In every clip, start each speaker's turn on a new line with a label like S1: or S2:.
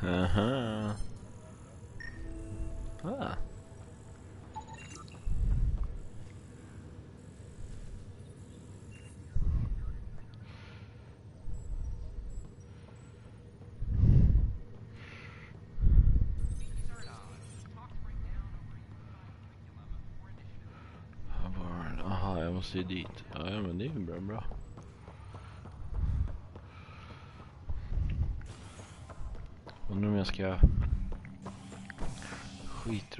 S1: Aha. Ah. Aha, jag måste ju dit. Ja, men det är ju bra. Undrar om jag ska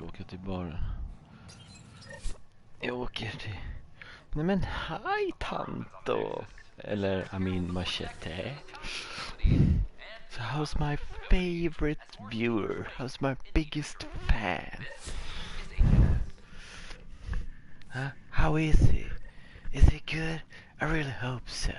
S1: åka till baren. Jag åker till... Nej men hej tanto. Eller I mean machete. So how's my favorite viewer? How's my biggest fan? Huh? How is he? Is he good? I really hope so.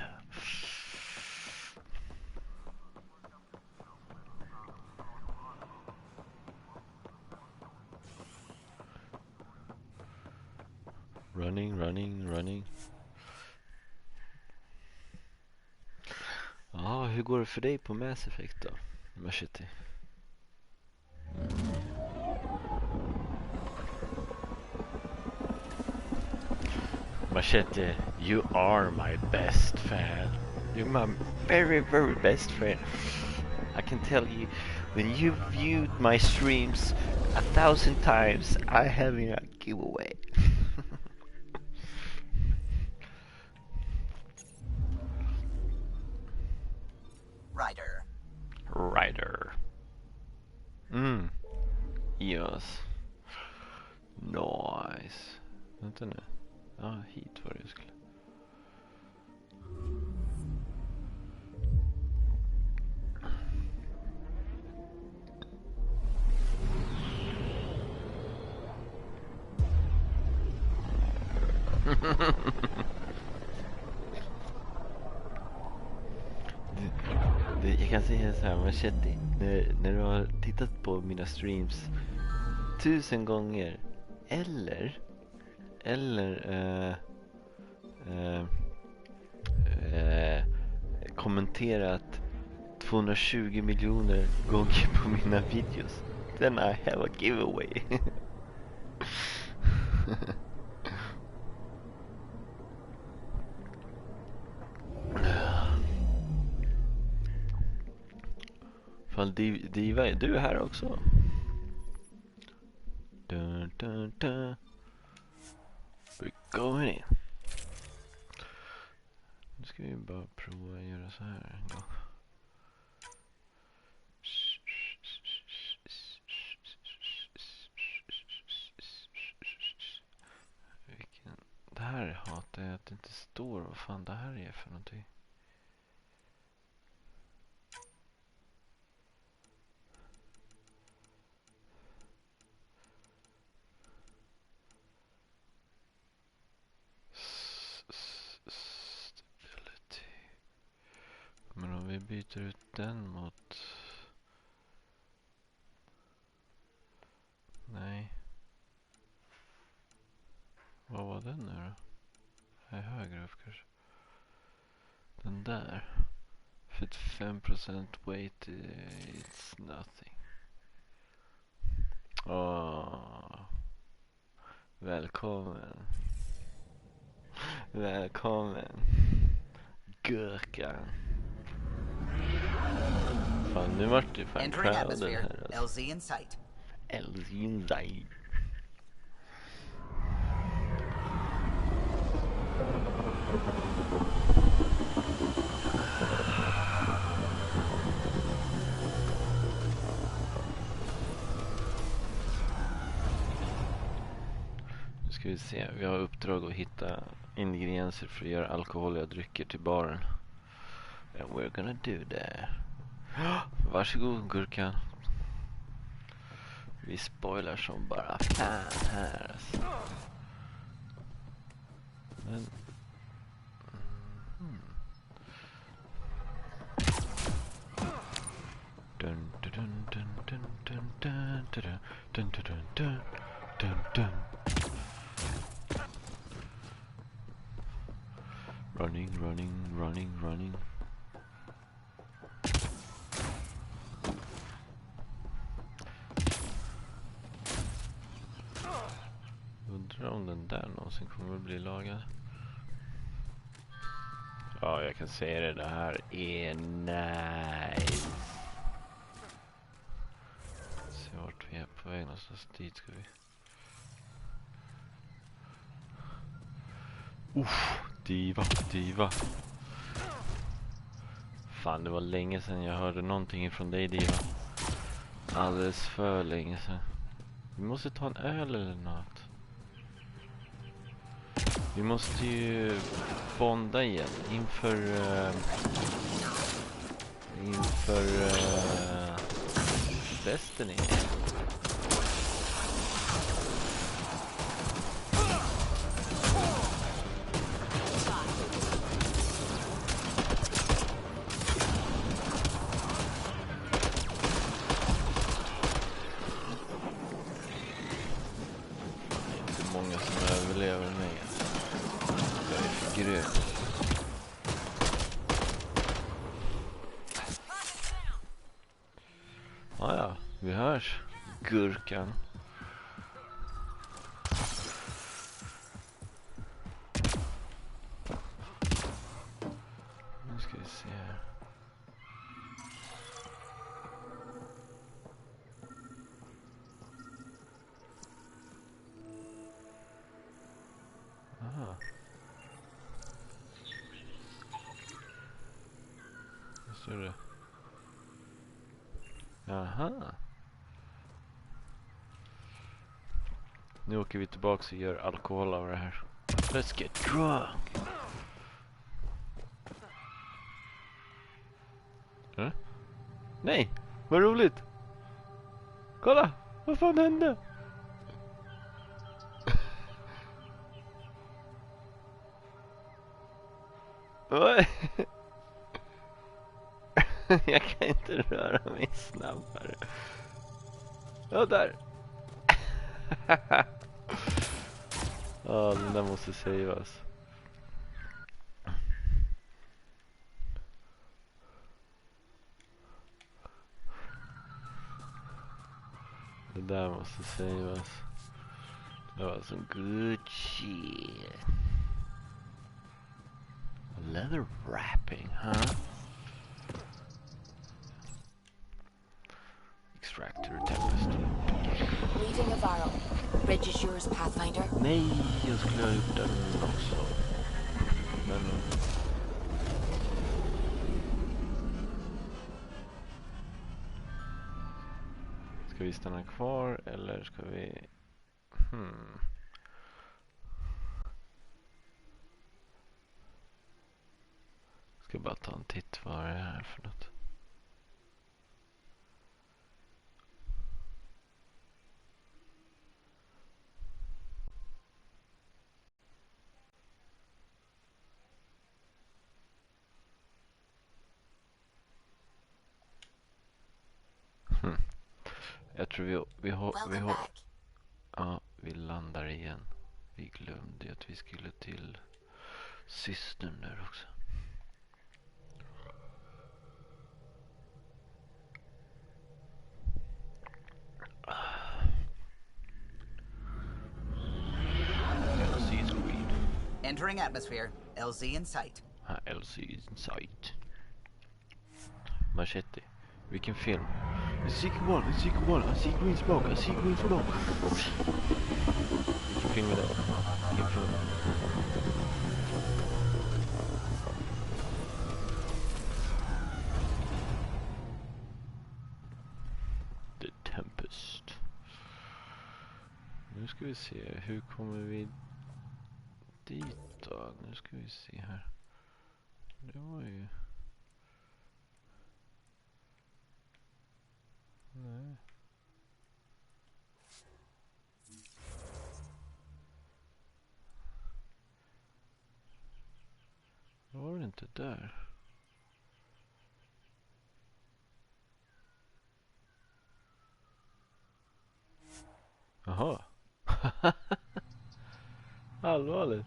S1: Running. Ja, hur går det för dig på Mass Effect då? Machete. Machete, you are my best fan. You're my very, very best friend. I can tell you, when you viewed my streams 1,000 times, I have a giveaway. Rider. Yes. Nice. Vänta nu. Ja, hit var det jag skulle. Jag kan säga så här, Machete, när du har tittat på mina streams 1000 gånger eller kommenterat 220 miljoner gånger på mina videos, then I have a giveaway. Fan, Diva, du är här också. Dun. We're going in. Nu ska vi bara prova att göra så här en gång. Det här hatar jag att det inte står vad fan det här är för någonting. Men om vi byter ut den mot... Nej. Vad var den nu då? Här högre upp kanske. Den där. 45% weight, it's nothing. Välkommen. Gurkan. Fan, nu vart det fan crowden här alltså.
S2: LZ in sight.
S1: Nu ska vi se, vi har uppdrag att hitta ingredienser för att göra alkoholiga drycker till baren. And we're gonna do that. Varsågod Gurkan. Vi spoilar som bara fan här alltså. Men running. den där någonsin kommer att bli lagad. Ja, jag kan säga det. Det här är nice. Se vart vi är på väg någonstans. Dit ska vi. Diva. Fan, det var länge sedan jag hörde någonting från dig, Diva. Alldeles för länge sedan. Vi måste ta en öl eller något. Vi måste ju bonda igen inför Destiny. Många som överlever mig. Jag är för grön. Ja, vi hörs. Gurkan. Nu ska vi se här. Aha. Vad står det? Jaha. Nu åker vi tillbaka och gör alkohol av det här. Let's get drunk. Nej, vad roligt. Kolla, vad fan hände? Jag kan inte röra mig snabbare. Ja, där. Ja, den där måste savas. Det där måste savas. Det var som good shit. Leather wrapping, huh? Extractor Tempest.
S2: Leaving a barrel. Bridge is yours, Pathfinder.
S1: Nej, jag skulle ha gjort den också. Men... Ska vi stanna kvar eller ska vi... Ska bara ta en titt vad det är här för något. Jag tror vi landar igen. Vi glömde att vi skulle till systern där också. LC's green.
S3: Entering atmosphere. LZ in sight.
S1: LC in sight. Machete. Vilken film? I see one, I see green smoke, I see green smoke. Vilken film är det? Vilken film? The Tempest. Nu ska vi se, hur kommer vi dit då? Nu ska vi se här. Det var ju... Nej. Var det inte där? Jaha. Allvarligt.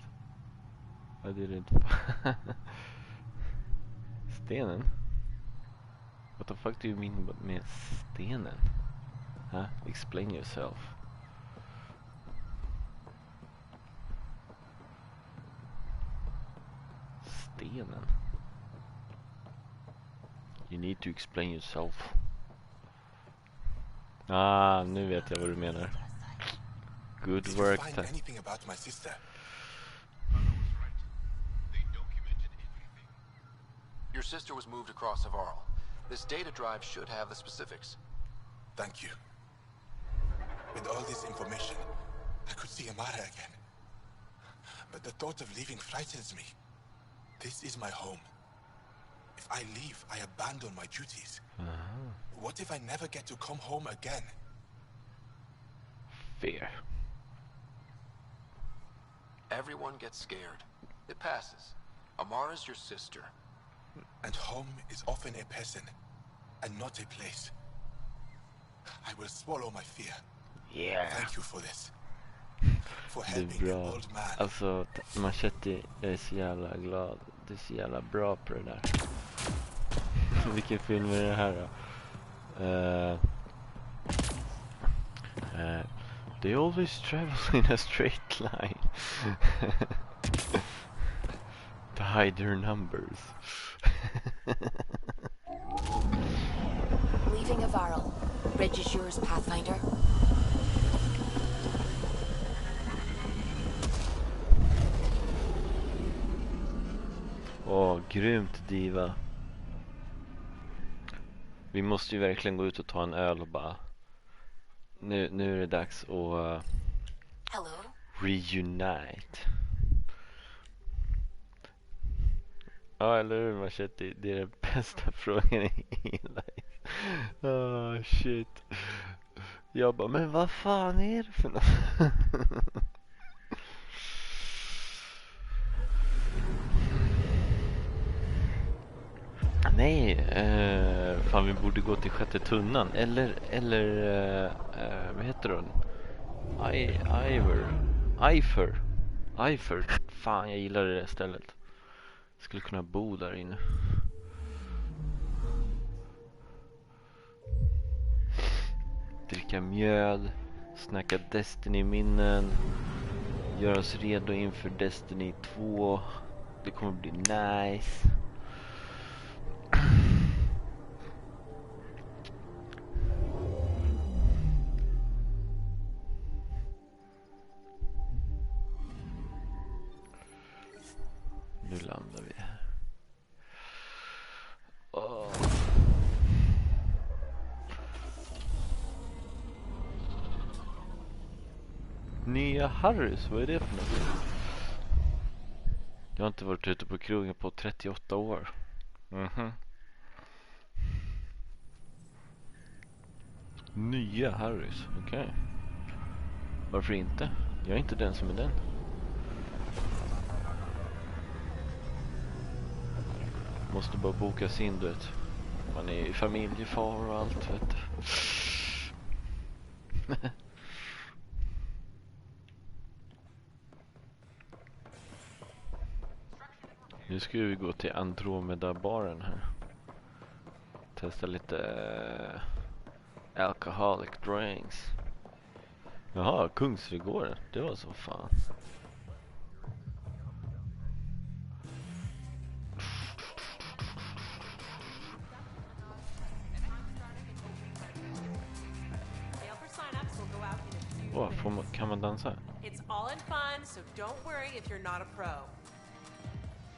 S1: Ja, det är det inte. Stenen. What the fuck do you mean med stenen? Huh? Explain yourself. stenen. You need to explain yourself. Ah, nu vet jag vad du menar. Good work.
S4: Find anything about my sister?
S5: Your sister was moved across Avarl. This data drive should have the specifics.
S4: Thank you. With all this information, I could see Amara again. But the thought of leaving frightens me. This is my home. If I leave, I abandon my duties. What if I never get to come home again?
S1: Fear.
S5: Everyone gets scared. It passes. Amara's your sister.
S4: And home is often a person, and not a place. I will swallow my fear.
S1: Yeah.
S4: Thank you for this. For
S1: Det är
S4: helping an
S1: bra.
S4: old man.
S1: Alltså, Machete, jag är så jävla glad. Du är så jävla bra på det där. Vilken film är det här då? They always travel in a straight line. To hide their numbers.
S2: Leaving Avarl. Bridge is yours, Pathfinder.
S1: Åh, grymt diva. Vi måste ju verkligen gå ut och ta en öl och bara... Nu är det dags att
S2: Hello.
S1: reunite. Ja, eller hur, Machete? Det är den bästa frågan i hela... Oh, shit. Jag bara, men vad fan är det för något? Nej, fan vi borde gå till sjätte tunnan. Eller vad heter den? Ifer. Fan, jag gillar det stället. Skulle kunna bo där inne. Dricka mjöd, snacka Destiny-minnen, göra oss redo inför Destiny 2. Det kommer bli nice. Nu landar vi här. Nya Harrys, vad är det för något? Jag har inte varit ute på krogen på 38 år. Nya Harrys, okej. Varför inte? Jag är inte den som är den. Måste bara bokas in, du vet. Man är ju familjefar och allt, vet du. Nu ska vi gå till Andromeda-baren här. Testa lite alcoholic drinks. Jaha, Kungsträdgården. Det var så fan. Kan man dansa?
S6: It's all in fun, so don't worry if you're not a pro.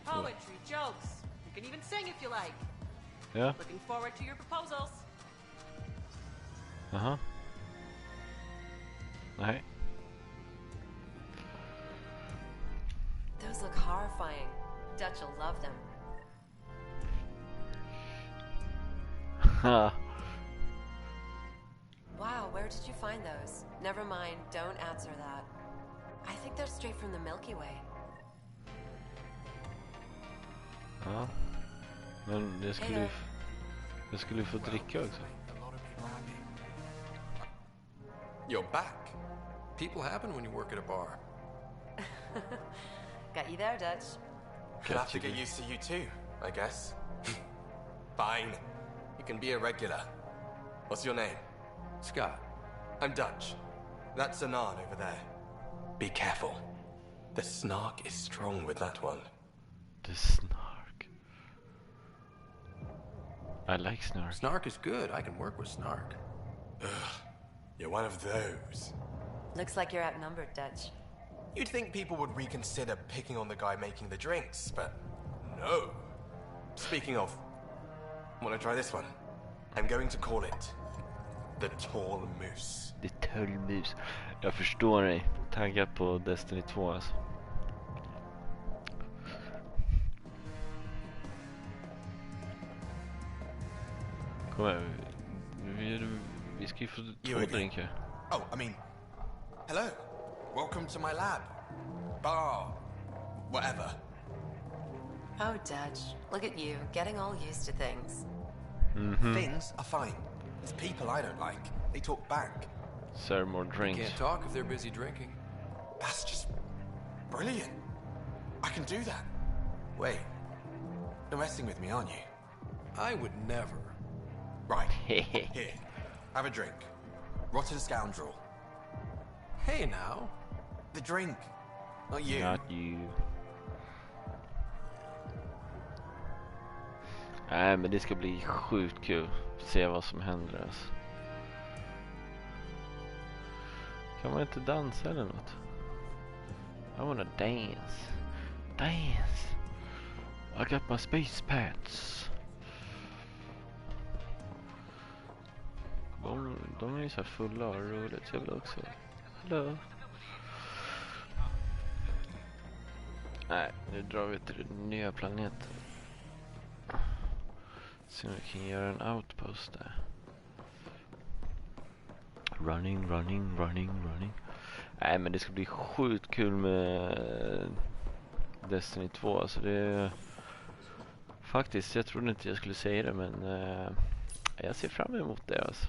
S6: Poetry, jokes. You can even sing if you like.
S1: Yeah.
S6: Looking forward to your proposals.
S1: Nej.
S2: Those look horrifying. Dutch will love them. Wow, where did you find those? Never mind, don't answer that. I think they're straight from the Milky Way.
S1: Ja. Men jag skulle få dricka också.
S5: You're back. People happen when you work at a bar.
S2: Got you there, Dutch.
S7: Could have to get used to you too, I guess. Fine. You can be a regular. What's your name?
S5: Scott.
S7: I'm Dutch. That's Anan over there. Be careful. The snark is strong with that one.
S1: The snark. I like Snark.
S5: Snark is good. I can work with Snark.
S7: You're one of those.
S2: Looks like you're outnumbered, Dutch.
S7: You'd think people would reconsider picking on the guy making the drinks, but no. Speaking of, wanna try this one? I'm going to call it the Tall Moose.
S1: Det är tullmus. Jag förstår dig. Taggad på Destiny 2 alltså. Kom här. Vi ska ju få två drinkar.
S7: Oh, I mean, hello. Welcome to my lab. Bar. Whatever.
S2: Oh, Dutch. Look at you, getting all used to things.
S7: Things are fine. It's people I don't like. They talk back.
S1: Serve more drinks.
S5: Can't talk if they're busy drinking.
S7: That's just brilliant. I can do that. Wait. You're messing with me, aren't you?
S5: I would never.
S7: Right. Here. Have a drink. Rotten scoundrel.
S5: Hey now.
S7: The drink. Not you.
S1: Not you. Nej, men det ska bli sjukt kul. Se vad som händer alltså. Kan man inte dansa eller något? I wanna dance. Dance. I got my space pants. De är ju så här fulla och roligt. Jag vill också. Hello. Nej, nu drar vi till den nya planeten. Så vi kan göra en outpost där. Running. Nej, men det ska bli sjukt kul med Destiny 2. Alltså det... Faktiskt, jag trodde inte jag skulle säga det, men jag ser fram emot det alltså.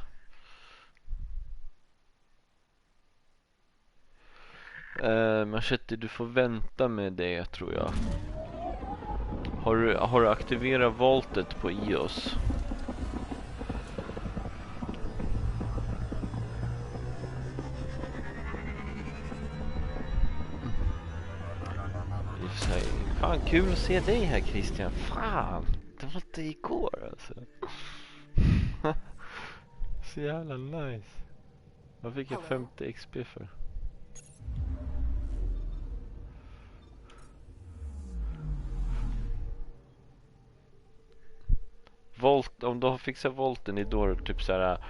S1: Machete, du får vänta med det tror jag. Har du aktiverat voltet på iOS? Fan, kul att se dig här Christian. Fan, det var inte igår alltså. Så jävla nice. Vad fick jag 50 XP för? Volt, om du har fixat volten i då typ så här,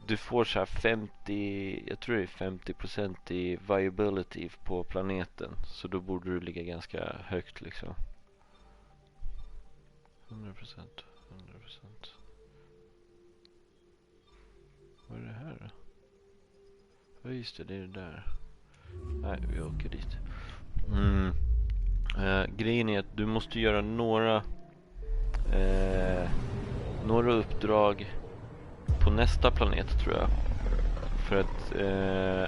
S1: du får så här 50, jag tror det är 50% i viability på planeten, så då borde du ligga ganska högt liksom. 100%. Vad är det här då? Ja just det, det är det där. Nej, vi åker dit. Grejen är att du måste göra några uppdrag på nästa planet tror jag. För att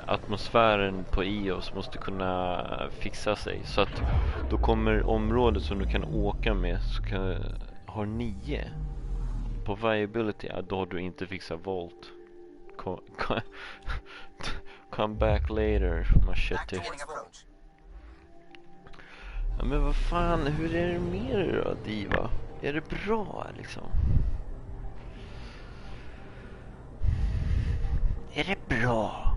S1: atmosfären på iOS måste kunna fixa sig. Så att då kommer området som du kan åka med, så har 9 på viability. Ja, då har du inte fixat volt. Come back later, Machete. Ja, men vad fan, hur är det mer då, Diva? Är det bra liksom? Är det bra?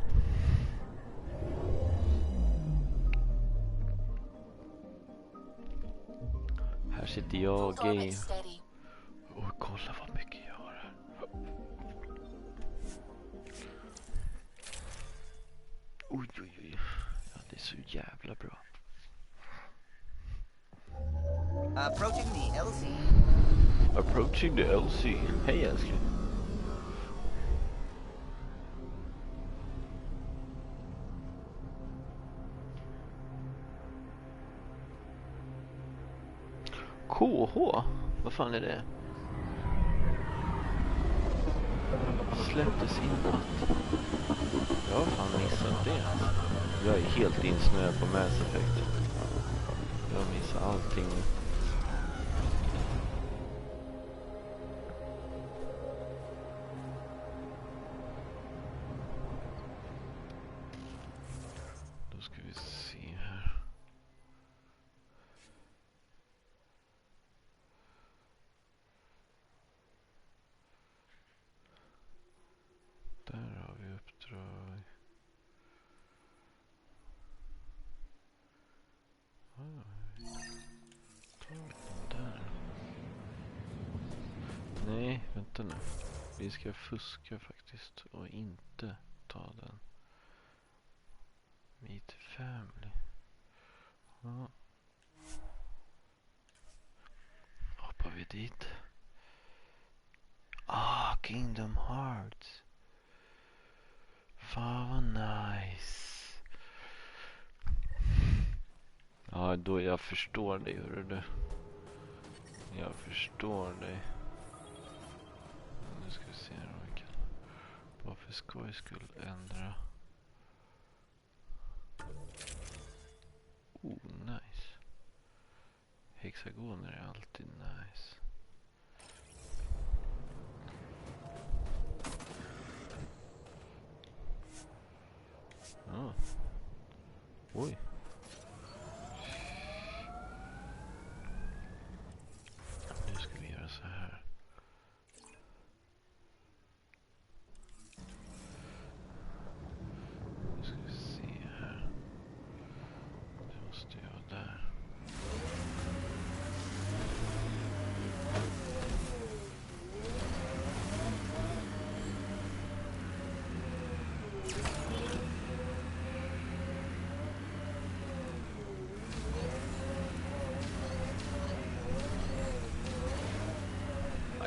S1: Här sitter jag och game. Åh, kolla vad mycket jag har här. Oj. Ja, det är så jävla bra.
S3: Approaching the LZ.
S1: Approaching the LZ. Hej älskling. KH? Vad fan är det? Släpptes in natt. Jag har fan missat det. Jag är helt insnöad på Mass Effect. Jag missar allting. Då ska vi se här. vänta nu. Vi ska fuska faktiskt och inte ta den. Meet family. Ja. Hoppar vi dit. Kingdom Hearts. Fan vad nice. Ja, då jag förstår dig, hör du. Jag förstår dig. Nu ska vi se om vi kan bara för skoj skull ändra. Nice. Hexagoner är alltid nice. Oj. Nu ska vi göra så här. Nu ska vi se här. Det måste jag där.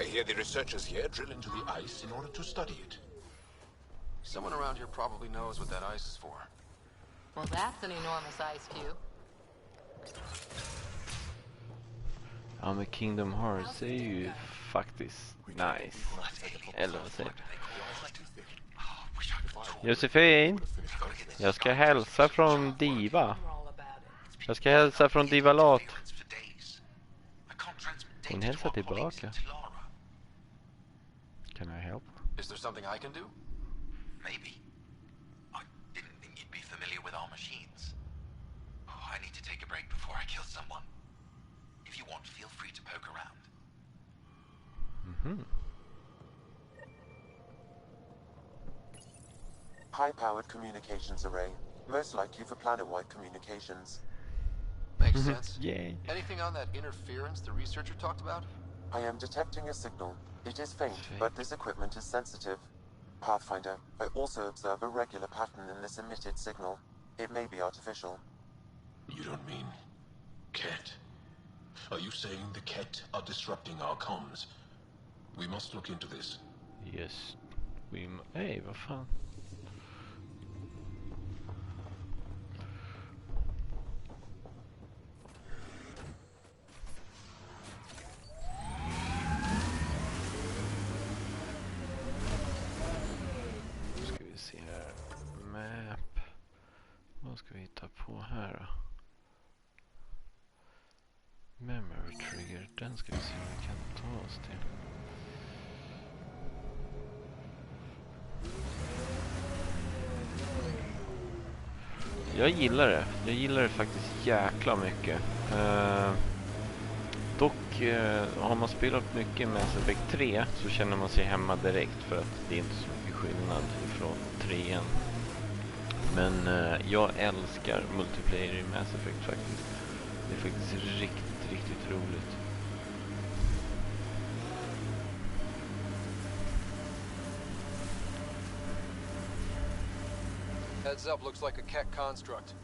S4: I hear the researchers here drill into the ice in order to study it.
S5: Someone around here probably knows what that ice is for.
S8: Well, that's an enormous ice cube.
S1: Ja, men Kingdom Hearts är ju faktiskt nice. Eller vad säger du? Josefin, jag ska hälsa från Diva. Jag ska hälsa från Divalat. Hon hälsar tillbaka. Can I help?
S5: Is there something I can do?
S9: Maybe. I didn't think you'd be familiar with our machines. Oh, I need to take a break before I kill someone. If you want, feel free to poke around.
S10: High-powered communications array. Most likely for planet-wide communications.
S5: Makes sense.
S1: Yay.
S5: Anything on that interference the researcher talked about?
S10: I am detecting a signal. It is faint, but this equipment is sensitive. Pathfinder, I also observe a regular pattern in this emitted signal. It may be artificial.
S4: You don't mean Ket? Are you saying the Ket are disrupting our comms? We must look into this.
S1: Yes. Hey, vad fan? Ska vi se här. Map. Vad ska vi hitta på här då? Memory trigger. Den ska vi se om vi kan ta oss till. Jag gillar det. Jag gillar det faktiskt jäkla mycket. Dock har man spelat mycket med Mass Effect 3 så känner man sig hemma direkt för att det är inte så mycket skillnad från 3. Men jag älskar multiplayer i Mass Effect faktiskt. Det är faktiskt riktigt roligt.
S5: Heads up, looks like a Ket construct.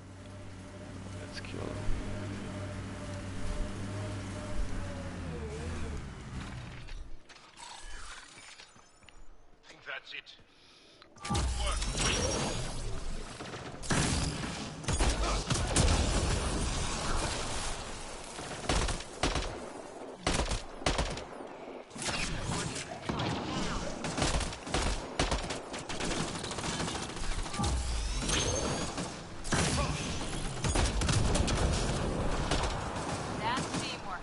S1: Let's kill them.
S4: I think that's it.
S8: That's teamwork.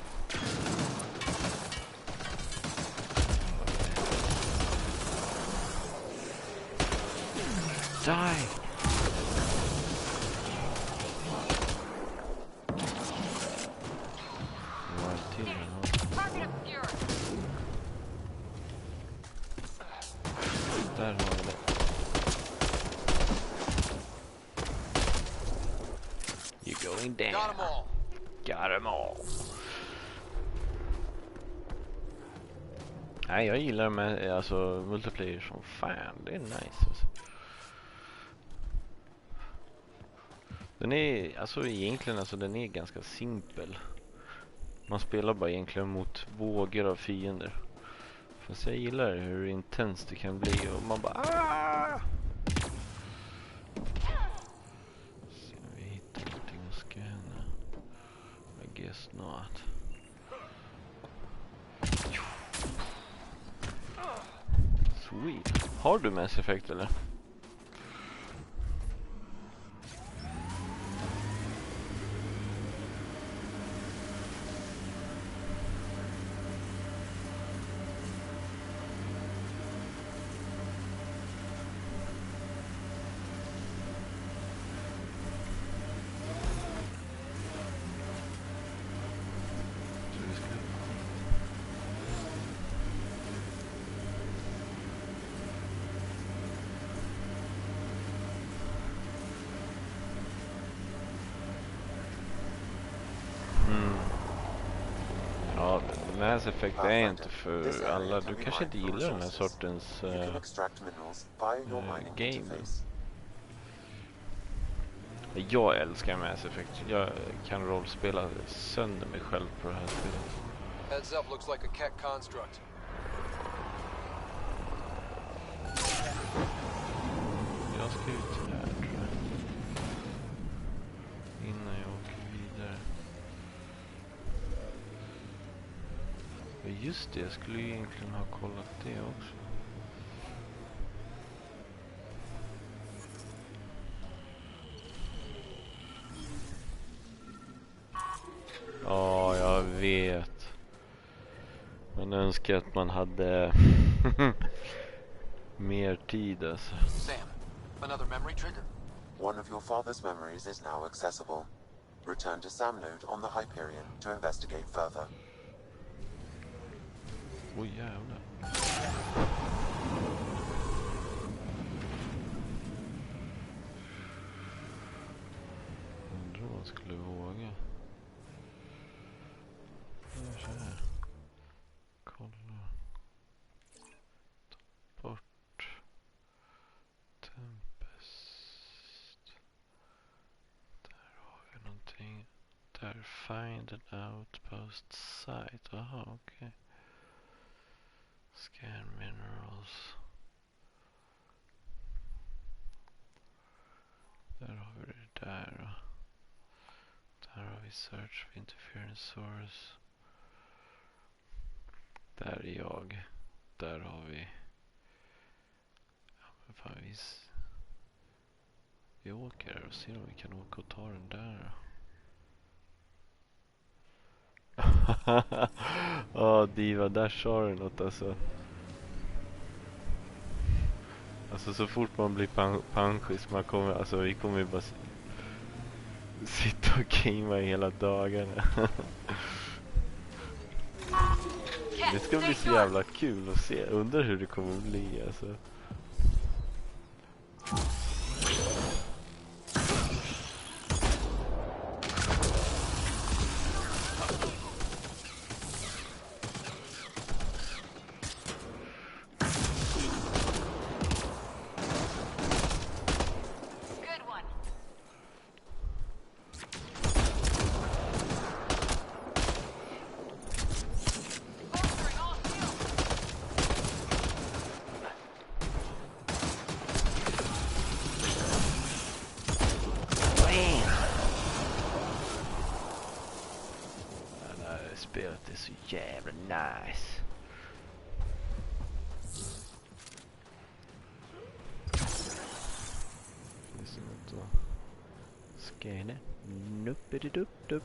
S1: Die!
S8: Target obscured.
S1: Där har vi det. You're going down.
S5: Got 'em all.
S1: Got 'em all. Nej, jag gillar med alltså multiplayer som fan. Det är nice alltså. Den är alltså egentligen alltså den är ganska simpel. Man spelar bara egentligen mot vågor av fiender. Fast jag gillar hur intens det kan bli och man bara Se om vi hittar någonting att scanna. I guess not. Sweet. Har du Mass Effect eller? Ja, Mass Effect är inte för alla. Du kanske inte gillar den här sortens game. Jag älskar Mass Effect. Jag kan rollspela sönder mig själv på det här spelet.
S5: Heads up, looks like a Keck construct.
S1: Jag ska ut här tror jag. Innan jag åker vidare. Just det, jag skulle ju egentligen ha kollat det också. Ja, jag vet. Man önskar att man hade mer tid alltså.
S5: Sam, another memory trigger.
S10: One of your father's memories is now accessible. Return to Sam Node on the Hyperion to investigate further.
S1: Oj jävlar. Undrar om man skulle våga. Så här. Kolla. Ta bort. Tempest. Där har vi någonting. Där find an outpost site. Aha, okej. Okay. Scan minerals. Där har vi det där då. Där har vi search for interference source. Där är jag. Där har vi. Ja, men fan, vi åker här och ser om vi kan åka och ta den där. Ja, Diva, där sa du något alltså. Alltså så fort man blir panschis, man kommer, alltså vi kommer ju bara sitta och gamea hela dagarna. Det ska bli så jävla kul att se. Undrar hur det kommer att bli alltså. Spelet är så jävla nice. Det är som att scanna. Nuppidi-dupp-dupp.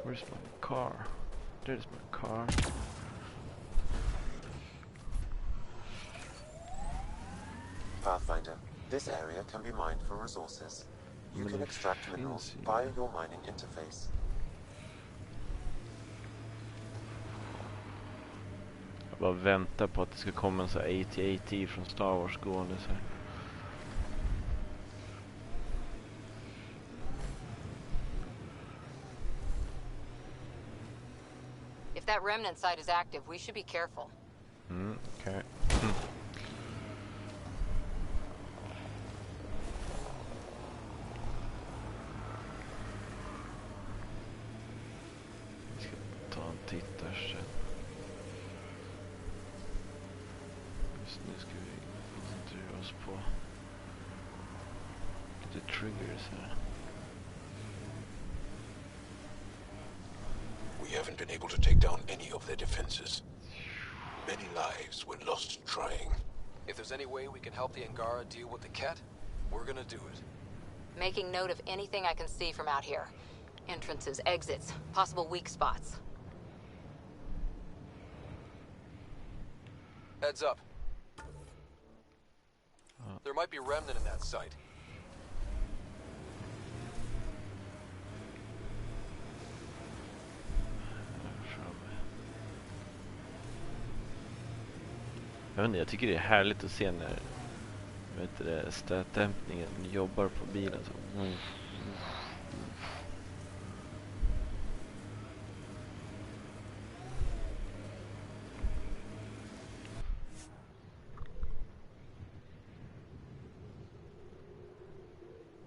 S1: Where's my car? There's my car.
S10: Pathfinder, this area can be mined for resources. You can extract minerals via your mining interface.
S1: Jag bara väntar på att det ska komma en så här AT-AT från Star Wars gående så här.
S11: If that
S8: remnant site is active. We should be careful.
S1: Okay. Vi ska ta en titt där sen. Just nu ska vi koncentrera oss på lite triggers här.
S4: We haven't been able to take down any of their defenses. Many lives were lost trying.
S5: If there's any way we can help the Angara deal with the Ket, we're gonna do it.
S8: Making note of anything I can see from out here. Entrances, exits, possible weak spots.
S5: Heads up. There might be remnant in that site.
S1: Jag vet inte, jag tycker det är härligt att se när stötdämpningen jobbar på bilen så.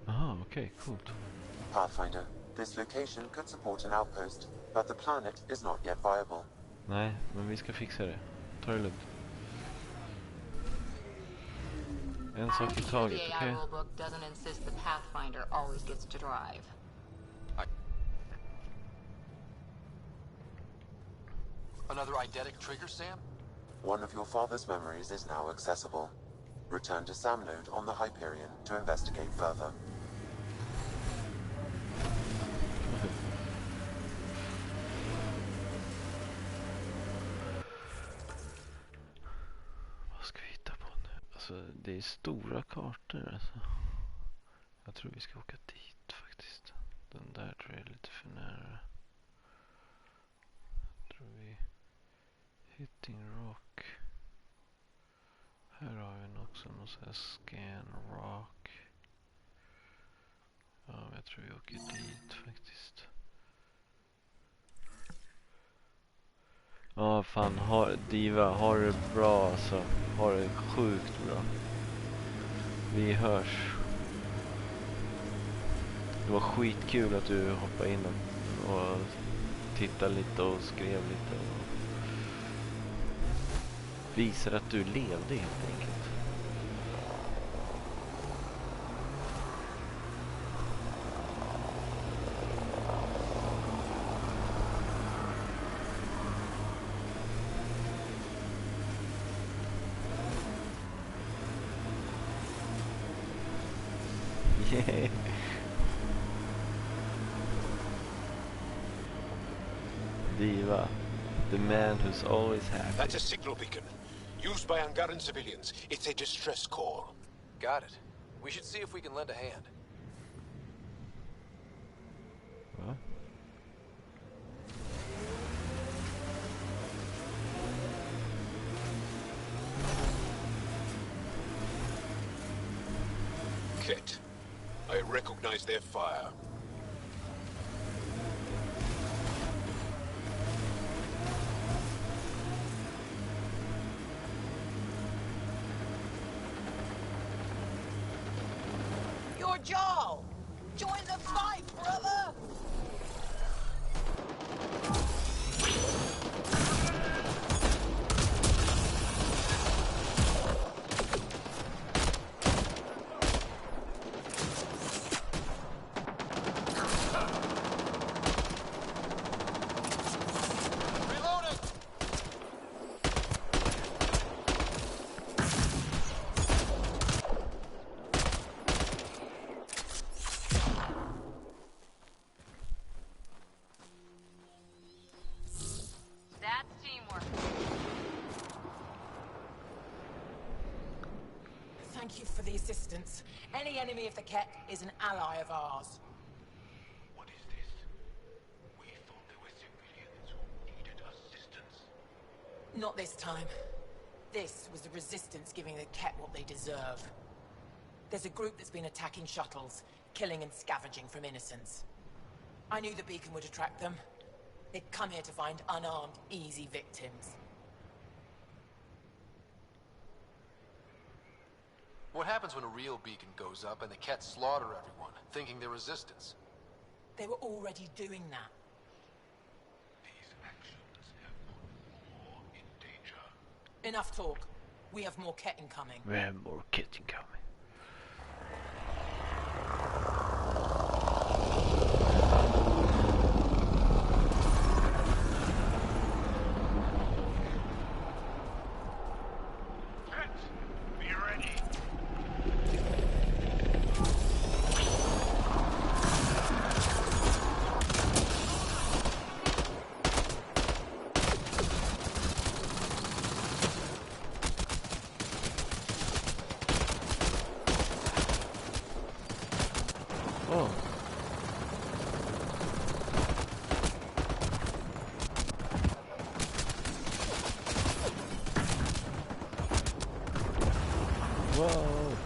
S1: Aha, okej, coolt.
S10: Pathfinder, this location could support an outpost, but the planet is not yet viable.
S1: Nej, men vi ska fixa det. Ta det lugnt. En sak i taget,
S8: The AI
S1: okej?
S8: rulebook doesn't insist the Pathfinder always gets to drive.
S5: Another eidetic trigger, Sam?
S10: One of your father's memories is now accessible. Return to Sam node on the Hyperion to investigate further.
S1: Vad ska vi hitta på nu? Alltså, det är stora kartor alltså. Jag tror vi ska åka dit faktiskt. Den där tror jag är lite för nära. Jag tror vi... Hitting Rock. Här har vi också någon sån här Scan Rock. Ja, men jag tror vi åker dit faktiskt. Ja, fan, Diva, har det bra alltså. Har det sjukt bra. Vi hörs. Det var skitkul att du hoppade in och tittade lite och skrev lite. Och visar att du levde helt enkelt. Yeah. Diva, the man who's always happy.
S4: That's a signal beacon. Used by Angaran civilians. It's a distress call.
S5: Got it. We should see if we can lend a hand.
S1: Va?
S4: Ket. I recognize their fire.
S6: You're Joel! Join the fight, brother!
S8: That's teamwork.
S6: Thank you for the assistance. Any enemy of the Ket is an ally of ours.
S4: What is this? We thought there were civilians who needed assistance.
S6: Not this time. This was the Resistance giving the Ket what they deserve. There's a group that's been attacking shuttles, killing and scavenging from innocents. I knew the beacon would attract them.
S11: They come here to find unarmed, easy victims.
S5: What happens when a real beacon goes up and the Kett slaughter everyone, thinking they're resistance?
S11: They were already doing that.
S9: These actions have put war in danger.
S11: Enough talk. We have more Kett incoming.
S1: We have more Kett incoming. Whoa!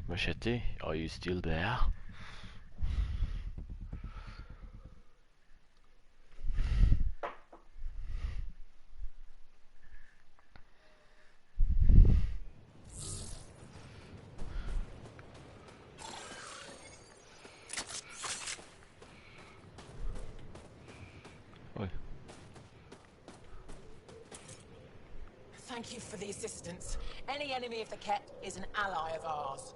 S1: Machete, are you still there? Oj.
S11: Thank you for the assistance. Any enemy of the Kett is an ally of ours.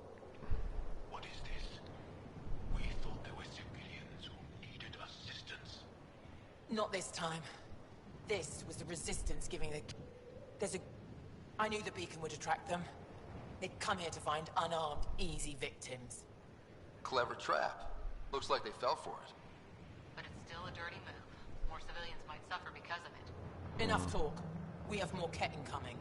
S9: What is this? We thought there were civilians who needed assistance.
S11: Not this time. This was the Resistance giving the... I knew the beacon would attract them. They'd come here to find unarmed, easy victims.
S5: Clever trap. Looks like they fell for it.
S8: But it's still a dirty move. More civilians might suffer because of it.
S11: Enough talk. We have more Kett incoming.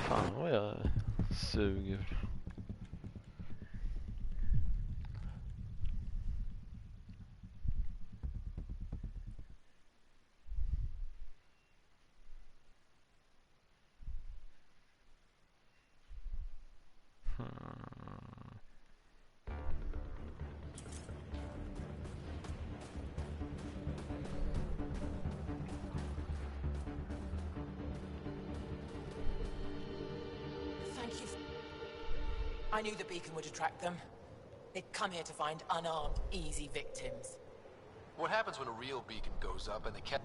S1: Fan vad jag suger.
S11: Thank you. I knew the beacon would attract them. They'd come here to find unarmed, easy victims.
S5: What happens when a real beacon goes up and the Kett...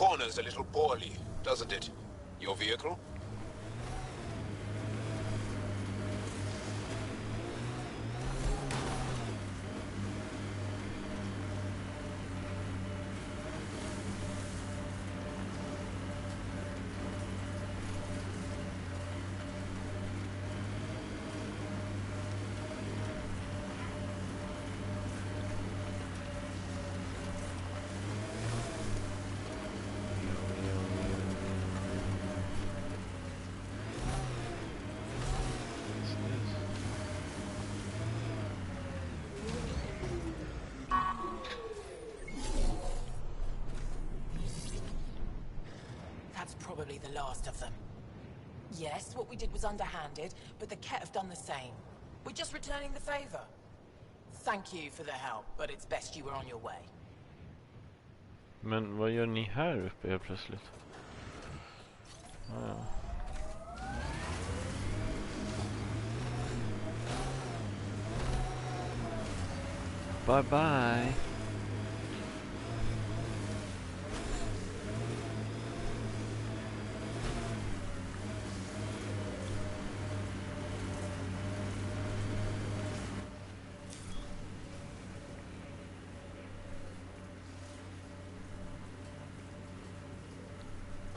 S4: corners a little poorly, doesn't it? Your vehicle?
S11: That's probably the last of them. Yes, what we did was underhanded, but the Ket have done the same. We're just returning the favor. Thank you for the help, but it's best you were on your way.
S1: Men vad gör ni här uppe helt plötsligt? Ah. Bye bye.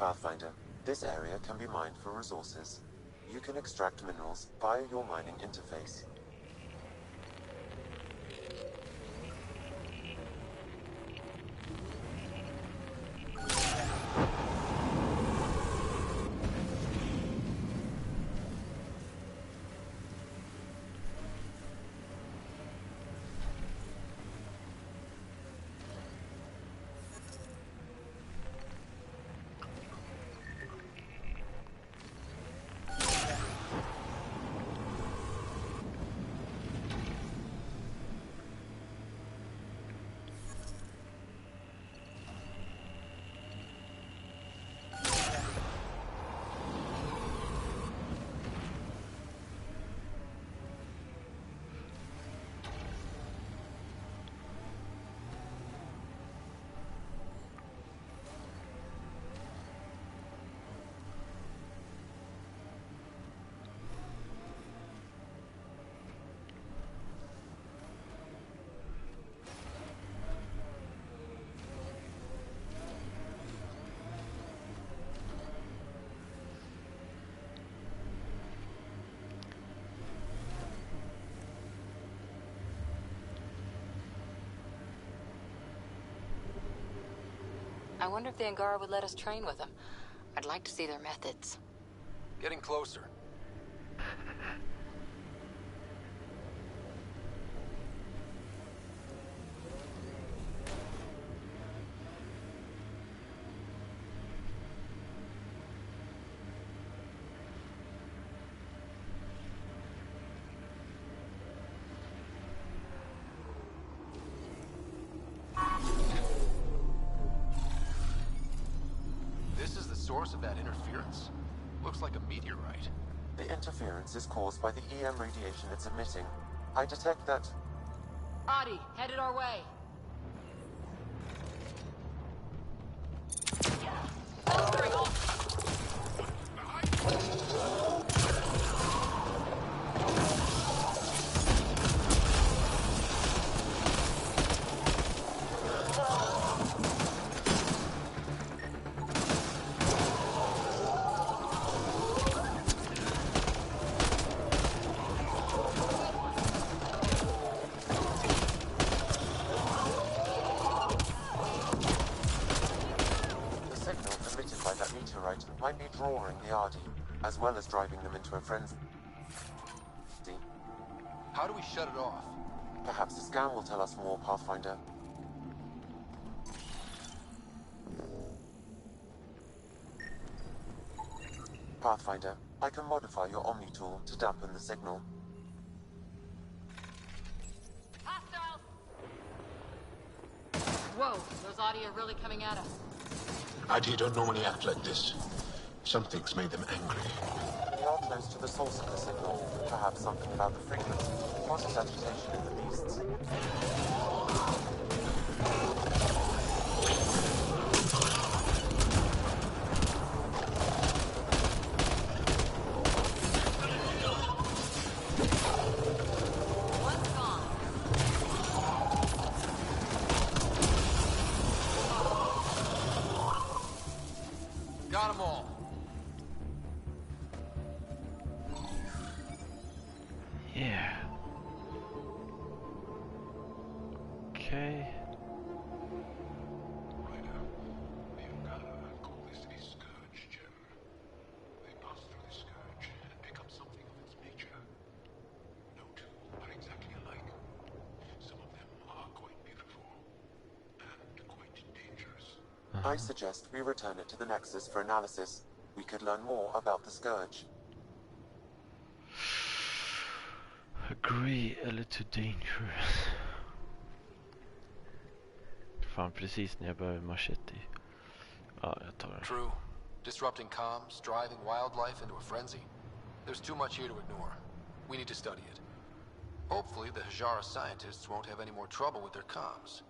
S10: Pathfinder, this area can be mined for resources. You can extract minerals via your mining interface.
S8: I wonder if the Angara would let us train with them. I'd like to see their methods.
S5: Getting closer. Source of that interference? Looks like a meteorite.
S10: The interference is caused by the EM radiation it's emitting. I detect that...
S8: Adi, headed our way.
S10: might be drawing the Ardi, as well as driving them into a frenzy.
S5: How do we shut it off?
S10: Perhaps the scan will tell us more, Pathfinder. Pathfinder, I can modify your Omni tool to dampen the signal.
S8: Hostiles! Whoa, those Adi are really coming at us.
S4: Adi don't normally act like this. Something's made them angry.
S10: We are close to the source of the signal. Perhaps something about the frequency causes agitation in the beasts.
S1: Okay.
S5: Ryder, the Wakka call this a scourge gem. They pass through the scourge and pick up something of its nature. No two are exactly alike. Some of them are quite beautiful and quite dangerous.
S10: I suggest we return it to the Nexus for analysis. We could learn more about the Scourge.
S1: Agree eller too dangerous. Fan, precis när jag började machete. Ja, jag tar den.
S5: True. Disrupting comms, driving wildlife into a frenzy. There's too much here to ignore. We need to study it. Hopefully the Hajara scientists won't have any more trouble with their comms.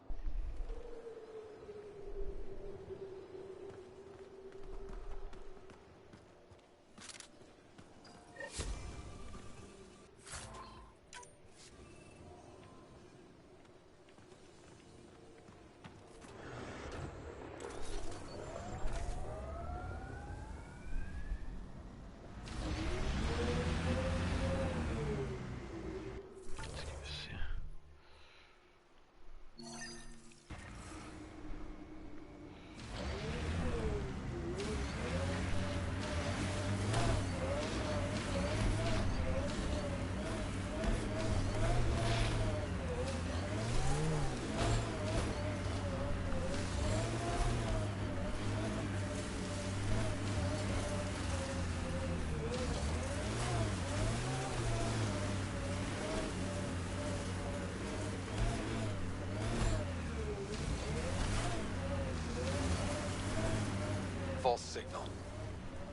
S5: False signal.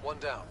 S5: One down.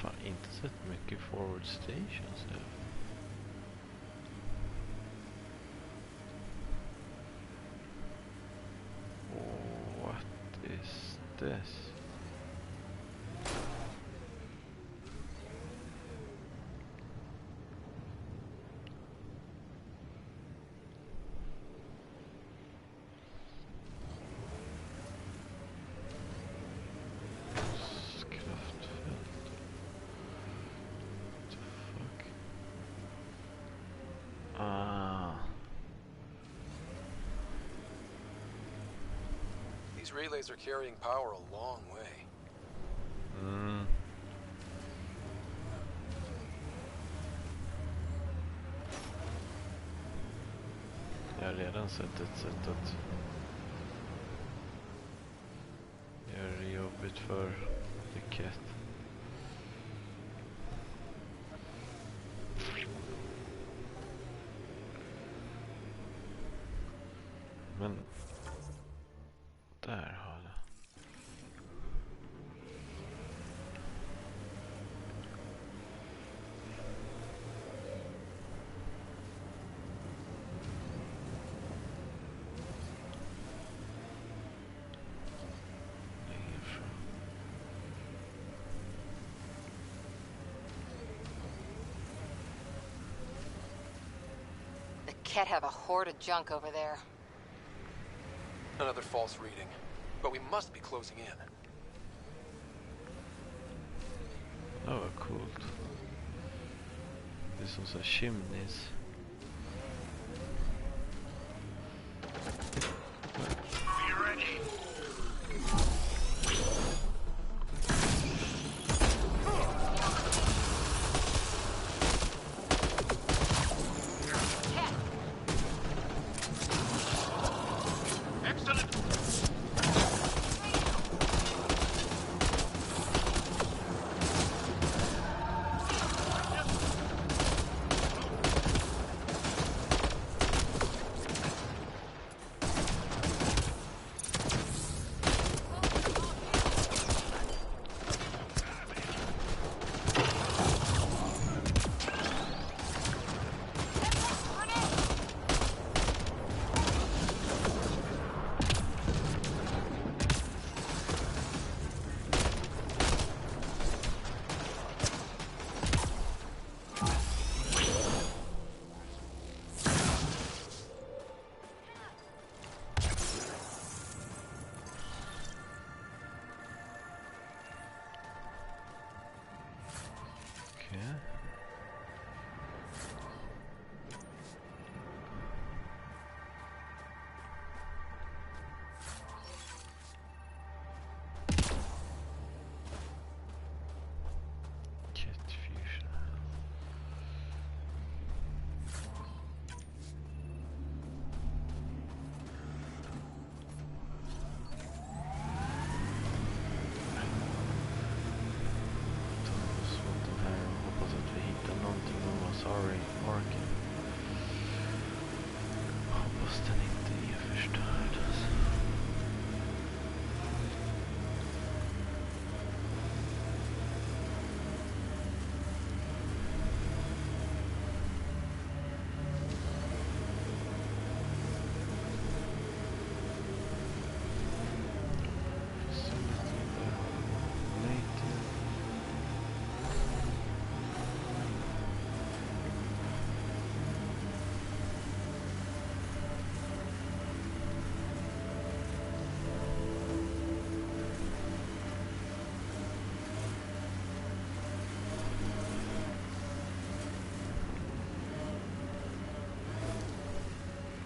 S1: Fan, inte sett mycket forward stations här. What is this?
S5: These relays are carrying power a long way.
S1: Jag har redan sett ett sätt att göra det jobbigt för The Cat. Men där har det.
S8: The Ket have a horde of junk over there.
S5: Another false reading. But we must be closing in.
S1: Ja, vad coolt. Det är som så här chimneys. Yeah. Jet fusion. Hoppas att vi hittar någonting om vad sorry orken. Hoppas den inte är förstörd alltså.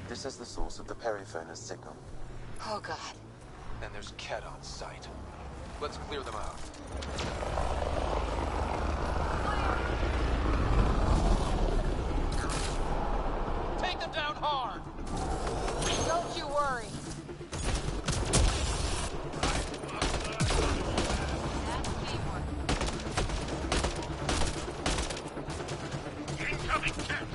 S10: This is the source of the periphone's signal.
S8: Oh god.
S7: And there's Ket on site. Let's clear them out.
S3: Take them down hard!
S8: Don't you worry. That's teamwork.
S5: Incoming Ket!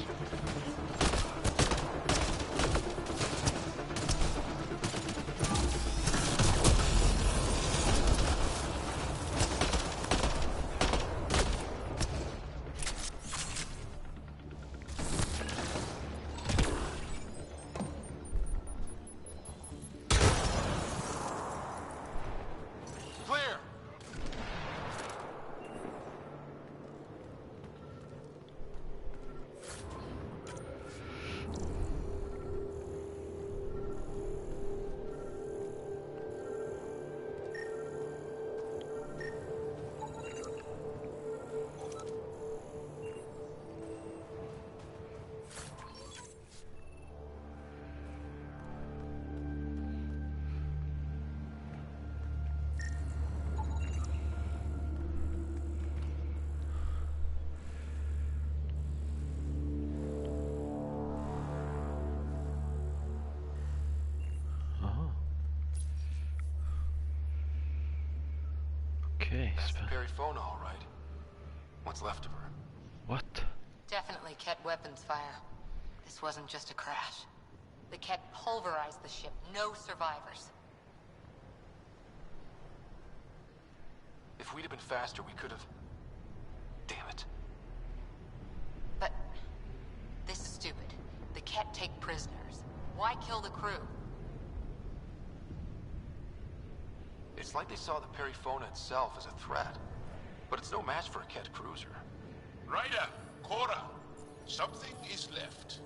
S5: Clear!
S1: Okay,
S7: That's the Perifona, all right. What's left of her?
S1: what?
S8: Definitely Ket weapons fire. This wasn't just a crash. The Ket pulverized the ship. No survivors.
S7: If we'd have been faster, we could have... Damn it.
S8: But this is stupid. The Ket take prisoners. Why kill the crew?
S7: It's like they saw the Perifona itself as a threat. But it's no match for a Ket cruiser.
S5: Ryder, Cora, something is left.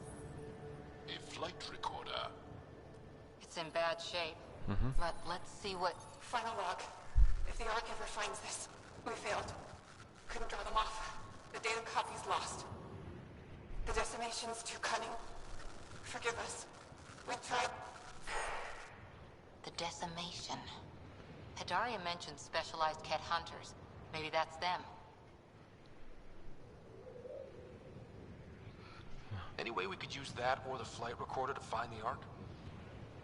S5: A flight recorder.
S8: It's in bad shape. But let's see what...
S12: Final log. If the Ark ever finds this, we failed. Couldn't draw them off. The data copy's lost. The decimation's too cunning. Forgive us. We tried.
S8: The decimation. Hidaria mentioned specialized Ket hunters. Maybe that's them.
S7: Any way we could use that or the flight recorder to find the Ark?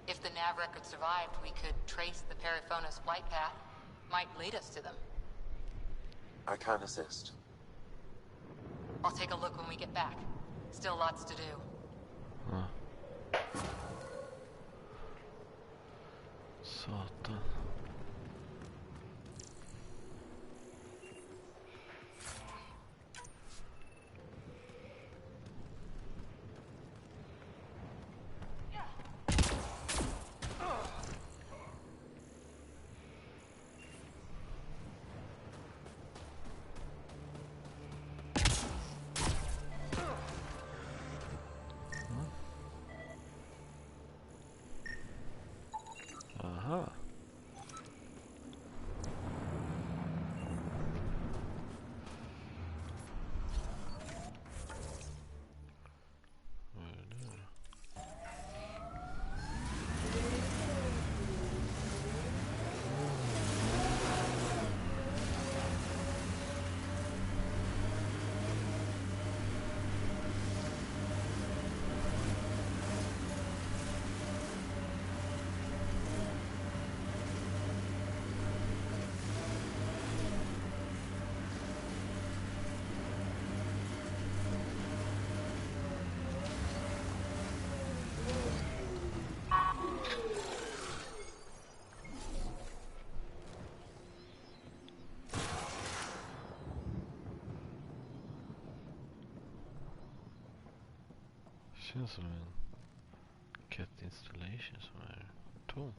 S8: If the nav record survived, we could trace the Perifona's flight path. Might lead us to them.
S10: I can assist.
S8: I'll take a look when we get back. Still lots to do.
S1: Satan. Aha. Känns som en cat installation som är tom.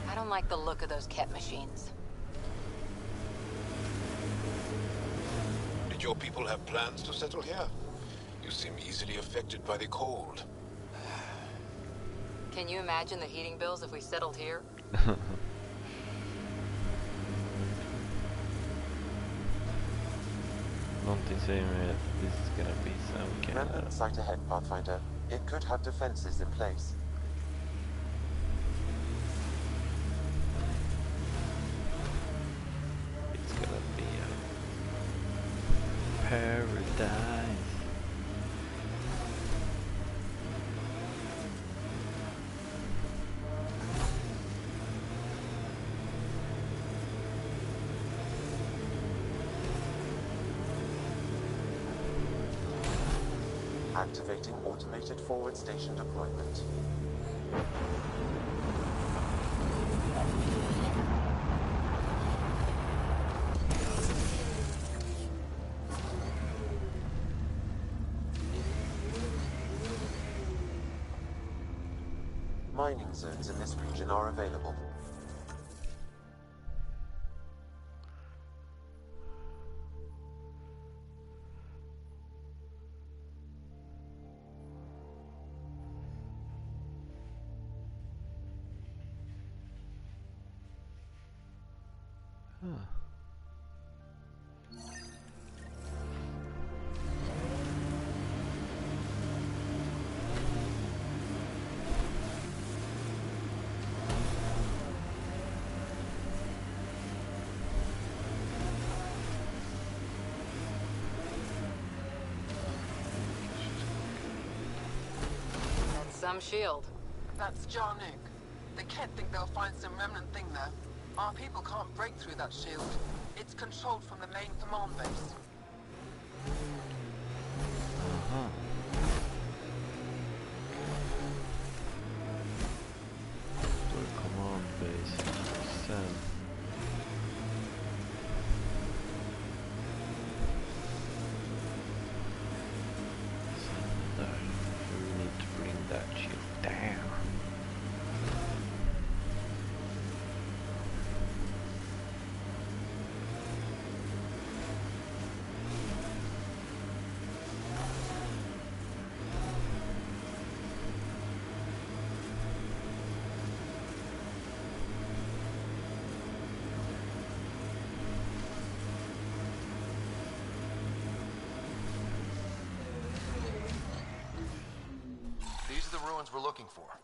S8: I don't like the look of those cat machines.
S5: Did your people have plans to settle here? You seem easily affected by the cold.
S8: Can you imagine the heating bills if we settled here?
S1: Någonting säger mig att this is gonna be some kind
S10: Remnant
S1: of...
S10: site ahead, Pathfinder. It could have defenses in place.
S1: It's gonna be a paradise.
S10: Activating automated forward station deployment. Mining zones in this region are available.
S8: Some shield.
S13: That's Jarnook. The Ket think they'll find some remnant thing there. Our people can't break through that shield. It's controlled from the main command base.
S1: Då är command base sen. There. We need to bring that shield down.
S3: These are the ruins we're looking for.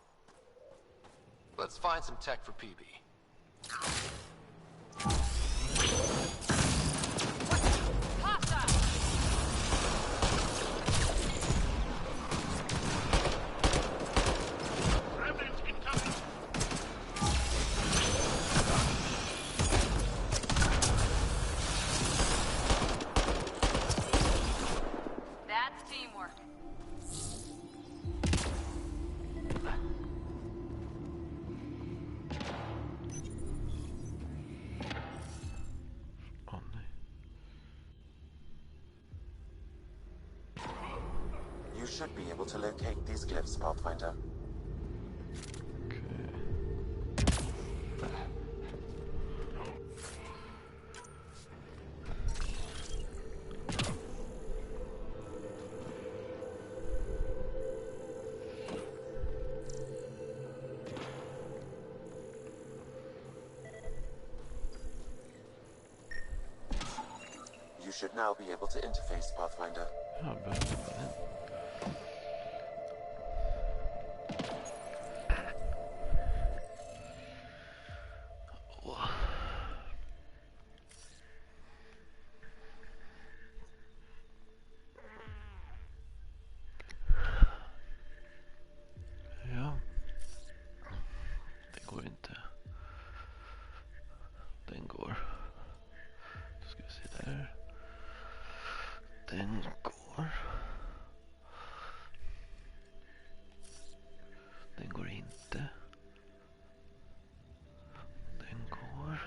S3: Let's find some tech for PB.
S8: That's teamwork.
S10: should be able to locate these glyphs, Pathfinder. You should now be able to interface, Pathfinder.
S1: Ja, bra. Ja. Det går inte. Den går. Då ska vi se där. Den går. Den går inte. Den går.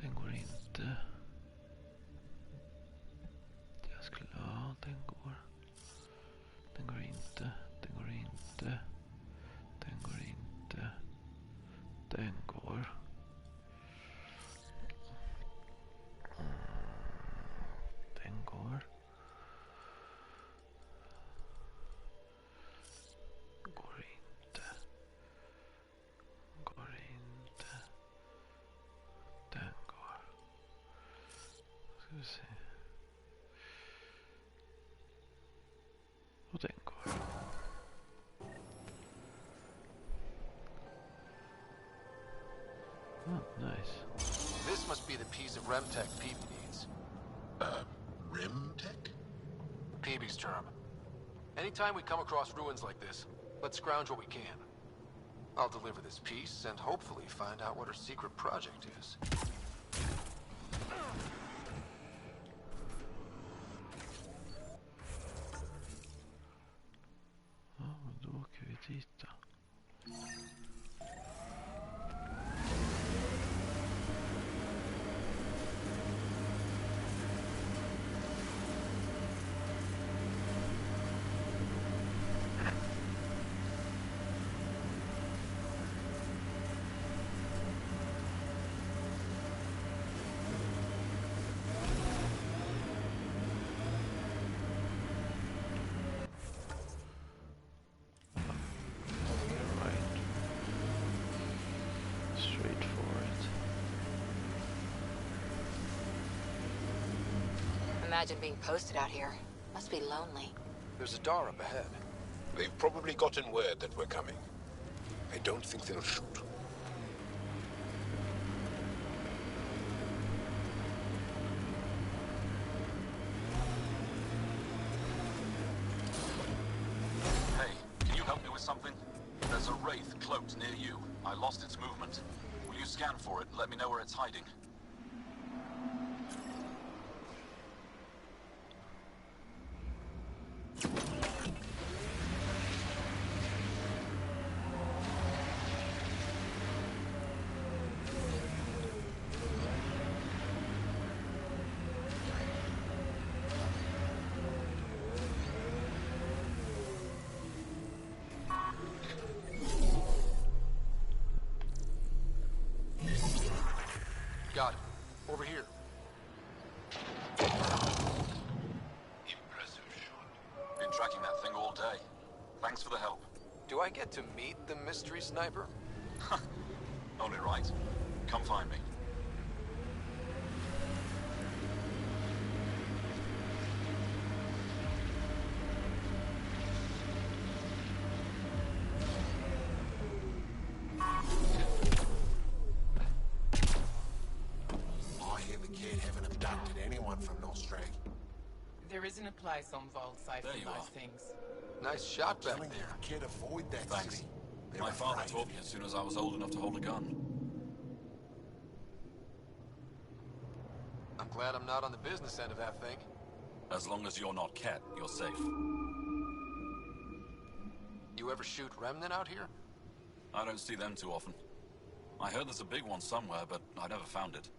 S1: Den går inte. Jag skulle... Ja, den går. Den går inte. Den går inte. Den går inte. Den går. Den går. Går inte. Går inte. Den går. Ska vi se. Och den går. Oh, nice.
S3: This must be the piece of Remtech Peavy needs.
S5: Remtech?
S3: Peavy's term. Anytime we come across ruins like this, let's scrounge what we can. I'll deliver this piece and hopefully find out what her secret project is.
S1: Ja, men då åker vi dit då.
S8: Imagine being posted out here. Must be lonely.
S3: There's a door up ahead.
S5: They've probably gotten word that we're coming. I don't think they'll shoot.
S14: Hey, can you help me with something? There's a wraith cloaked near you. I lost its movement. Will you scan for it and let me know where it's hiding?
S3: Got it. Over here.
S14: Impressive shot. Been tracking that thing all day. Thanks for the help.
S3: Do I get to meet the mystery sniper?
S14: Only right. Come find me.
S5: I hear the kid haven't abducted anyone from Nostrad.
S11: There isn't a place on Voldside
S14: There
S11: for
S14: you
S11: those
S14: are.
S11: things.
S3: Nice shot back
S5: Telling
S3: there.
S5: you, kid, avoid that
S14: Thanks.
S5: city. They're
S14: My father
S5: afraid.
S14: taught me as soon as I was old enough to hold a gun.
S3: I'm glad I'm not on the business end of that thing.
S14: As long as you're not Ket, you're safe.
S3: You ever shoot Remnant out here?
S14: I don't see them too often. I heard there's a big one somewhere, but I never found it.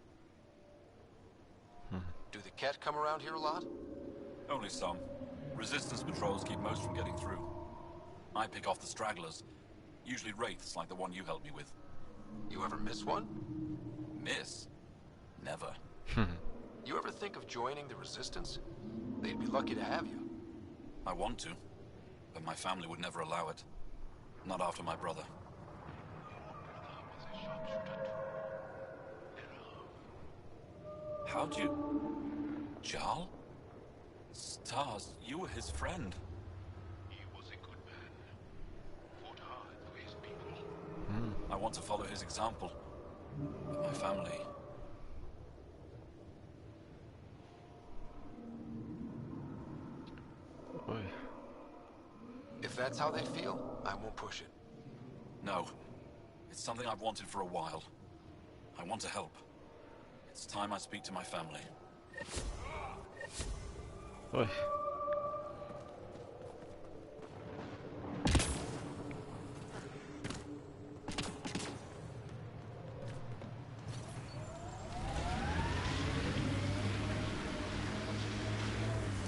S3: Do the Ket come around here a lot?
S14: Only some. Resistance patrols keep most from getting through. I pick off the stragglers. Usually wraiths like the one you helped me with.
S3: You ever miss one?
S14: Miss? Never.
S3: You ever think of joining the Resistance? They'd be lucky to have you.
S14: I want to, but my family would never allow it. Not after my brother. How'd you... Jarl? Stars, you were his friend.
S5: He was a good man. Fought hard for his people.
S14: I want to follow his example. But my family...
S1: Oj.
S3: If that's how they feel, I won't push it.
S14: No. It's something I've wanted for a while. I want to help. It's time I speak to my family.
S1: Oj.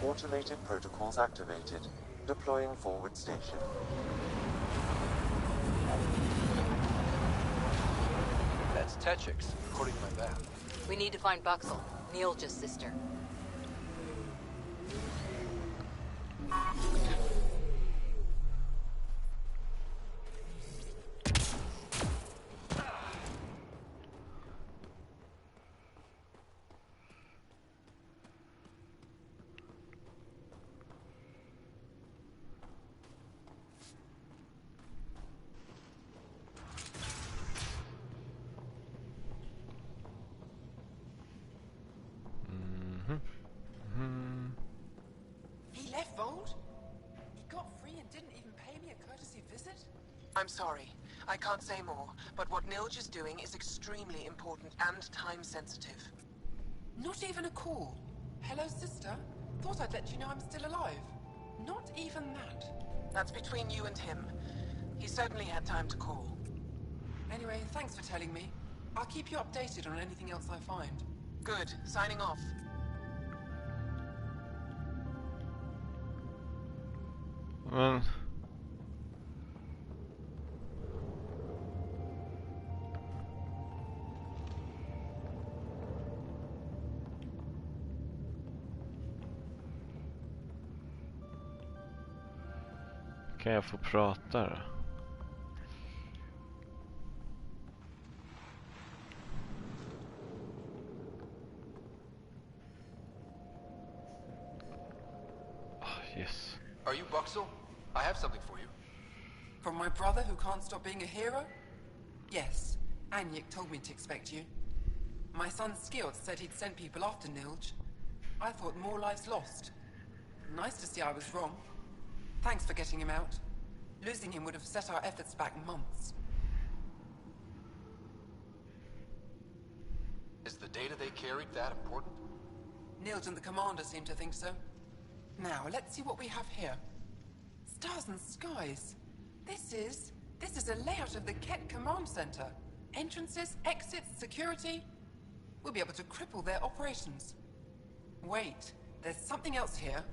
S10: Automated protocols activated. Deploying forward station.
S3: That's Techix, according to my map.
S8: We need to find Buxel, Neil's sister.
S13: He left Vold? He got free and didn't even pay me a courtesy visit? I'm sorry. I can't say more, but what Nilj is doing is extremely important and time-sensitive. Not even a call. Hello, sister. Thought I'd let you know I'm still alive. Not even that. That's between you and him. He certainly had time to call. Anyway, thanks for telling me. I'll keep you updated on anything else I find. Good. Signing off.
S1: Men... Kan jag få prata då? Yes.
S3: Are you Buxel? I have something for you.
S13: From my brother who can't stop being a hero? Yes. Anyik told me to expect you. My son Skjort said he'd send people after Nilj. I thought more lives lost. Nice to see I was wrong. Thanks for getting him out. Losing him would have set our efforts back months.
S3: Is the data they carried that important?
S13: Nilj and the commander seem to think so. Now, let's see what we have here. Stars and skies. This is a layout of the Ket Command Center. Entrances, exits, security. We'll be able to cripple their operations. Wait, there's something else here.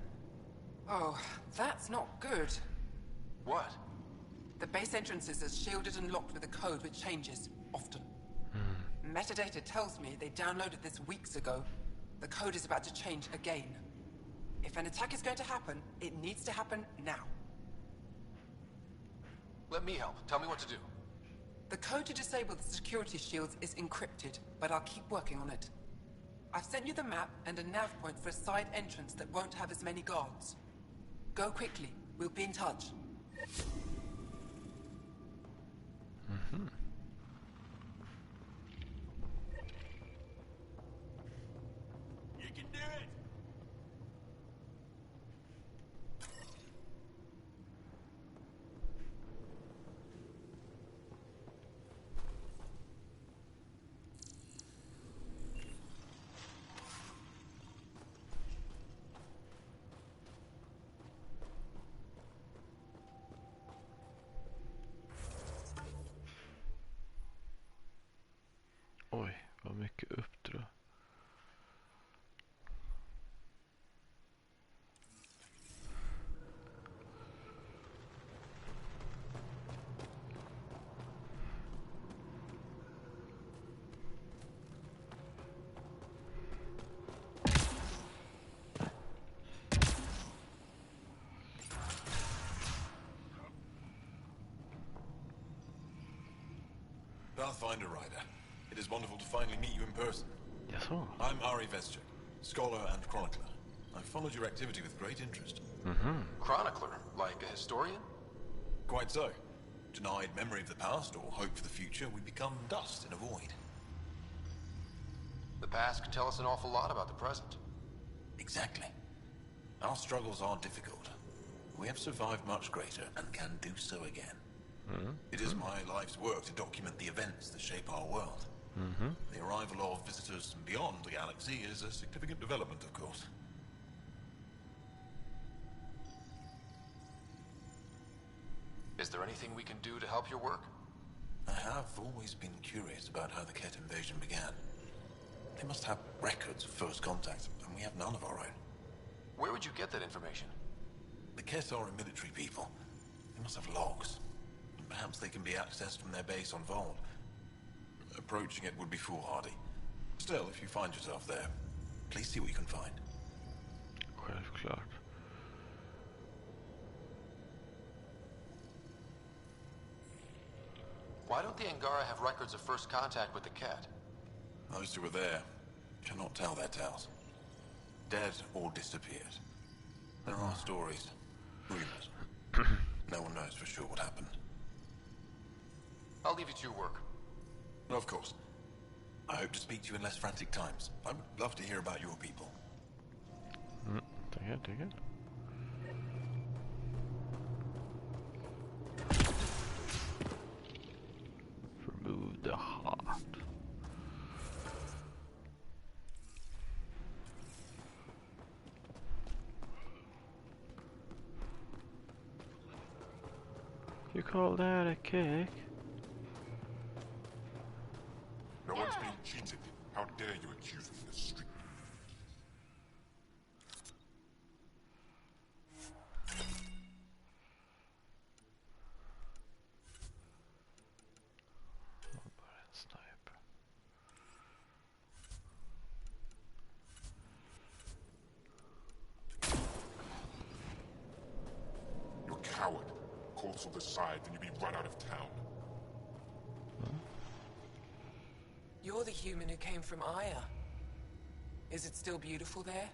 S13: Oh, that's not good.
S3: What?
S13: The base entrances are shielded and locked with a code which changes, often. Metadata tells me they downloaded this weeks ago. The code is about to change again. If an attack is going to happen, it needs to happen now.
S3: Let me help. Tell me what to do.
S13: The code to disable the security shields is encrypted, but I'll keep working on it. I've sent you the map and a nav point for a side entrance that won't have as many guards. Go quickly. We'll be in touch.
S4: You can do it! Pathfinder Rider. It is wonderful to finally meet you in person.
S1: Yes, sir.
S4: I'm Ari Veschek, scholar and chronicler. I've followed your activity with great interest.
S3: Chronicler? Like a historian?
S4: Quite so. Denied memory of the past or hope for the future, we become dust in a void.
S3: The past can tell us an awful lot about the present.
S4: Exactly. Our struggles are difficult. We have survived much greater and can do so again. It is my life's work to document the events that shape our world. The arrival of visitors from beyond the galaxy is a significant development, of course.
S3: Is there anything we can do to help your work?
S4: I have always been curious about how the Ket invasion began. They must have records of first contact, and we have none of our own.
S3: Where would you get that information?
S4: The Ket are a military people. They must have logs. Perhaps they can be accessed from their base on Vold. Approaching it would be foolhardy. Still, if you find yourself there, please see what you can find.
S1: Självklart.
S3: Why don't the Angara have records of first contact with the Ket?
S4: Those who were there cannot tell their tales. Dead or disappeared. There are stories, rumors. No one knows for sure what happened.
S3: I'll leave you to your work.
S4: Of course. I hope to speak to you in less frantic times. I would love to hear about your people.
S1: Take it. Remove the heart. You call that a kick?
S5: No one's being cheated. How dare you accuse them in the street?
S1: Sniper.
S5: You're a coward. Courts will decide, then you'll be run out of town.
S13: You're the human who came from Aya. Is it still beautiful there?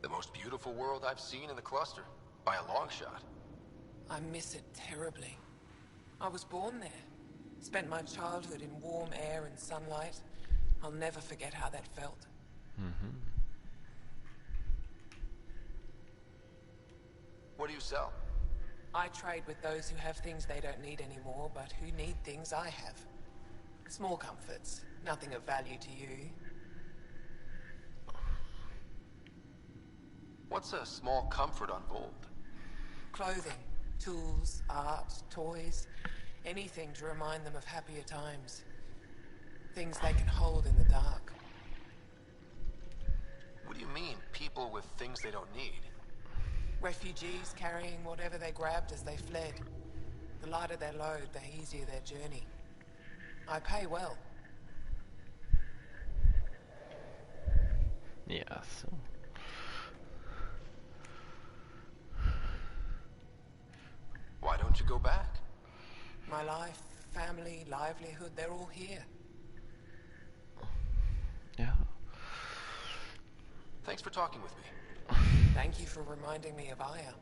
S3: The most beautiful world I've seen in the cluster, by a long shot.
S13: I miss it terribly. I was born there. Spent my childhood in warm air and sunlight. I'll never forget how that felt.
S3: What do you sell?
S13: I trade with those who have things they don't need anymore, but who need things I have. Small comforts, nothing of value to you.
S3: What's a small comfort on Vold?
S13: Clothing, tools, art, toys, anything to remind them of happier times. Things they can hold in the dark.
S3: What do you mean, people with things they don't need?
S13: Refugees carrying whatever they grabbed as they fled. The lighter their load, the easier their journey. I pay well.
S1: Yes.
S3: Why don't you go back?
S13: My life, family, livelihood, they're all here.
S1: Yeah.
S3: Thanks for talking with me.
S13: Thank you for reminding me of Aya.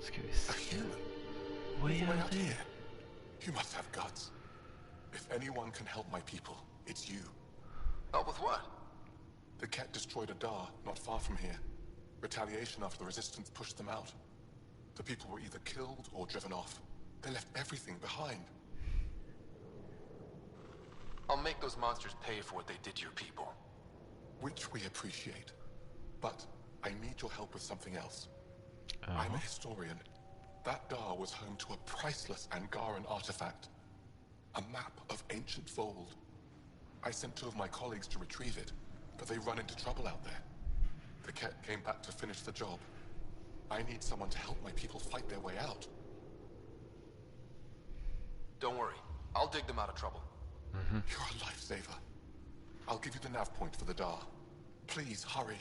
S1: Ska vi se. Vad
S4: Way
S1: är
S4: out
S1: det?
S4: here. You must have guts. If anyone can help my people, it's you.
S3: Help with what?
S4: The Ket destroyed a Dar not far from here. Retaliation after the Resistance pushed them out. The people were either killed or driven off. They left everything behind.
S3: I'll make those monsters pay for what they did to your people.
S4: Which we appreciate. But I need your help with something else. I'm a historian. That Dar was home to a priceless Angaran artifact. A map of ancient Vold. I sent 2 of my colleagues to retrieve it, but they run into trouble out there. The Ket came back to finish the job. I need someone to help my people fight their way out.
S3: Don't worry. I'll dig them out of trouble.
S4: You're a lifesaver. I'll give you the nav point for the Dar. Please, hurry.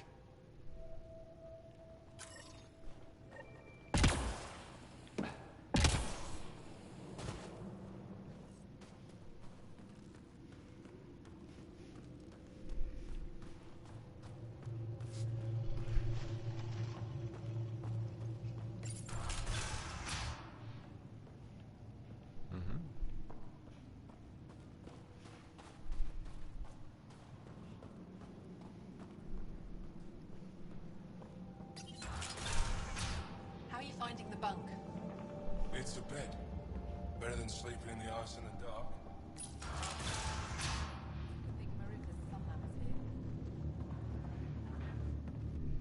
S11: How are you finding the bunk?
S5: It's a bed. Better than sleeping in the ice in the dark.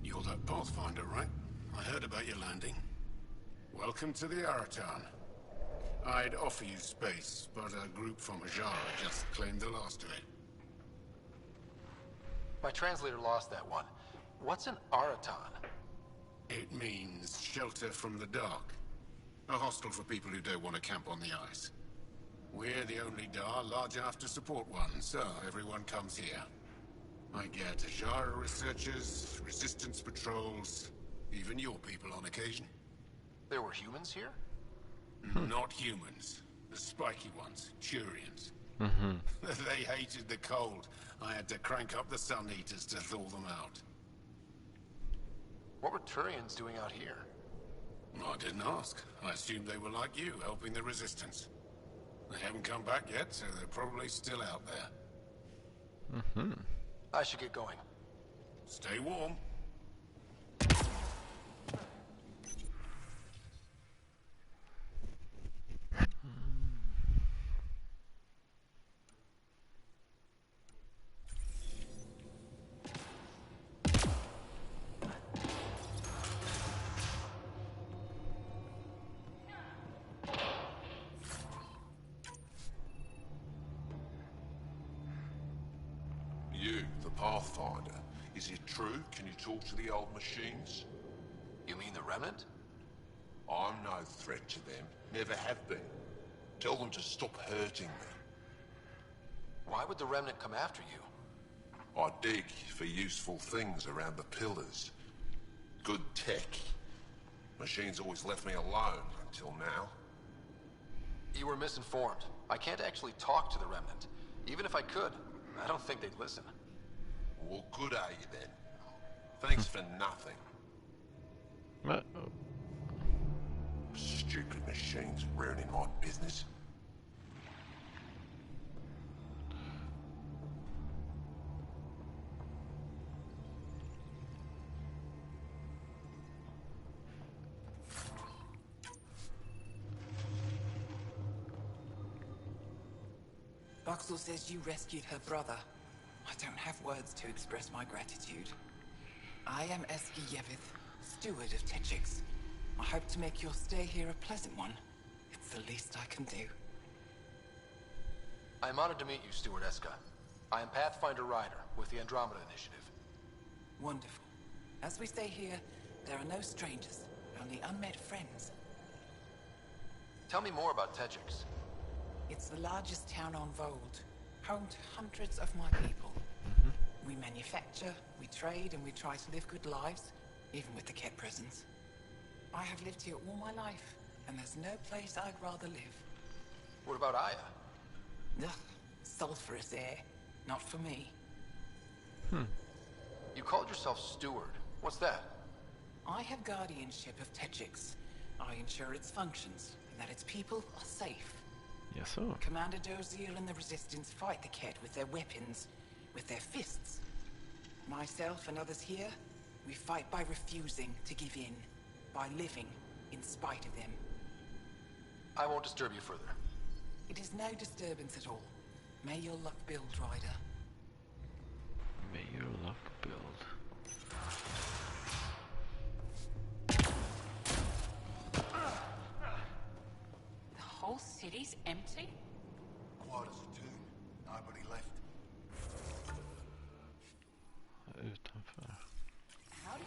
S15: You're that Pathfinder, right? I heard about your landing. Welcome to the Aratan. I'd offer you space, but a group from Ajara just claimed the last of it.
S3: My translator lost that one. What's an Aratan?
S15: It means shelter from the dark. A hostel for people who don't want to camp on the ice. We're the only Dar large enough to support one, so everyone comes here. I get Ajara researchers, resistance patrols, even your people on occasion.
S3: There were humans here?
S15: Not humans. The spiky ones, Turians. They hated the cold. I had to crank up the sun heaters to thaw them out.
S3: What were Turians doing out here?
S15: I didn't ask. I assumed they were like you, helping the resistance. They haven't come back yet, so they're probably still out there.
S3: I should get going.
S15: Stay warm.
S5: You, the Pathfinder. Is it true? Can you talk to the old machines?
S3: You mean the Remnant?
S5: I'm no threat to them. Never have been. Tell them to stop hurting me.
S3: Why would the Remnant come after you?
S5: I dig for useful things around the pillars. Good tech. Machines always left me alone until now.
S3: You were misinformed. I can't actually talk to the Remnant. Even if I could, I don't think they'd listen.
S5: Well, good are you then? Thanks for nothing. Stupid machines ruining my business.
S13: Buxel says you rescued her brother. I don't have words to express my gratitude. I am Eski Yevith, steward of Techix. I hope to make your stay here a pleasant one. It's the least I can do.
S3: I am honored to meet you, Steward Eska. I am Pathfinder Ryder with the Andromeda Initiative.
S13: Wonderful. As we say here, there are no strangers, only unmet friends.
S3: Tell me more about Techix.
S13: It's the largest town on Vold, home to hundreds of my people. We manufacture, we trade, and we try to live good lives, even with the Ket presence. I have lived here all my life, and there's no place I'd rather live.
S3: What about Aya?
S13: Ugh, sulfurous air. Not for me.
S3: You called yourself Steward. What's that?
S13: I have guardianship of Techix. I ensure its functions, and that its people are safe.
S1: Yes, sir.
S13: Commander Dozier and the Resistance fight the Ket with their weapons, with their fists. Myself and others here, we fight by refusing to give in, by living in spite of them.
S3: I won't disturb you further.
S13: It is no disturbance at all. May your luck build, Ryder.
S1: May your luck build.
S16: The whole city's empty?
S5: Quiet as a tomb. Nobody left.
S1: Utanför.
S16: How do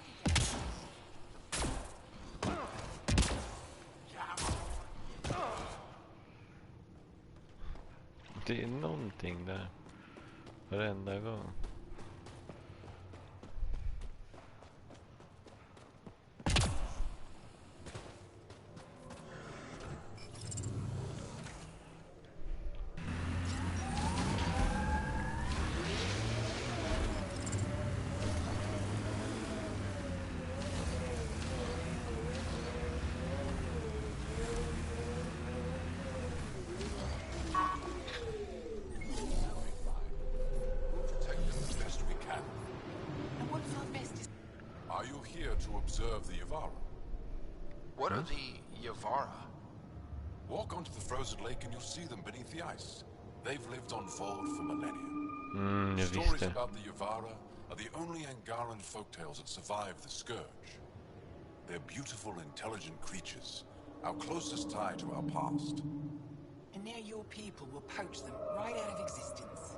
S1: Det är någonting där. Varenda gång.
S5: Are you here to observe the Yavara?
S3: What are the Yavara?
S5: Walk onto the frozen lake and you'll see them beneath the ice. They've lived on Vold for millennia.
S1: Jag
S5: Stories
S1: visste.
S5: about the Yavara are the only Angaran folktales that survive the Scourge. They're beautiful, intelligent creatures, our closest tie to our past.
S11: And now your people will poach them right out of existence.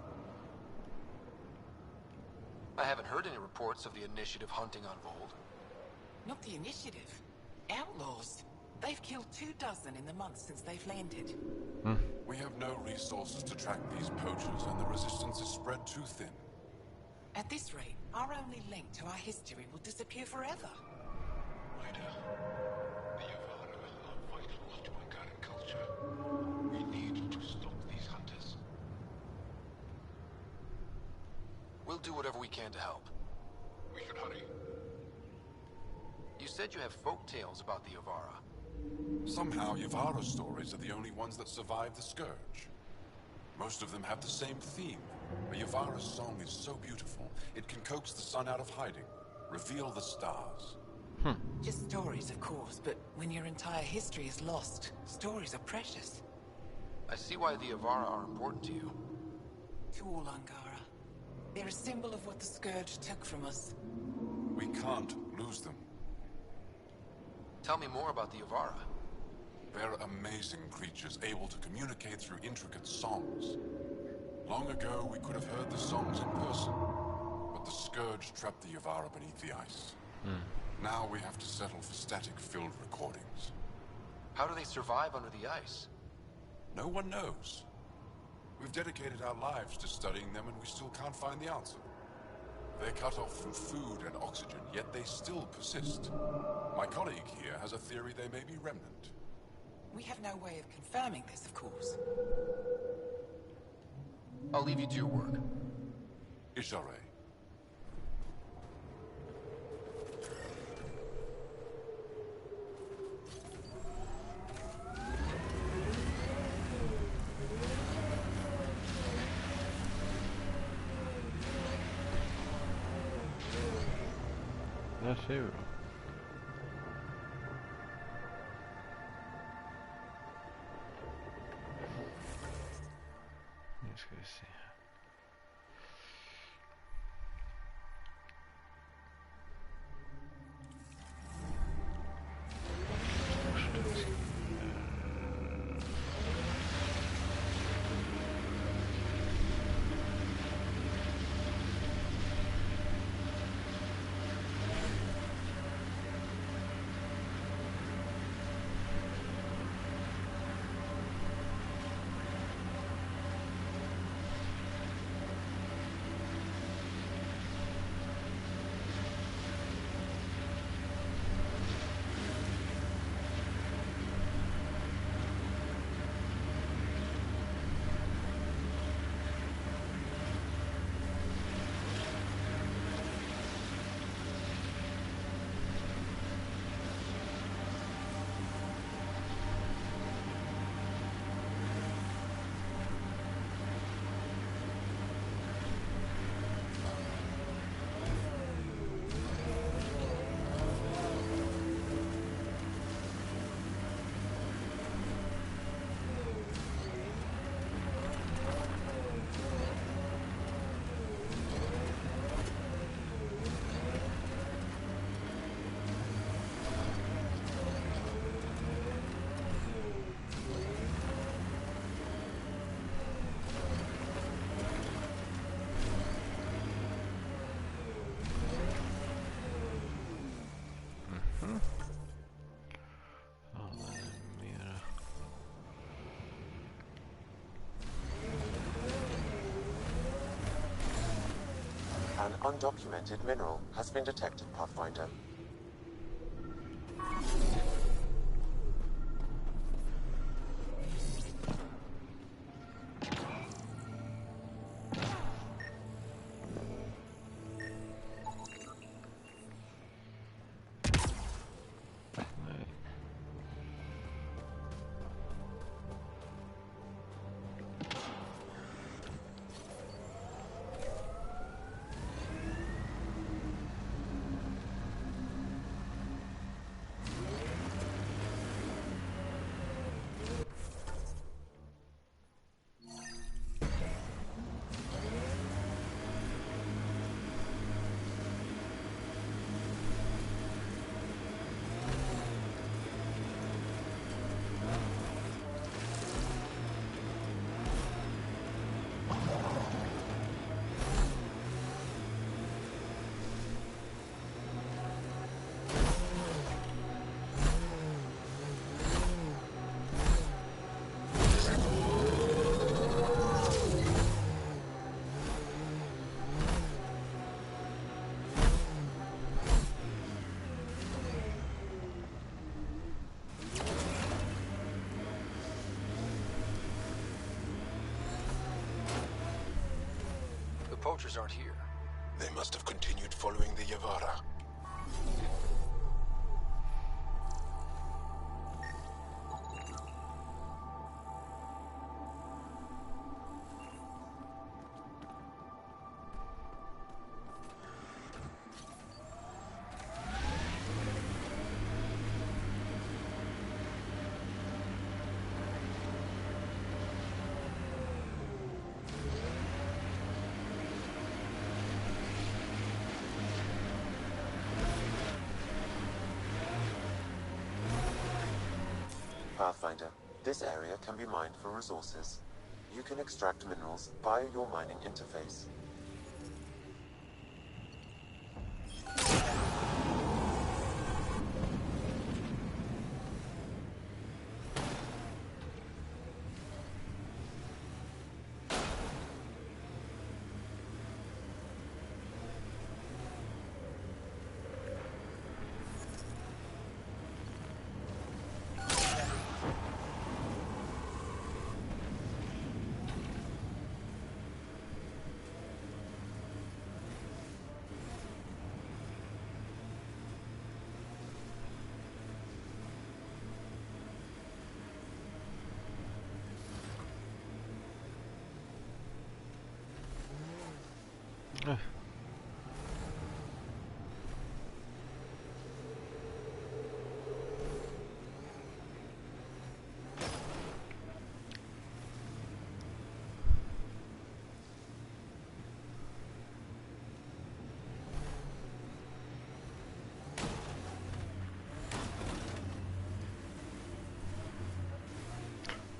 S3: I haven't heard any reports of the Initiative hunting on Vold.
S11: Not the Initiative. Outlaws. They've killed 24 in the months since they've landed.
S5: We have no resources to track these poachers, and the resistance is spread too thin.
S11: At this rate, our only link to our history will disappear forever.
S5: Ryder,
S15: The Yavara are vital to Angaran culture. We need to stop these hunters.
S3: We'll do whatever we can to help.
S15: We should hurry.
S3: You said you have folk tales about the Yavara.
S5: Somehow, Yavara stories are the only ones that survive the Scourge. Most of them have the same theme. A Yavara's song is so beautiful, it can coax the sun out of hiding, reveal the stars.
S11: Just stories, of course, but when your entire history is lost, stories are precious.
S3: I see why the Yavara are important to you.
S11: To all Angara. They're a symbol of what the Scourge took from us.
S5: We can't lose them.
S3: Tell me more about the Yavara.
S5: They're amazing creatures, able to communicate through intricate songs. Long ago, we could have heard the songs in person, but the Scourge trapped the Yavara beneath the ice. Now we have to settle for static-filled recordings.
S3: How do they survive under the ice?
S5: No one knows. We've dedicated our lives to studying them, and we still can't find the answer. They're cut off from food and oxygen, yet they still persist. My colleague here has a theory they may be remnant.
S11: We have no way of confirming this, of course.
S3: I'll leave you to your work.
S5: Ishare.
S1: Där ser vi då. Nu ska vi se.
S10: undocumented mineral has been detected, Pathfinder.
S3: Poachers aren't here.
S15: They must have continued following the Yavara.
S10: Pathfinder, this area can be mined for resources. You can extract minerals via your mining interface.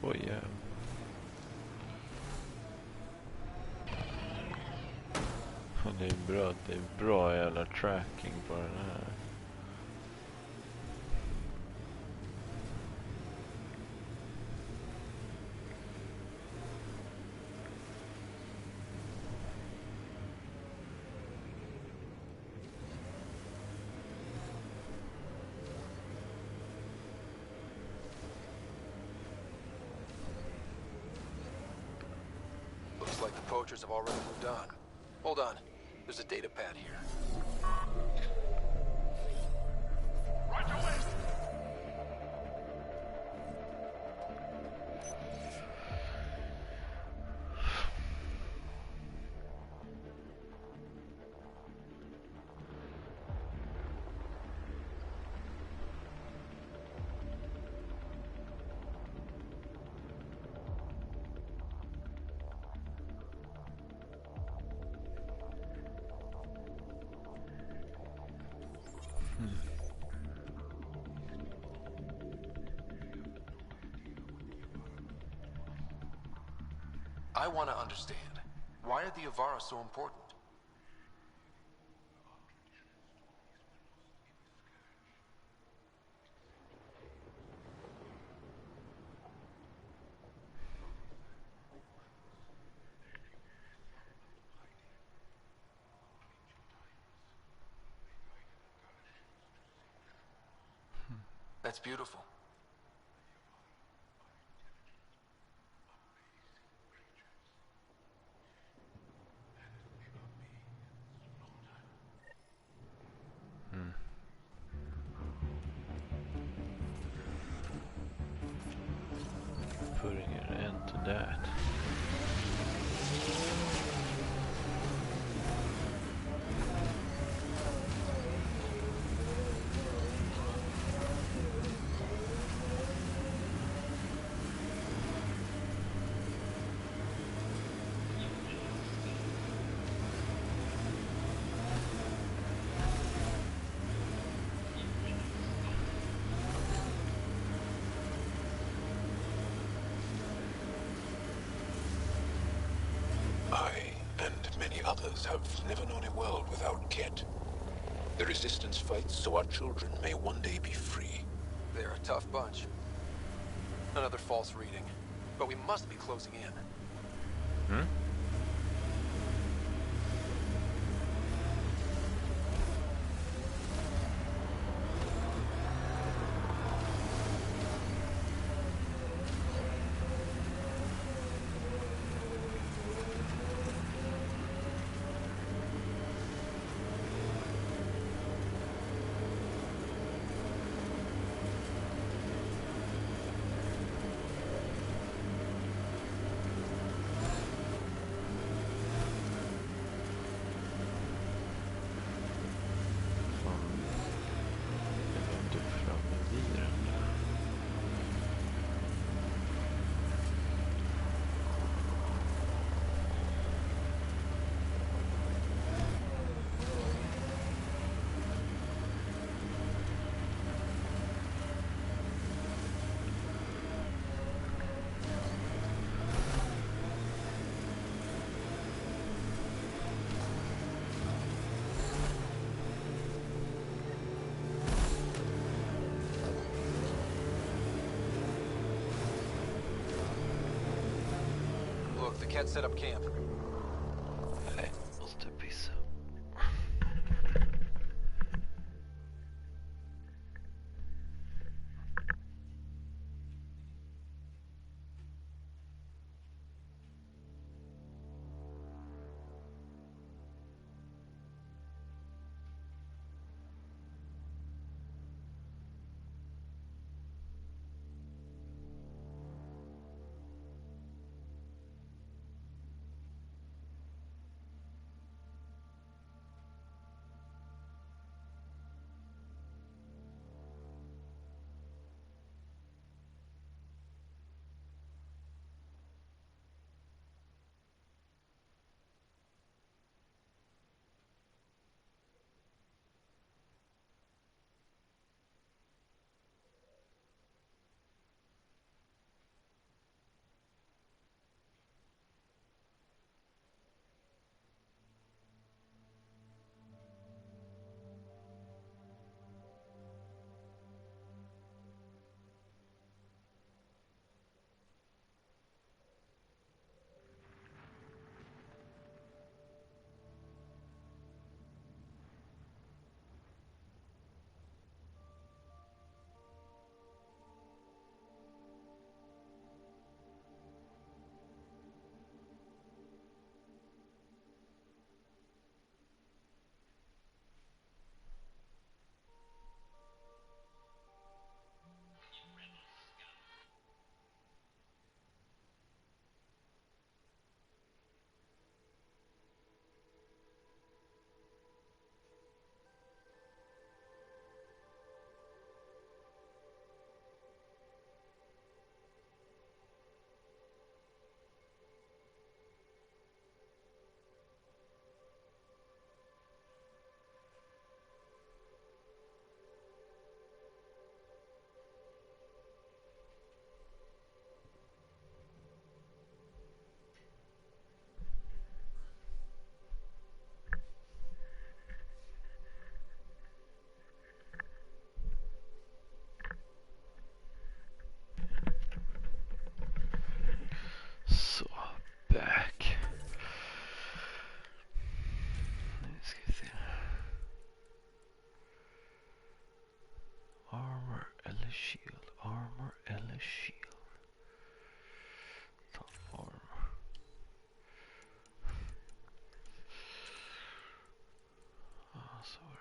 S1: Oh yeah. Det är bra jävla tracking på den här.
S3: Looks like the poachers have already moved on. Hold on. There's a data pad here.
S15: Right away!
S3: I want to understand. Why are the Avara so important? That's beautiful.
S1: Putting an end to that.
S5: I and many others have never known a world without Ket. The Resistance fights so our children may one day be free.
S3: They're a tough bunch. Another false reading. But we must be closing in.
S1: Hmm?
S3: Look, the Ket set up camp.
S1: Nej, måste pissa. shield. Top armor. Ah, sorry.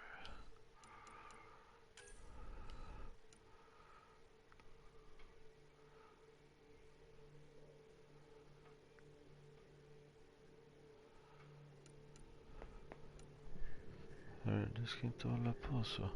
S1: Du ska inte hålla på så.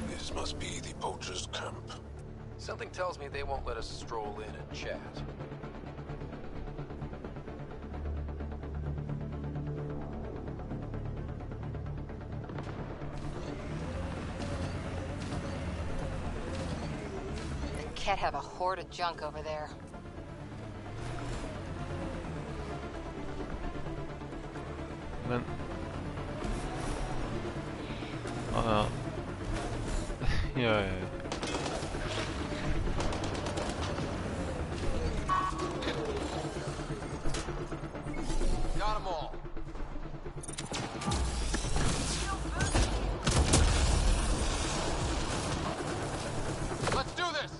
S5: This must be the poacher's camp.
S3: Something tells me they won't let us stroll in and chat.
S8: The Ket have a horde of junk over there.
S1: Men... Ja. Ja.
S3: Got 'em all. Let's do this.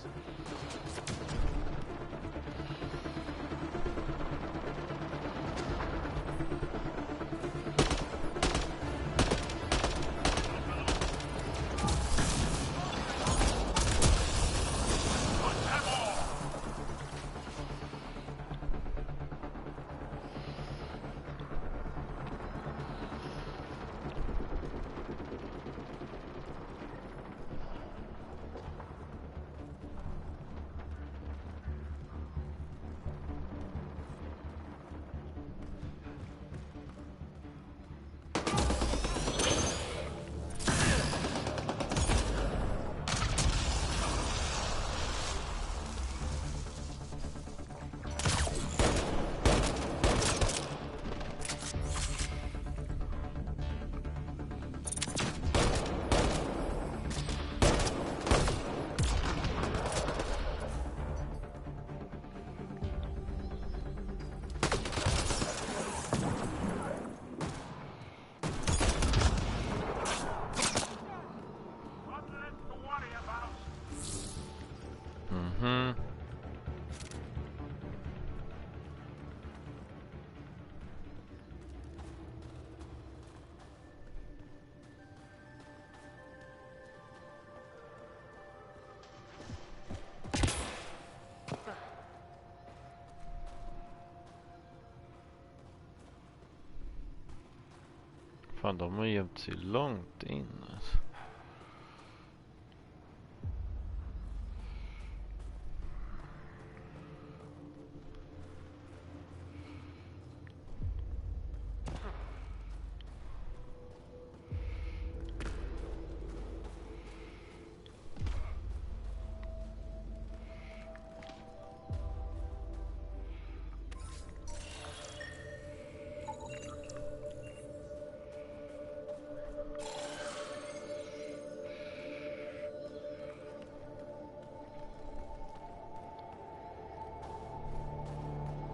S1: Fan, de har gömt sig långt in alltså.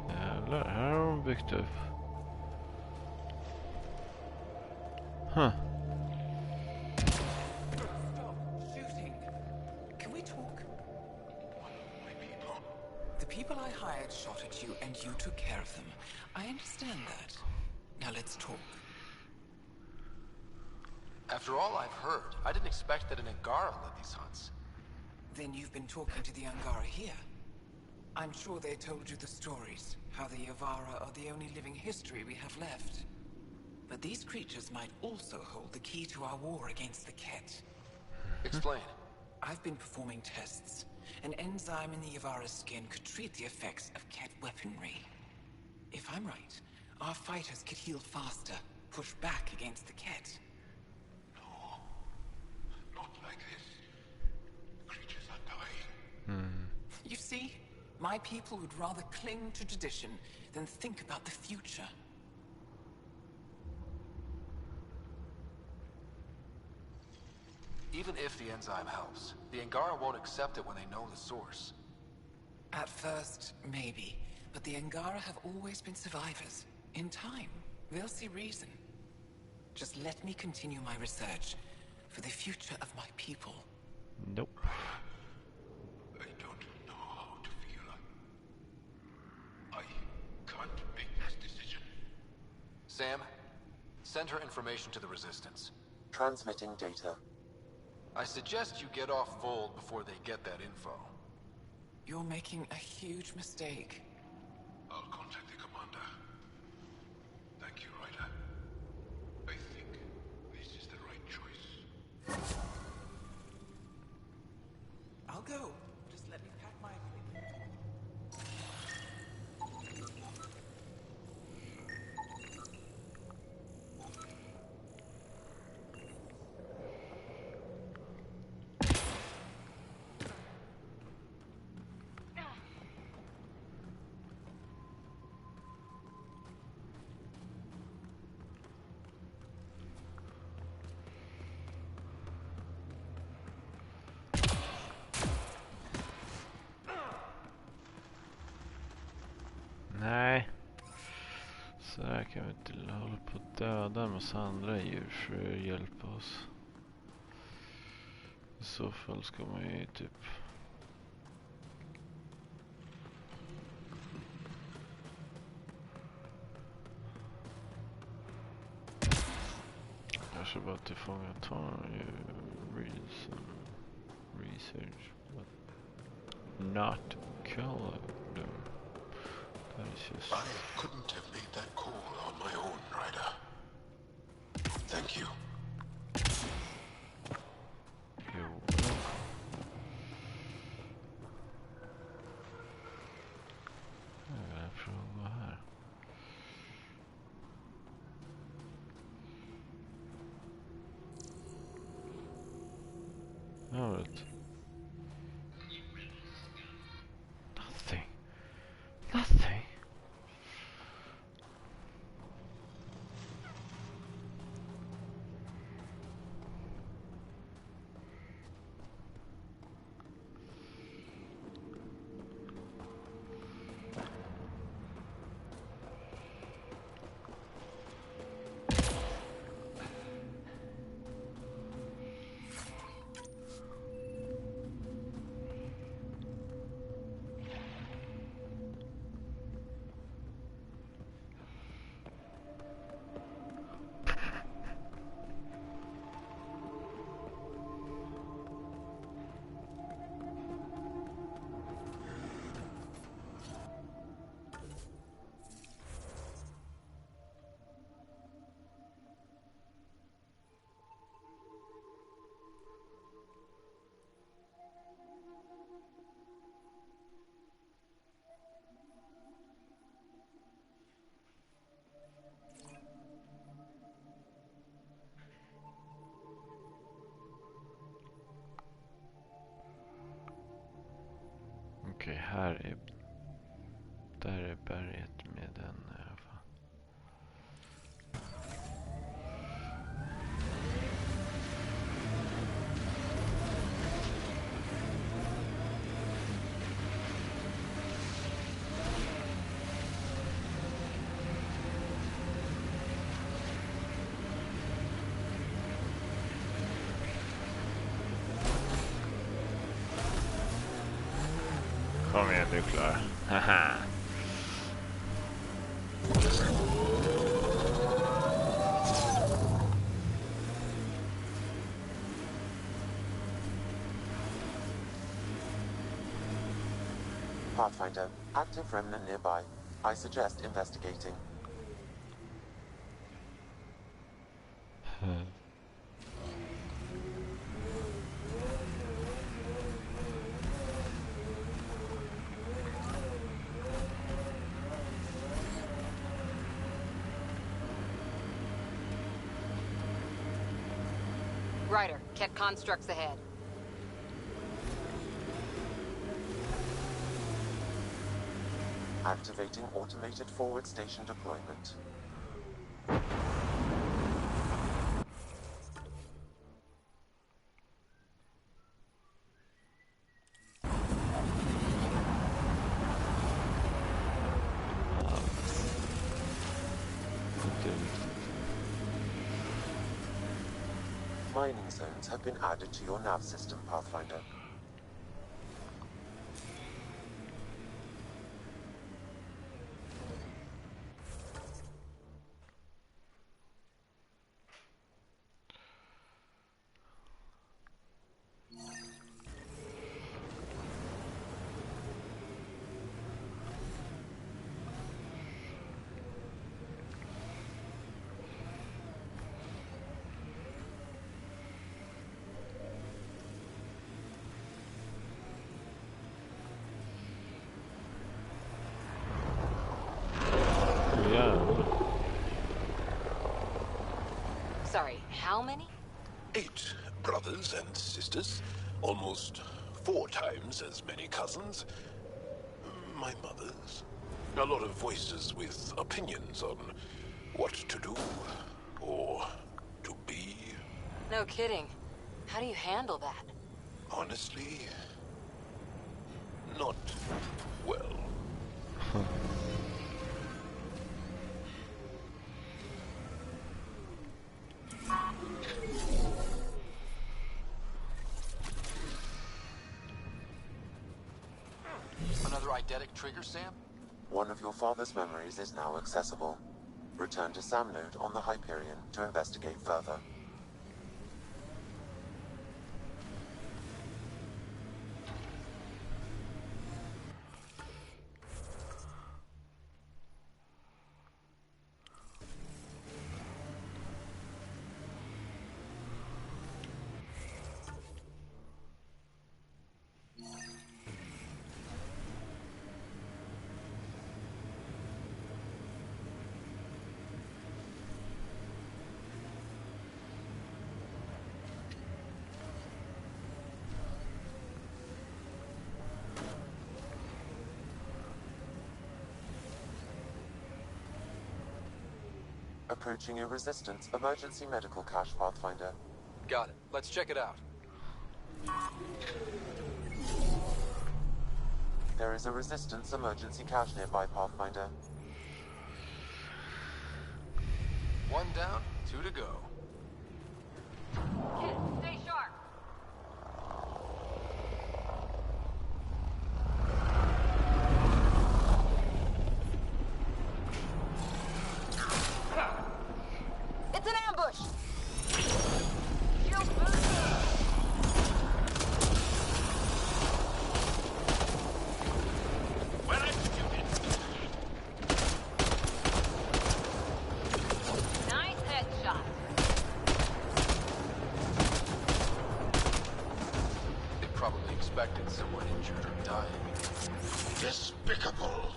S1: Jävlar, här har de byggt upp. Huh.
S11: Stop shooting. Can we talk?
S5: My people.
S11: The people I hired shot at you and you took care of them. I understand that. Now let's talk.
S3: After all I've heard, I didn't expect that an Angara led these hunts.
S13: Then you've been talking to the Angara here. I'm sure they told you the stories, how the Yavara are the only living history we have left. But these creatures might also hold the key to our war against the Ket.
S3: Explain.
S13: I've been performing tests. An enzyme in the Yavara's skin could treat the effects of Ket weaponry. If I'm right, our fighters could heal faster, push back against the Ket.
S5: Not like this. Creatures are dying.
S13: You see, my people would rather cling to tradition than think about the future.
S3: Even if the enzyme helps, the Angara won't accept it when they know the source.
S13: At first, maybe. But the Angara have always been survivors. In time, they'll see reason. Just let me continue my research for the future of my people.
S1: Nope.
S5: I don't know how to feel. I can't make this decision.
S3: Sam, send her information to the Resistance.
S10: Transmitting data.
S3: I suggest you get off Vold before they get that info.
S13: You're making a huge mistake.
S5: I'll contact the commander. Thank you, Ryder. I think this is the right choice.
S13: I'll go. Just let me pack my equipment.
S1: Nej. Så här kan vi inte hålla på att döda en massa andra djur för att hjälpa oss. I så fall ska man ju typ... Kanske bara tillfångata research, but not kill them. Just...
S5: I couldn't have made that call on my own, Ryder. Thank you.
S1: You're welcome. Jag vill fråga här. Jag vet. Nothing. Nothing. Okej, här är... Där är berget med den i alla fall. Kom igen, du är klar. Haha.
S10: Pathfinder, active remnant nearby. I suggest investigating.
S8: Ryder, Ket constructs ahead.
S10: Activating automated forward station deployment. Mining zones have been added to your nav system, Pathfinder.
S8: Sorry, how many?
S5: 8 brothers and sisters. Almost 4 times as many cousins. My mother's. A lot of voices with opinions on what to do or to be.
S8: No kidding. How do you handle that?
S5: Honestly, not well.
S3: Another eidetic trigger, Sam?
S10: One of your father's memories is now accessible. Return to Sam Node on the Hyperion to investigate further. Approaching a Resistance emergency medical cache, Pathfinder.
S3: Got it. Let's check it out.
S10: There is a Resistance emergency cache nearby, Pathfinder.
S3: 1 down, 2 to go.
S8: Ket, stay sharp. It's an ambush! Shield boosted!
S5: Well executed.
S8: Nice headshot.
S3: They probably expected someone injured or dying.
S5: Despicable.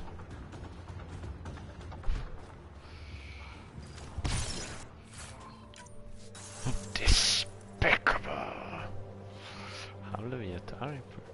S1: Despicable. Han blev jättearg på det.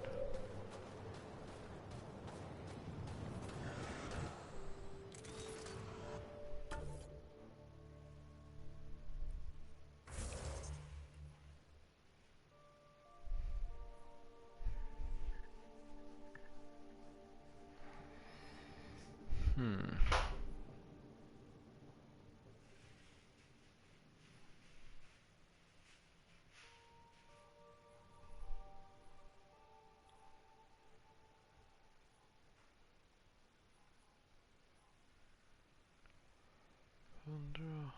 S1: Undrar...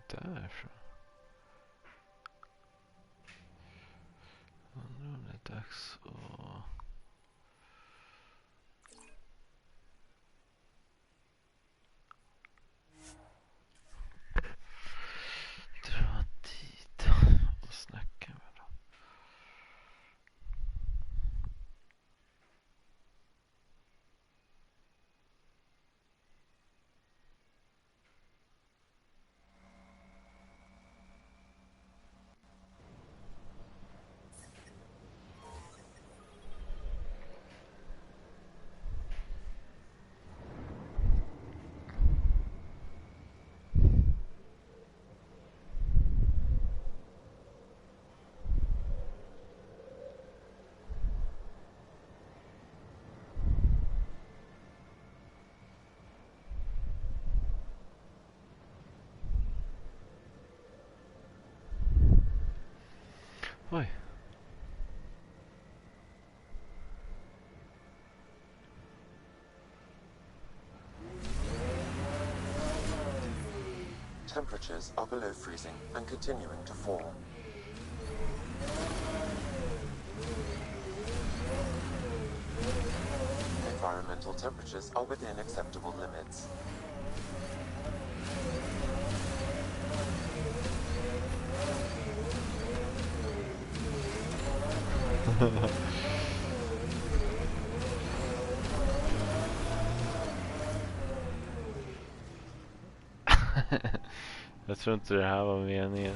S1: Därifrån. Undrar om det är Dags att... dra dit och snacka med dem. Oj.
S10: Temperatures are below freezing and continuing to fall. Environmental temperatures are within acceptable limits.
S1: Jag tror inte det här var meningen.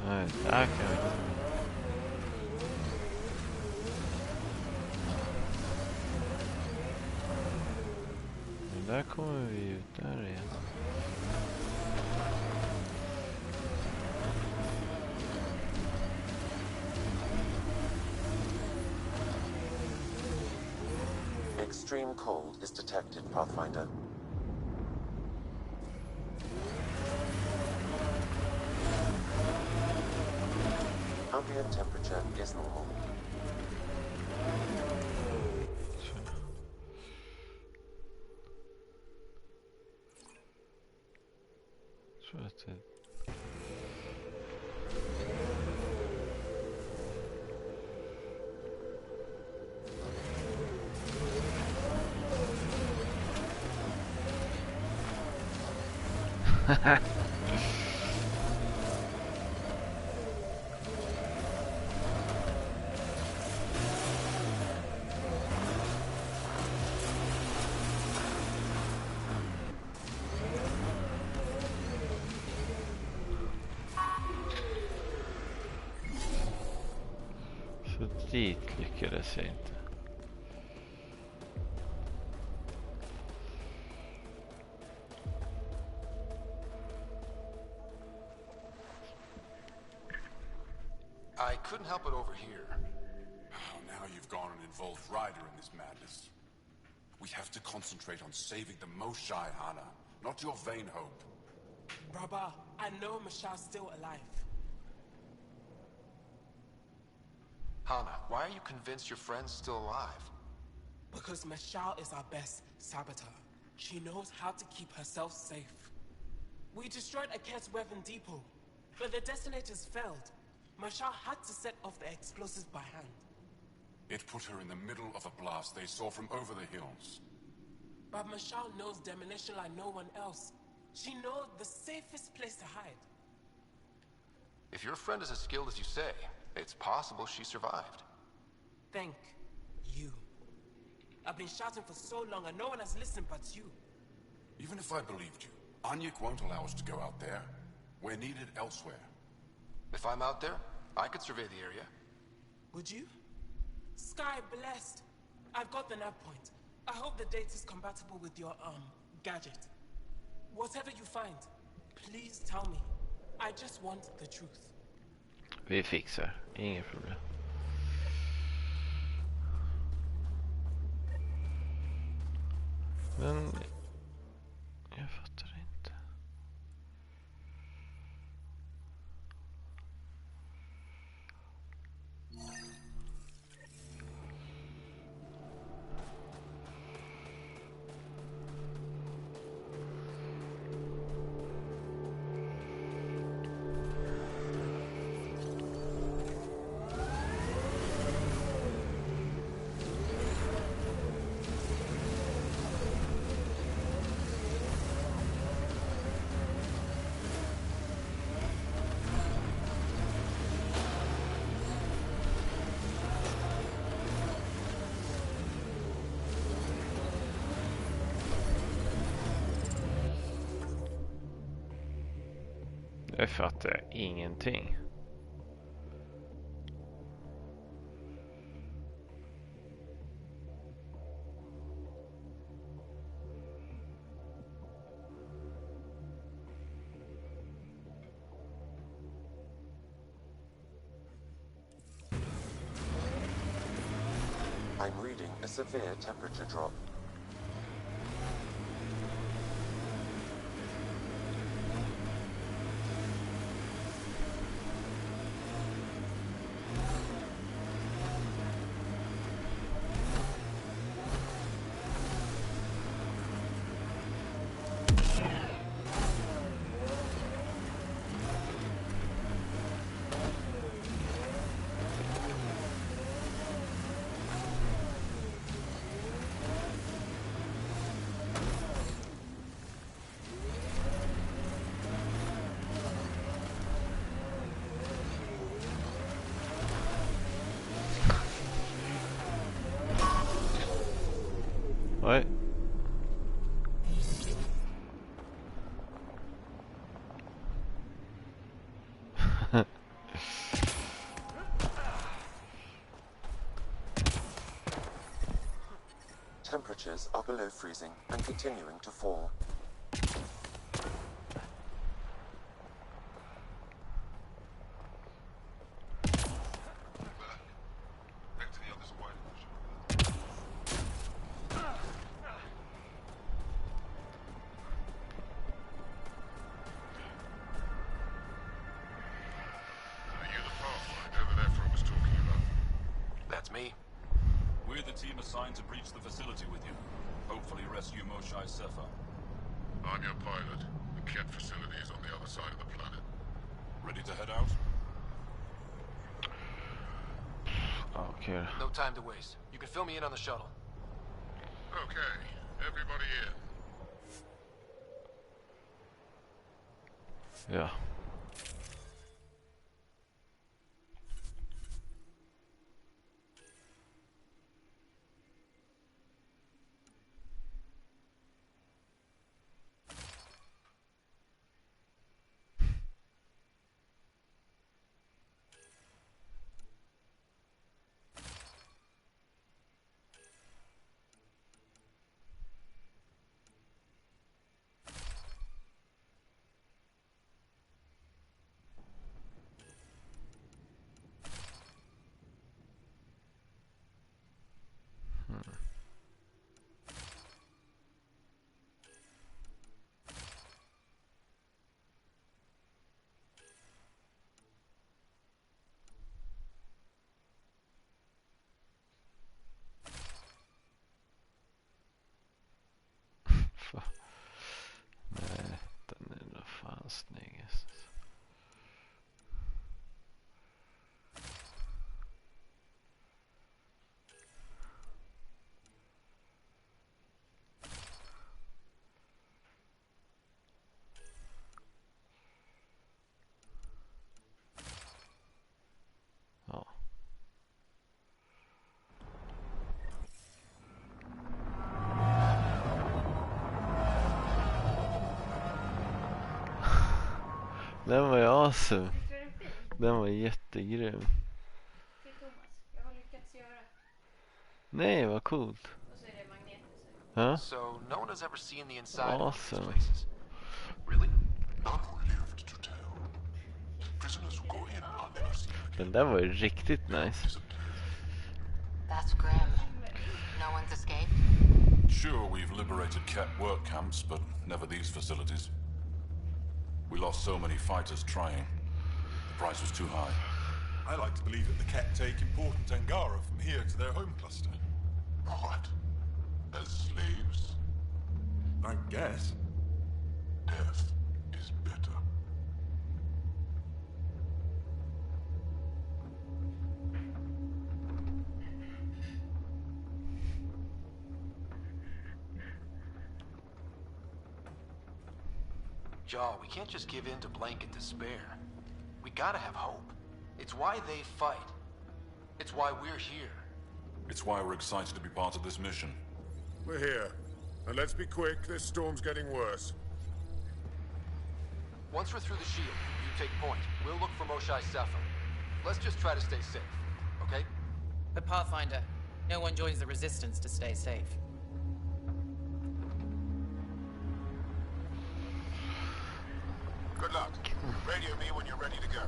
S1: Nej, där kan vi inte. Men där kommer vi ut där igen.
S10: Extreme cold is detected, Pathfinder. Ambient temperature is normal.
S1: Tror att det... Så dit lyckades jag inte.
S3: I couldn't help it over here.
S15: Oh, now you've gone and involved Ryder in this madness. We have to concentrate on saving the Moshai, Hana, not your vain hope.
S11: Rabba, I know Mashal's still alive.
S3: Hana, why are you convinced your friend's still alive?
S11: Because Mashal is our best saboteur. She knows how to keep herself safe. We destroyed Aket's weapon depot, but the detonators failed. Mashal had to set off the explosives by hand.
S15: It put her in the middle of a blast they saw from over the hills.
S11: But Mashal knows demolition like no one else. She knows the safest place to hide.
S3: If your friend is as skilled as you say, it's possible she survived.
S11: Thank you. I've been shouting for so long and no one has listened but you.
S15: Even if I believed you, Anyik won't allow us to go out there. We're needed elsewhere.
S3: If I'm out there, I could survey the area.
S11: Would you? Sky blessed. I've got the nav point. I hope the data's compatible with your,
S17: gadget. Whatever you find, please tell me. I just want the truth.
S1: Vi fixar, inget problem. Men jag fattar inte. Jag fattar ingenting.
S10: I'm reading a severe temperature drop.
S1: Oj.
S10: Temperatures are below freezing and continuing to fall.
S5: Back to the other squad. Are you the pathfinder that Ephra was talking about?
S3: That's me.
S14: We're the team assigned to breach the facility with you. Hopefully rescue Moshai Sefa.
S5: I'm your pilot. The Ket facility is on the other side of the planet.
S14: Ready to head out?
S1: Okay.
S3: No time to waste. You can fill me in on the shuttle.
S5: Okay, everybody in.
S1: Ja. Nej, den är nog fan snyggast. Ja. Den var ju awesome.
S18: Visst var den fin?
S1: Den var jättegrym.
S18: Till Thomas. Jag har lyckats göra.
S1: Nej, vad coolt.
S18: Och så är det magneter. Så.
S1: Huh?
S3: So no one has ever seen the inside of one of these
S1: Awesome.
S3: places.
S5: Really? None who lived to tell. Prisoners who go in are never seen again.
S1: Den där var ju riktigt nice.
S8: That's grim. No one's escaped?
S14: Sure, we've liberated Ket work camps, but never these facilities. We lost so many fighters trying. The price was too high.
S4: I like to believe that the Ket take important Angara from here to their home cluster.
S5: What? As slaves?
S4: I guess.
S5: Death is better.
S3: Jaw, we can't just give in to blanket despair. We gotta have hope. It's why they fight. It's why we're here.
S14: It's why we're excited to be part of this mission.
S15: We're here. And let's be quick, this storm's getting worse.
S3: Once we're through the shield, you take point. We'll look for Moshai's Sapphire. Let's just try to stay safe, okay?
S11: But Pathfinder, no one joins the Resistance to stay safe.
S5: Good luck. Radio me when you're ready to go.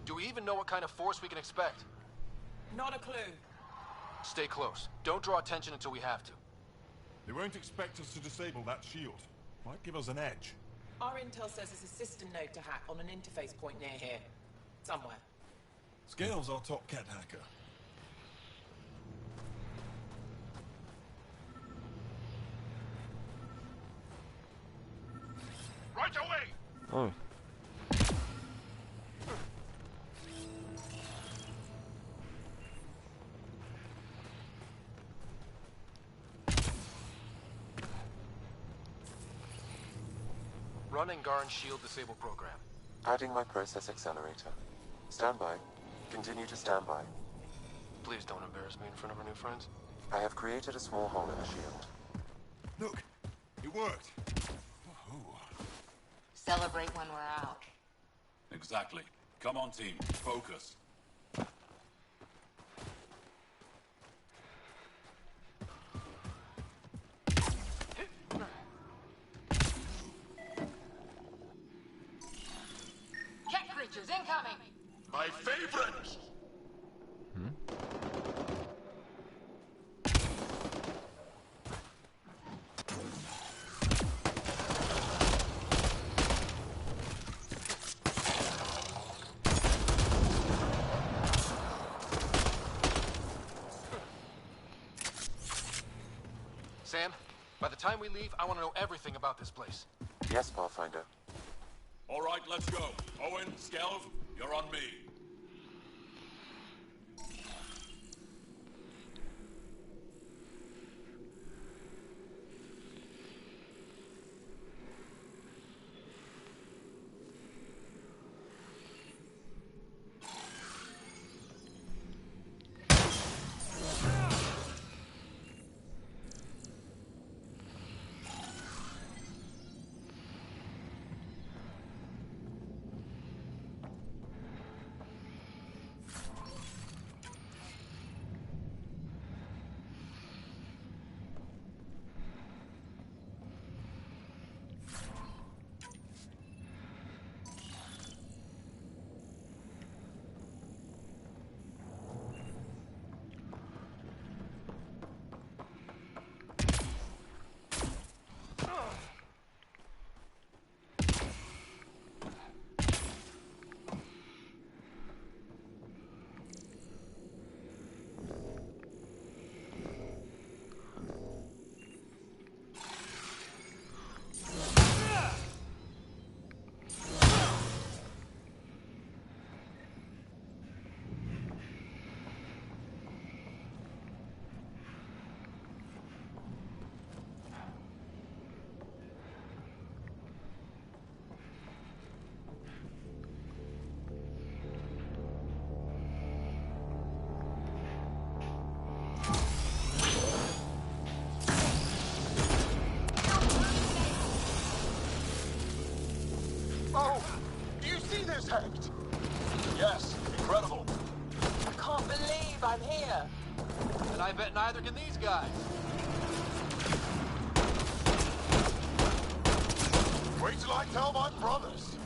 S3: Do we even know what kind of force we can expect?
S11: Not a clue.
S3: Stay close. Don't draw attention until we have to.
S4: They won't expect us to disable that shield. Might give us an edge.
S11: Our intel says there's a system node to hack on an interface point near here. Somewhere.
S4: Scale's our top Ket hacker.
S5: Right away!
S1: Oh.
S3: Run Angaran shield disable program.
S10: Adding my process accelerator. Stand by. Continue to stand by.
S3: Please don't embarrass me in front of our new friends.
S10: I have created a small hole in the shield.
S4: Look, it worked.
S8: Celebrate when we're out.
S14: Exactly. Come on, team. Focus.
S8: Cat creatures incoming!
S5: My favorite!
S3: Sam, by the time we leave, I want to know everything about this place.
S10: Yes, Pathfinder.
S14: All right, let's go. Owen, Skelv, you're on me.
S4: tanked. Yes, incredible.
S11: I can't believe I'm here.
S3: And I bet neither can these guys.
S4: Wait till I tell my brothers.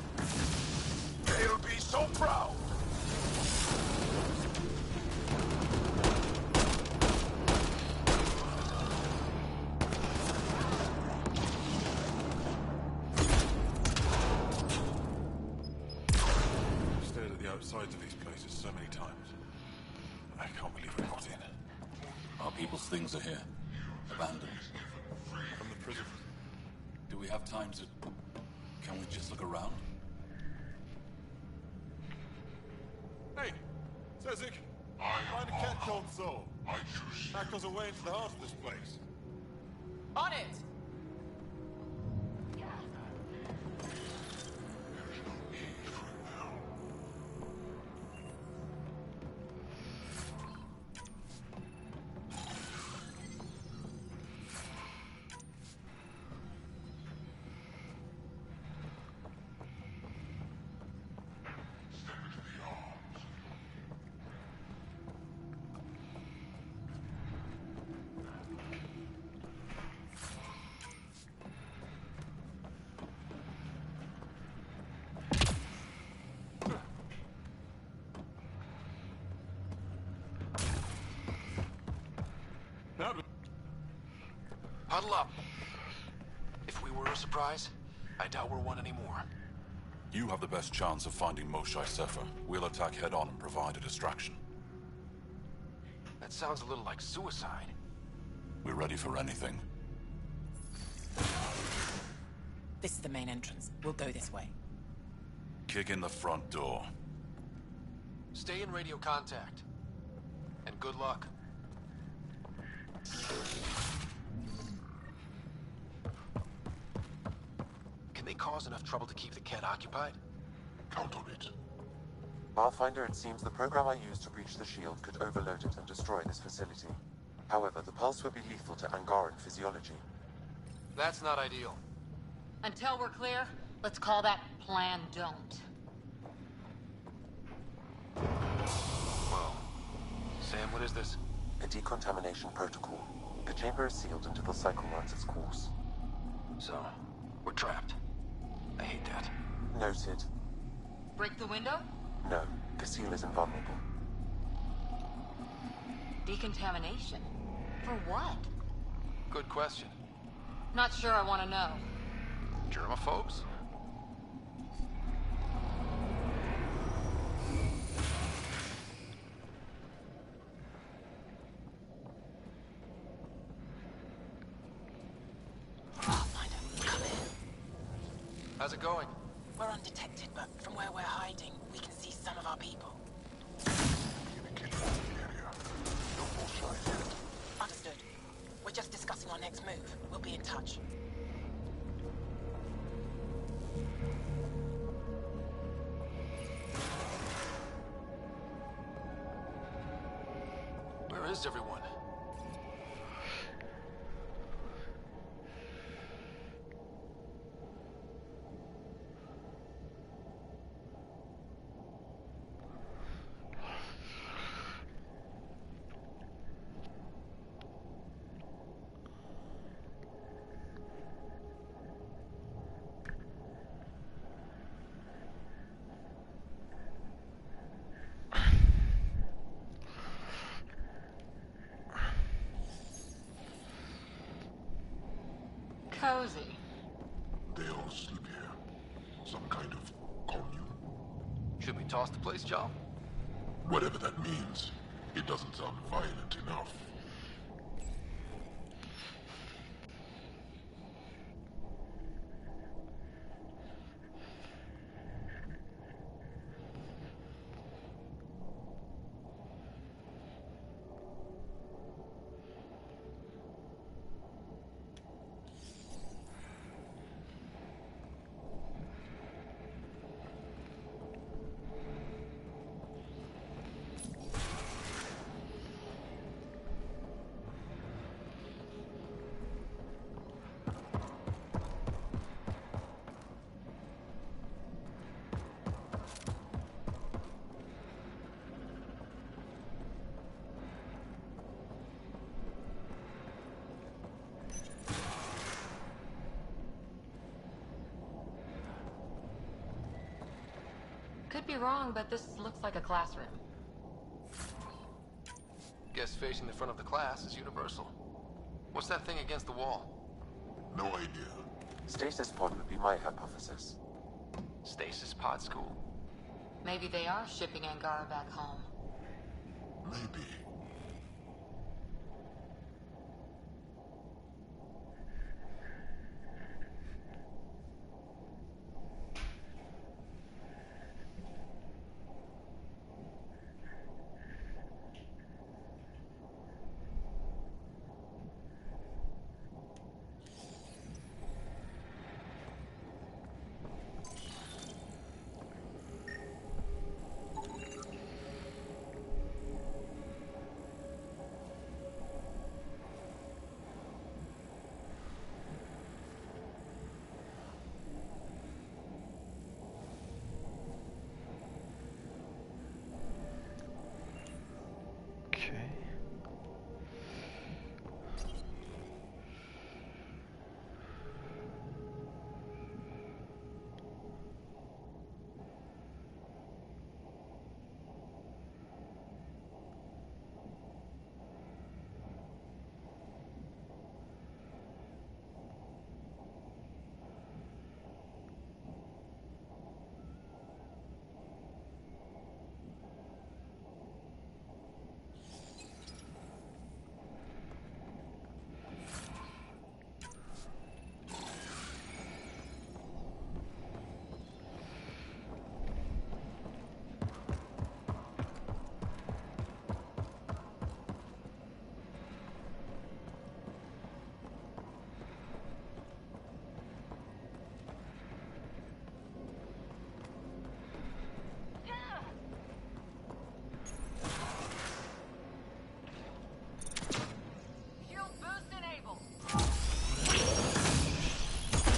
S4: They'll be so proud.
S14: I've stared at the outsides of these places so many times. I can't believe we got in.
S5: Our people's things are here. Abandoned.
S14: From the prison.
S5: Do we have time to... Can we just look around?
S4: Hey, Sezik. Find a cat called Soul. That goes away into the heart of this place.
S11: On it!
S3: Huddle up. If we were a surprise, I doubt we're one anymore.
S14: You have the best chance of finding Moshae Sefer. We'll attack head-on and provide a distraction.
S3: That sounds a little like suicide.
S14: We're ready for anything.
S11: This is the main entrance. We'll go this way.
S14: Kick in the front door.
S3: Stay in radio contact. And good luck. Can they cause enough trouble to keep the Kett occupied?
S5: Count on it.
S10: Pathfinder, it seems the program I used to breach the shield could overload it and destroy this facility. However, the pulse would be lethal to Angaran physiology.
S3: That's not ideal.
S8: Until we're clear, let's call that Plan Don't.
S3: Whoa. Sam, what is this?
S10: A decontamination protocol. The chamber is sealed until the cycle runs its course.
S3: So, we're trapped. I hate that.
S10: Noted.
S8: Break the window?
S10: No, the seal is invulnerable.
S8: Decontamination? For what?
S3: Good question.
S8: Not sure I want to know.
S3: Germaphobes? How's it going?
S11: We're undetected, but from where we're hiding, we can see some of our people. Understood. We're just discussing our next move. We'll be in touch.
S3: Where is everyone?
S8: Cozy.
S5: They all sleep here. Some kind of commune.
S3: Should we toss the place, John?
S5: Whatever that means, it doesn't sound violent enough.
S8: Might be wrong, but this looks like a classroom.
S3: Guess facing the front of the class is universal. What's that thing against the wall?
S5: No idea.
S10: Stasis pod would be my hypothesis.
S3: Stasis pod school?
S8: Maybe they are shipping Angara back home.
S5: Maybe.
S1: Okay.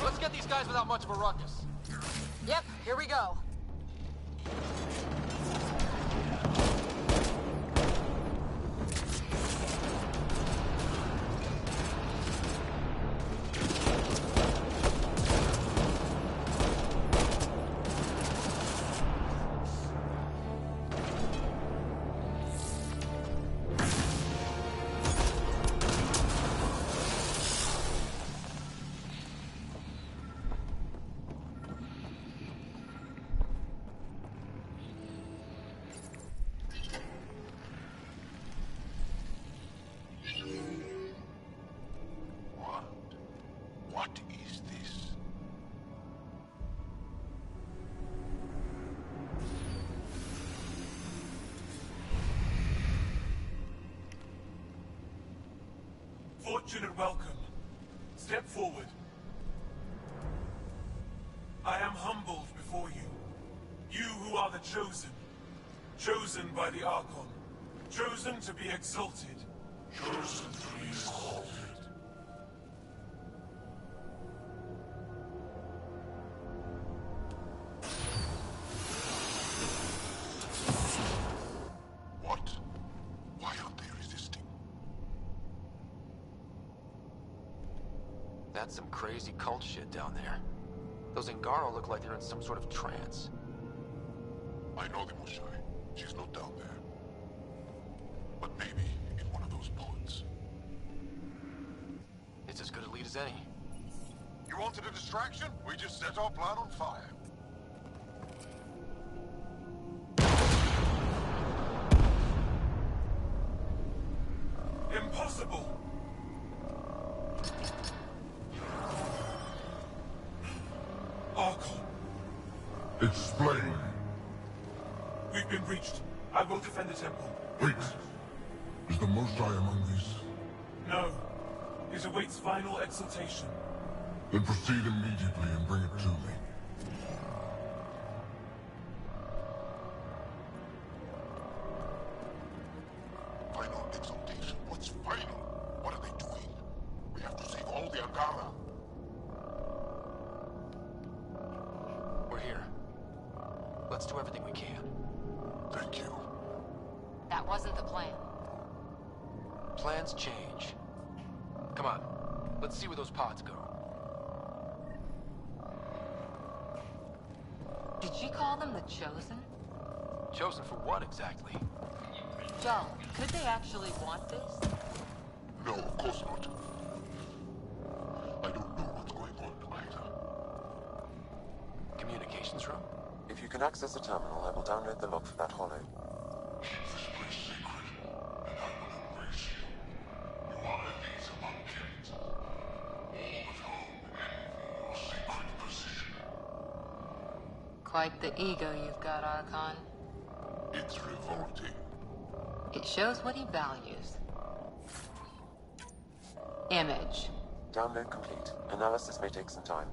S3: Let's get these guys without much of a ruckus.
S13: Yep, here we go.
S5: What is this?
S17: Fortune and welcome. Step forward. I am humbled before you. You who are the chosen. Chosen by the Archon. Chosen to be exalted.
S5: Chosen to be exalted. What? Why aren't they resisting?
S3: That's some crazy cult shit down there. Those Angara look like they're in some sort of trance.
S5: I know the Mushai. She's not down there. But maybe in one of those pods.
S3: It's as good a lead as any.
S5: You wanted a distraction? We just set our plan on fire.
S17: Impossible! Archon,
S5: Explain.
S17: we've been breached. I will defend the temple.
S5: Wait. Is the Mosai among these?
S17: No. It awaits final exaltation.
S5: Then proceed immediately and bring it to me. Final exaltation? What's final? What are they doing? We have to save all the Angara.
S3: We're here. Let's do everything we can.
S5: Thank you.
S8: That wasn't the plan.
S3: Plans change. Come on. Let's see where those pods go.
S8: Did she call them the Chosen?
S3: Chosen for what exactly?
S8: Joe, could they actually want this?
S5: No, of course not. I don't know what's going on either.
S3: Communications room?
S10: If you can access the terminal, I will download the log for that hollow.
S5: Keep this place sacred, and I will embrace you. You are elite among kids. All at home envy your sacred position.
S8: Quite the ego you've got, Archon.
S5: It's revolting.
S8: It shows what he values. Image.
S10: Download complete. Analysis may take some time.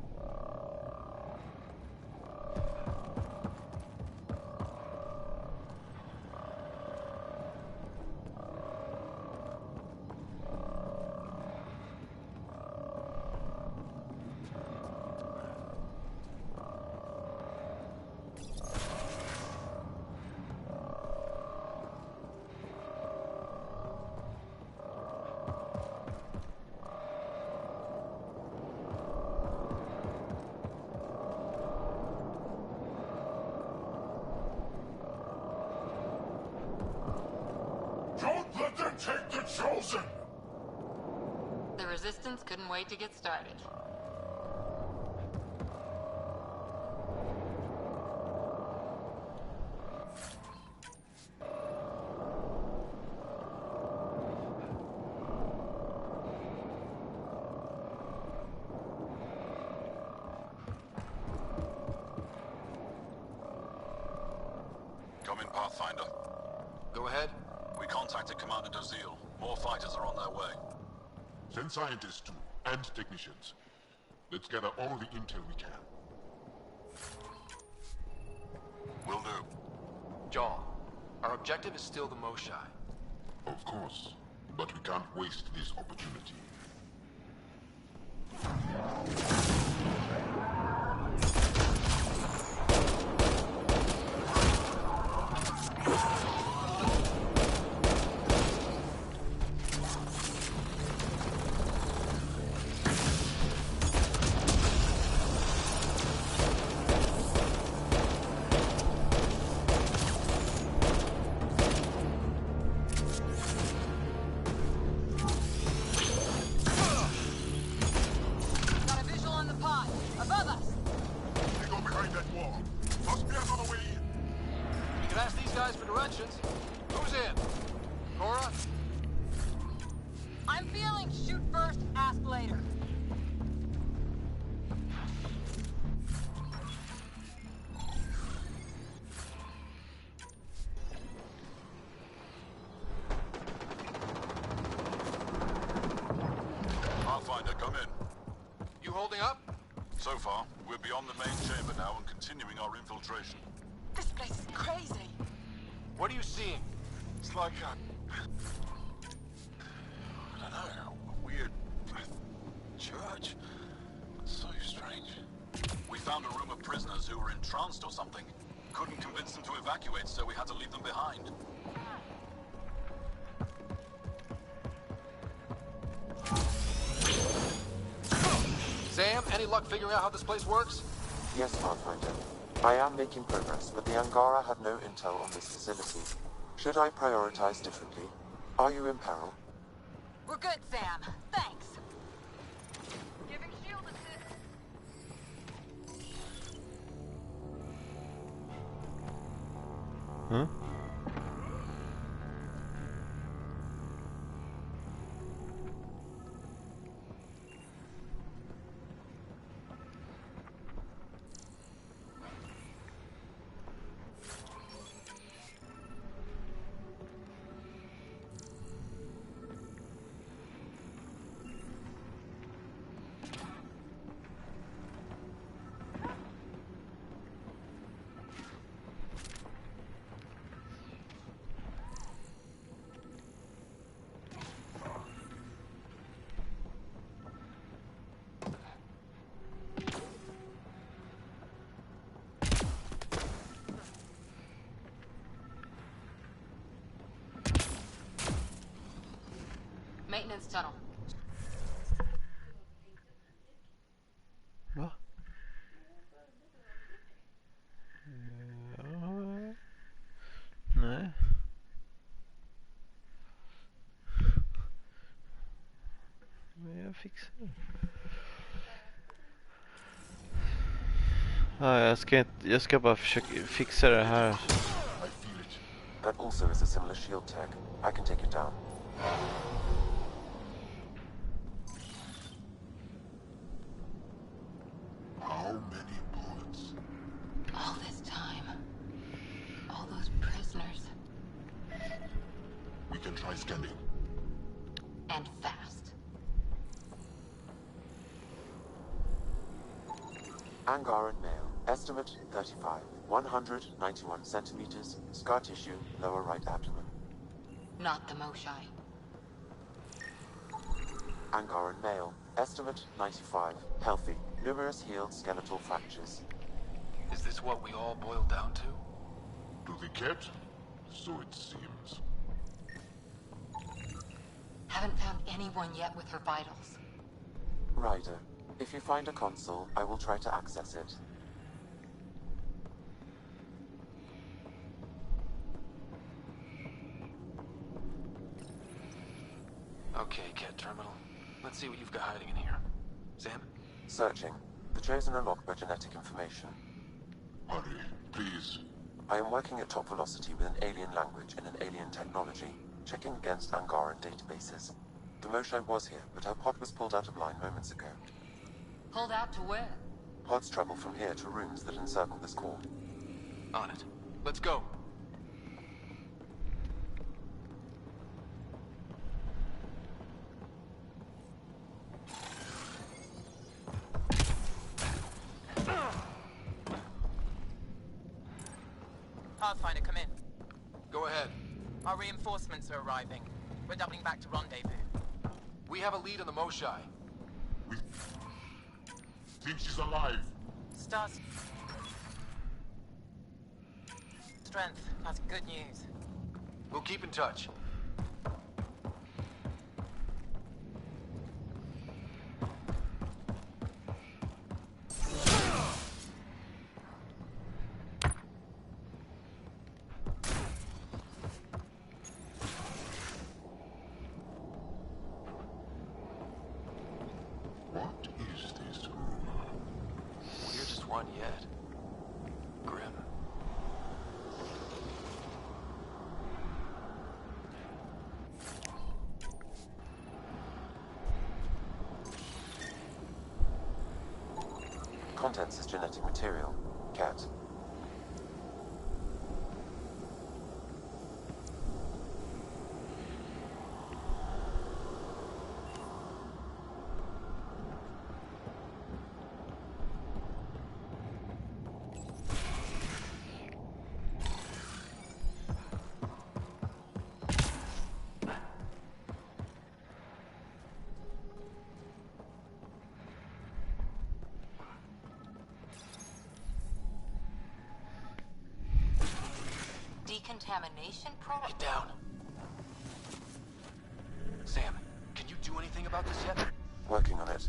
S5: Don't let them take the Chosen!
S8: The Resistance couldn't wait to get started.
S14: Come in, Pathfinder.
S3: Go ahead.
S14: We contacted Commander Dozil. More fighters are on their way.
S5: Send scientists too, and technicians. Let's gather all the intel we can.
S14: Will do.
S3: John, our objective is still the Moshae.
S5: Of course, but we can't waste this opportunity.
S8: Got a visual on the pod. Above us.
S5: They go behind that wall. Must be another way in.
S3: You can ask these guys for directions. Who's in? Cora?
S8: I'm feeling shoot first, ask later.
S14: Pathfinder, come in.
S3: You holding up?
S14: So far, we're beyond the main chamber now and continuing our infiltration.
S11: This place is crazy.
S3: What are you seeing?
S5: It's like I don't know, a weird church. So strange.
S14: We found a room of prisoners who were entranced or something. Couldn't convince them to evacuate, so we had to leave them behind.
S3: Sam, any luck figuring out how this place works?
S10: Yes, Pathfinder. I am making progress, but the Angara have no intel on this facility. Should I prioritize differently? Are you in peril?
S8: We're good, Sam. Thanks.
S12: Giving shield assist.
S1: Huh?
S8: Maintenance tunnel.
S1: What? jag fixar det. Ja, jag ska bara försöka fixa det här.
S4: I feel it.
S10: That also is a similar shield tech. I can take it down.
S5: How many bullets?
S8: All this time. All those prisoners.
S5: We can try scanning.
S8: And fast.
S10: Angaran male. Estimate 35. 191 centimeters. Scar tissue, lower right abdomen.
S8: Not the Moshai.
S10: Angaran male. Estimate 95. Healthy. Numerous healed skeletal fractures.
S3: Is this what we all boil down to?
S5: To the cat? So it seems.
S8: Haven't found anyone yet with her vitals.
S10: Ryder, if you find a console, I will try to access it.
S3: Okay, Cat Terminal. Let's see what you've got hiding in here. Sam?
S10: Searching. The Chosen are locked by genetic information.
S5: Hurry, please.
S10: I am working at top velocity with an alien language and an alien technology, checking against Angaran databases. The Moshai was here, but her pod was pulled out of line moments ago.
S8: Pulled out to where?
S10: Pods travel from here to rooms that encircle this core.
S3: On it. Let's go.
S13: Pathfinder, come in.
S3: Go ahead.
S13: Our reinforcements are arriving. We're doubling back to rendezvous.
S3: We have a lead on the Moshai.
S5: We think she's alive.
S13: Stars. Strength. That's good news.
S3: We'll keep in touch.
S5: What is this room?
S3: Weirdest one yet. Grim.
S10: Contents is genetic material. Cat.
S8: Decontamination protocol?
S3: Get down. Sam, can you do anything about this yet?
S10: Working on it.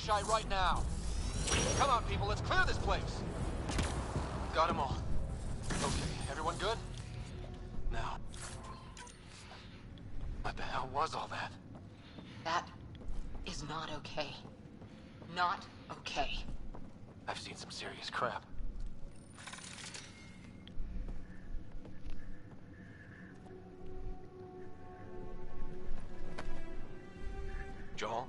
S3: Moshai right now. Come on, people, let's clear this place. Got them all. Okay, everyone good? Now, what the hell was all that?
S8: That is not okay. Not okay.
S3: I've seen some serious crap. Joel?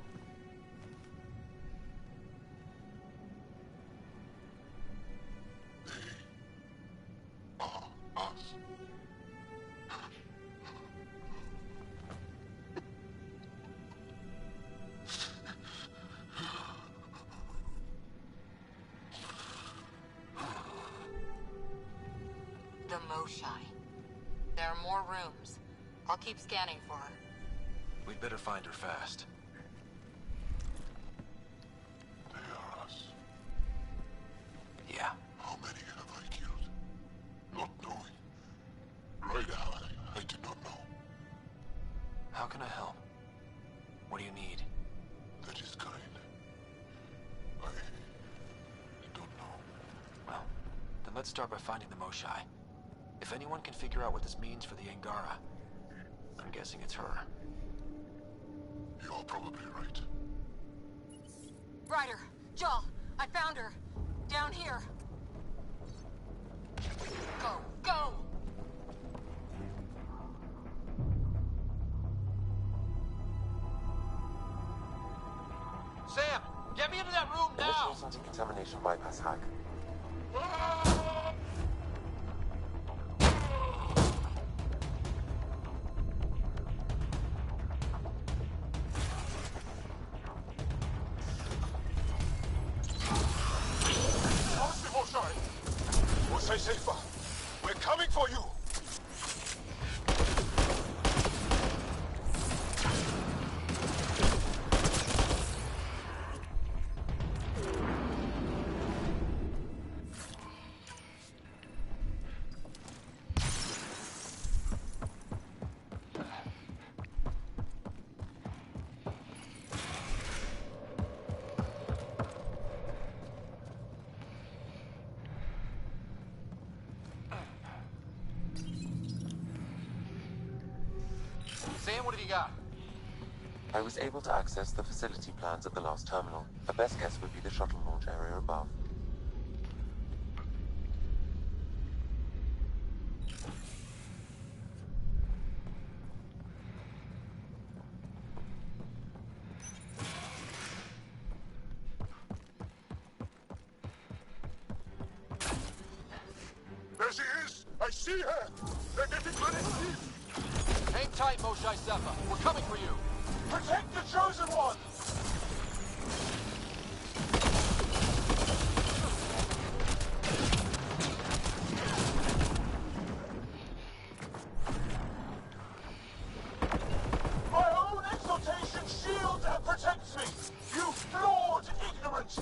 S8: The Moshai. There are more rooms. I'll keep scanning for her.
S3: We'd better find her fast.
S5: They are us.
S3: Yeah.
S5: How many have I killed? Not knowing. Right now, I do not know.
S3: How can I help? What do you need?
S5: That is kind. I don't know.
S3: Well, then let's start by finding the Moshai. If anyone can figure out what this means for the Angara, I'm guessing it's her.
S5: You're probably right.
S8: Ryder! Joel! I found her! Down here! Go! Go!
S3: Sam! Get me into that room now!
S10: Initiating decontamination bypass hack.
S5: Honestly, Moshai! We'll stay safer. We're coming for you!
S3: Sam, what have you got?
S10: I was able to access the facility plans at the last terminal. A best guess would be the shuttle launch area above.
S5: There she is! I see her! They're getting ready to leave!
S3: Hang tight, Moshai Seppa. We're coming for you.
S5: Protect the Chosen One! My own exaltation shields and protects me! You flawed ignorant!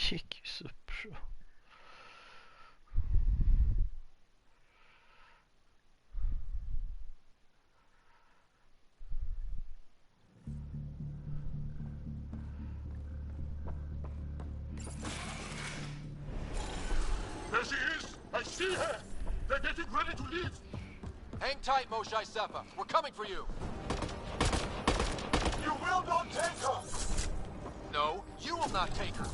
S1: gick ju så bra.
S17: There she is! I see her! They're getting ready to leave!
S3: Hang tight, Moshae Seppa. We're coming for you!
S17: You will not take her!
S3: No, you will not take her!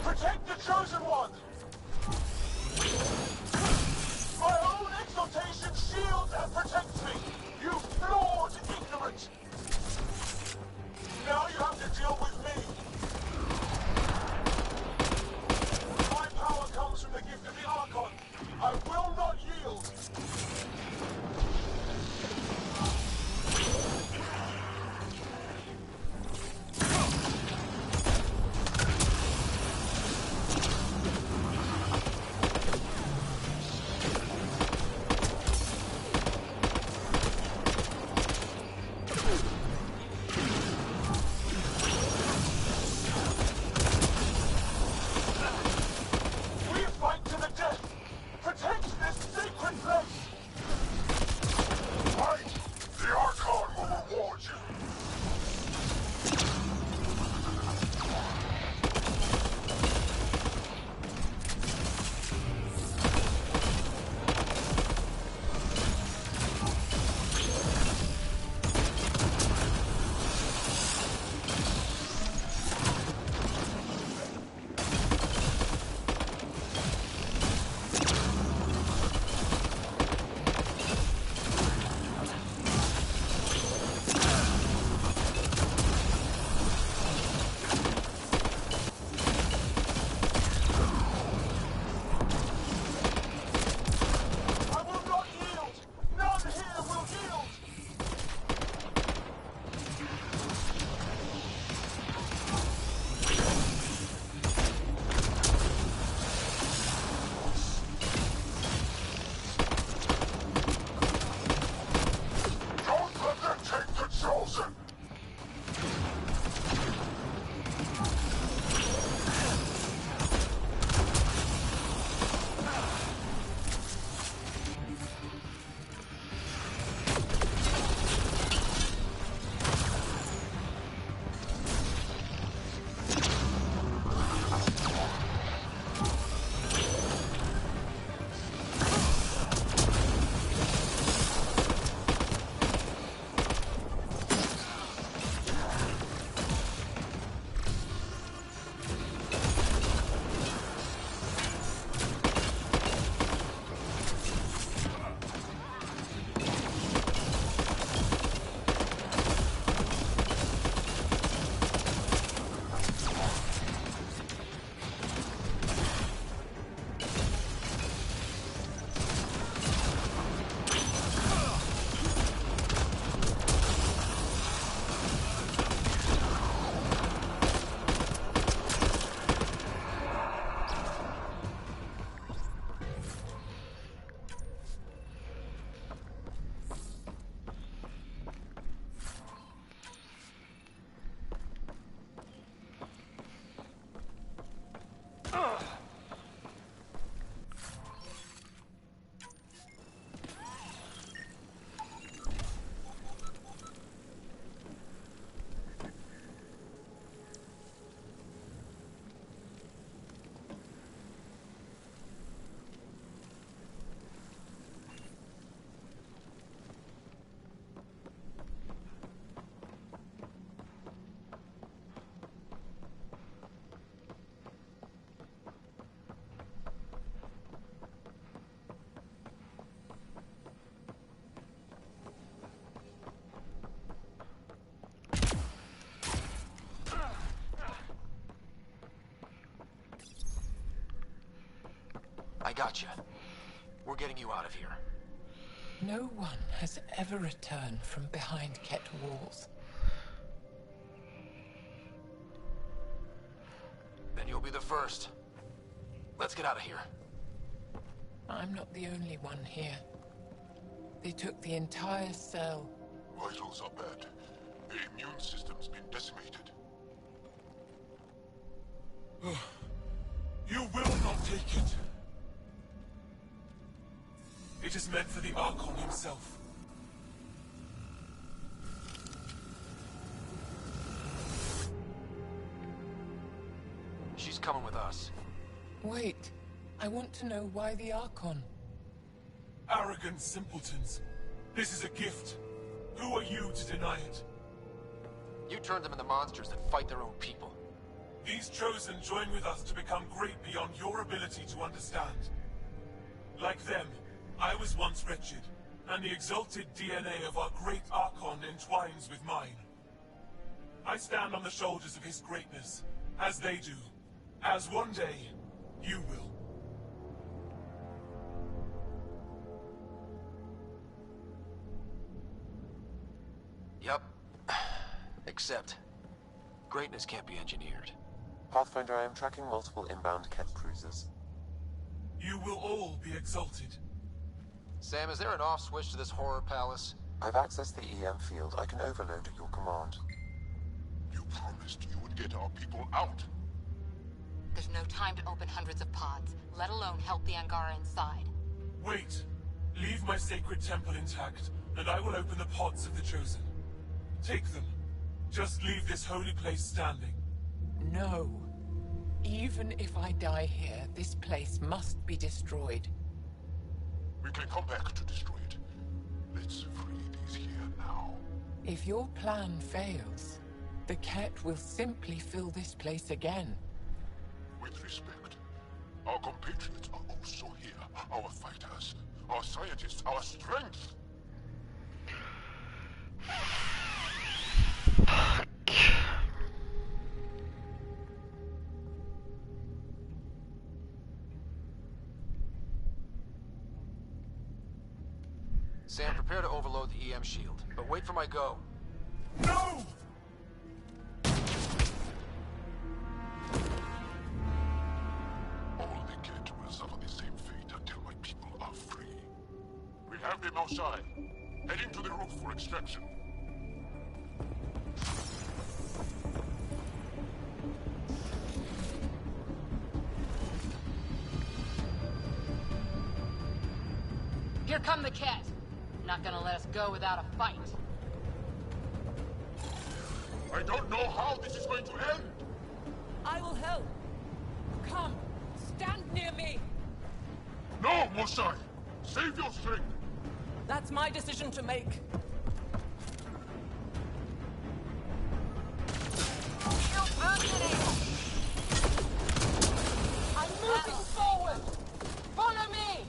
S17: Protect the Chosen One! My own exaltation shields and protects me! You flawed ignorant! Now you have to deal with me! My power comes from the gift of the Archon! I will not yield! We fight to the death! Protect this sacred place! Fight! The Archon will reward you! I will not yield! None here will yield! Don't let them take the Chosen!
S3: I got you. We're getting you out of here.
S11: No one has ever returned from behind Ket walls.
S3: Then you'll be the first. Let's get out of here.
S11: I'm not the only one here. They took the entire cell.
S5: Vitals are bad. Their immune system's been decimated.
S17: You will not take it. It is meant for the Archon himself.
S3: She's coming with us.
S11: Wait, I want to know why the Archon.
S17: Arrogant simpletons. This is a gift. Who are you to deny it?
S3: You turned them into monsters that fight their own people.
S17: These Chosen join with us to become great beyond your ability to understand. Like them, I was once wretched, and the exalted DNA of our great Archon entwines with mine. I stand on the shoulders of his greatness, as they do, as one day, you will.
S3: Yup. Except, greatness can't be engineered.
S10: Pathfinder, I am tracking multiple inbound Ket cruisers.
S17: You will all be exalted.
S3: Sam, is there an off switch to this horror palace?
S10: I've accessed the EM field. I can overload at your command.
S5: You promised you would get our people out.
S8: There's no time to open hundreds of pods, let alone help the Angara inside.
S17: Wait. Leave my sacred temple intact, and I will open the pods of the Chosen. Take them. Just leave this holy place standing.
S11: No. Even if I die here, this place must be destroyed.
S5: We can come back to destroy it. Let's free these here now.
S11: If your plan fails, the Ket will simply fill this place again.
S5: With respect, our compatriots are also here. Our fighters, our scientists, our strength.
S3: Sam, prepare to overload the EM shield, but wait for my go.
S17: No!
S5: All the Ket will suffer the same fate until my people are free. We have them outside, heading to the roof for extraction.
S8: Here come the Ket. Not gonna let us go without a fight.
S5: I don't know how this is going to end.
S11: I will help. Come, stand near me.
S5: No, Mosai! Save your strength!
S11: That's my decision to make. I'm moving forward. Follow me.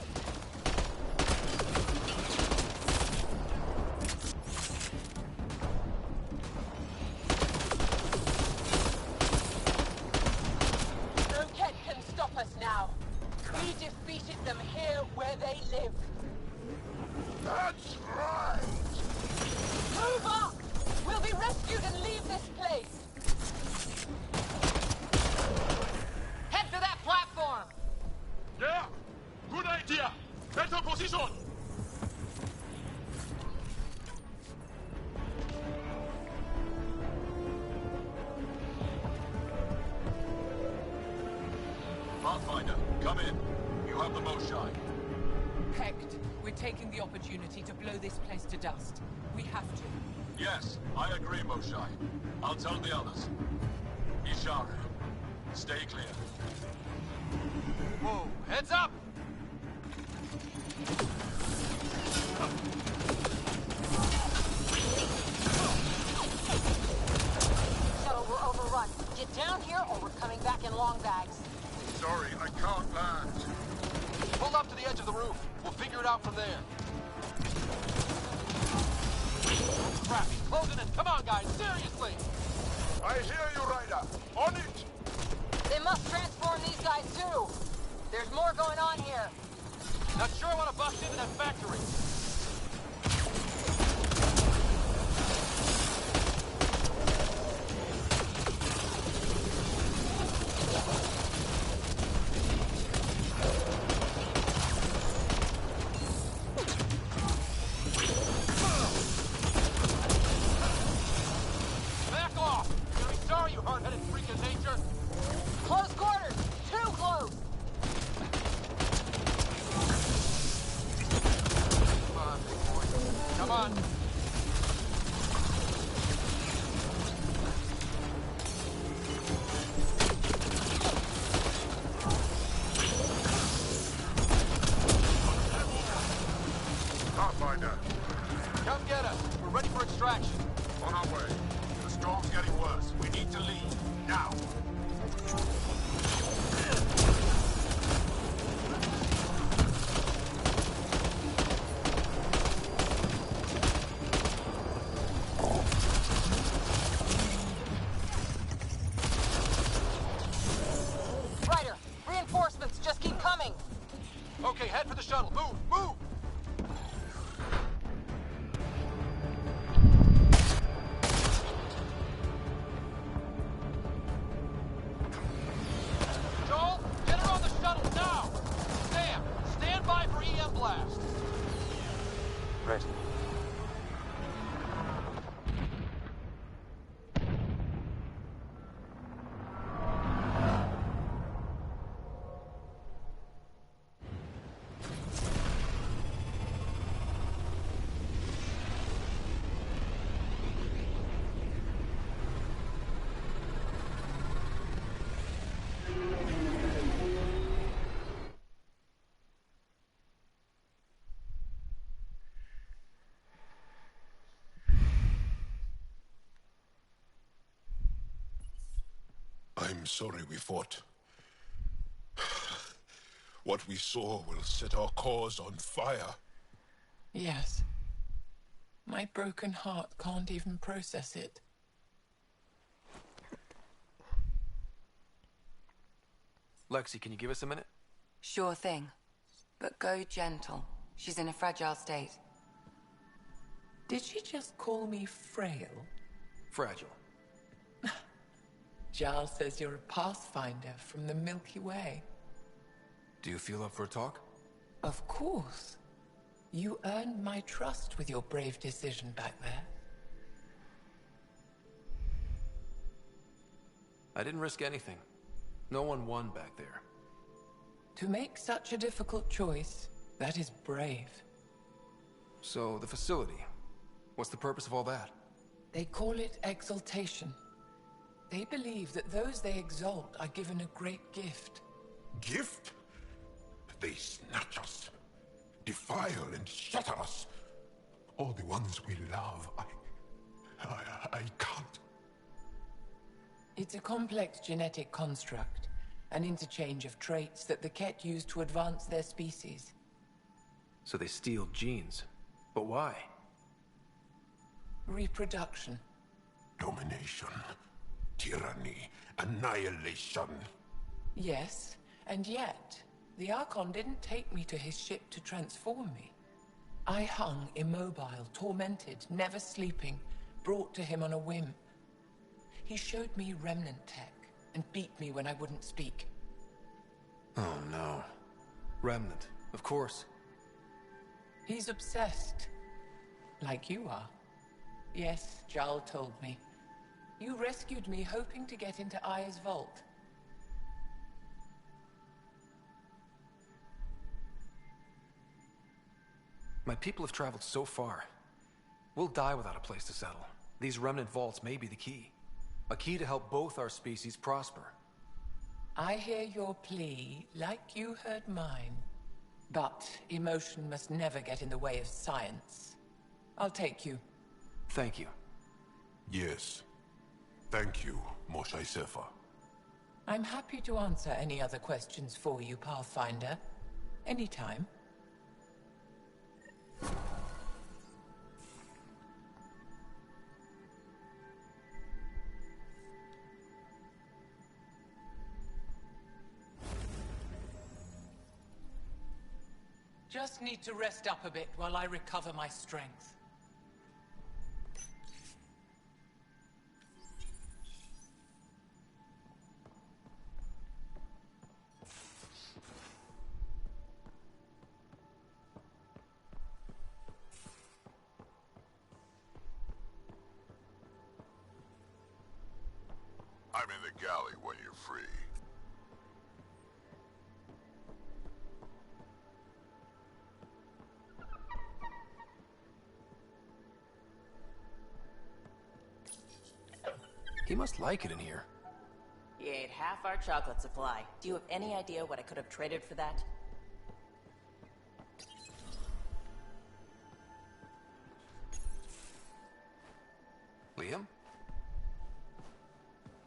S11: No Ket can stop us now. We defeated them here where they live.
S5: That's right!
S11: Move up! We'll be rescued and leave this place.
S8: Head for that platform!
S5: Yeah! Good idea! Better position!
S14: Pathfinder, come in. You have the most shine.
S11: Hecht, we're taking the opportunity to blow this place to dust. We have to.
S14: Yes, I agree, Moshai. I'll tell the others. Isharu, stay clear.
S3: Whoa, heads up!
S8: Shuttle, we're overrun. Get down here or we're coming back in long bags.
S5: Sorry, I can't land.
S3: Pull up to the edge of the roof. We'll figure it out from there. Crap, he's closing in. Come on, guys, seriously!
S5: I hear you, Ryder. On it!
S8: They must transform these guys too. There's more going on here.
S3: Not sure I want to bust into that factory.
S15: action. On our way. The storm's getting worse. We need to leave. Now.
S8: Ryder, reinforcements just keep coming.
S3: Okay, head for the shuttle. Move, move! Joel, get her on the shuttle now! Sam, stand by for EM blast.
S10: Ready.
S15: I'm sorry we fought. What we saw will set our cause on fire.
S11: Yes. My broken heart can't even process it.
S3: Lexi, can you give us a minute?
S2: Sure thing. But go gentle. She's in a fragile state.
S11: Did she just call me frail?
S3: Fragile.
S11: Giles says you're a pathfinder from the Milky Way.
S3: Do you feel up for a talk?
S11: Of course. You earned my trust with your brave decision back there.
S3: I didn't risk anything. No one won back there.
S11: To make such a difficult choice, that is brave.
S3: So, the facility. What's the purpose of all that?
S11: They call it exaltation. They believe that those they exalt are given a great gift.
S15: Gift? They snatch us, defile and shatter us. All the ones we love. I can't.
S11: It's a complex genetic construct, an interchange of traits that the Ket use to advance their species.
S3: So they steal genes. But why?
S11: Reproduction.
S15: Domination, tyranny, annihilation.
S11: Yes, and yet, the Archon didn't take me to his ship to transform me. I hung immobile, tormented, never sleeping, brought to him on a whim. He showed me remnant tech and beat me when I wouldn't speak.
S3: Oh no. Remnant, of course.
S11: He's obsessed. Like you are. Yes, Jarl told me. You rescued me hoping to get into Aya's vault.
S3: My people have traveled so far. We'll die without a place to settle. These remnant vaults may be the key. A key to help both our species prosper.
S11: I hear your plea, like you heard mine. But emotion must never get in the way of science. I'll take you.
S3: Thank you.
S15: Yes. Thank you, Moshae Sefa.
S11: I'm happy to answer any other questions for you, Pathfinder. Anytime. Just need to rest up a bit while I recover my strength.
S5: I'm in the galley when you're free.
S3: He must like it in here.
S6: He ate half our chocolate supply. Do you have any idea what I could have traded for that?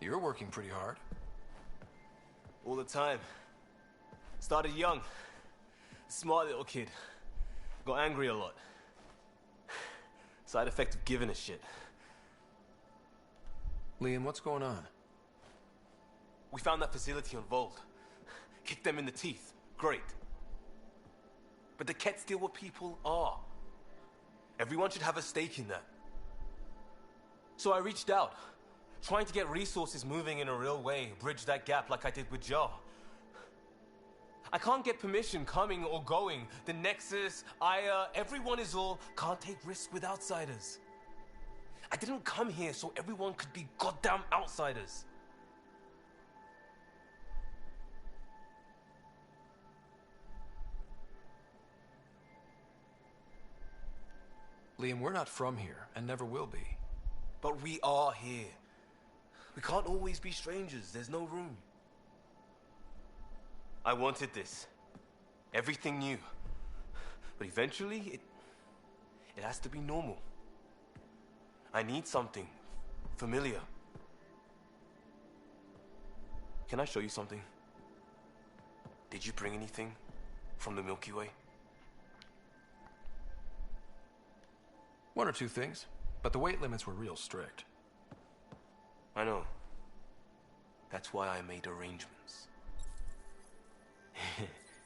S18: You're working pretty hard.
S7: All the time. Started young. Smart little kid. Got angry a lot. Side effect of giving a shit.
S18: Liam, what's going on?
S7: We found that facility on Vold. Kicked them in the teeth. Great. But the Kett still what people are. Everyone should have a stake in that. So I reached out, trying to get resources moving in a real way, bridge that gap like I did with Jar. I can't get permission coming or going. The Nexus, Aya, everyone is all can't take risks with outsiders. I didn't come here so everyone could be goddamn outsiders.
S18: Liam, we're not from here, and never will be.
S7: But we are here. We can't always be strangers. There's no room. I wanted this. Everything new. But eventually, it has to be normal. I need something familiar. Can I show you something? Did you bring anything from the Milky Way?
S18: One or two things, but the weight limits were real strict.
S7: I know. That's why I made arrangements.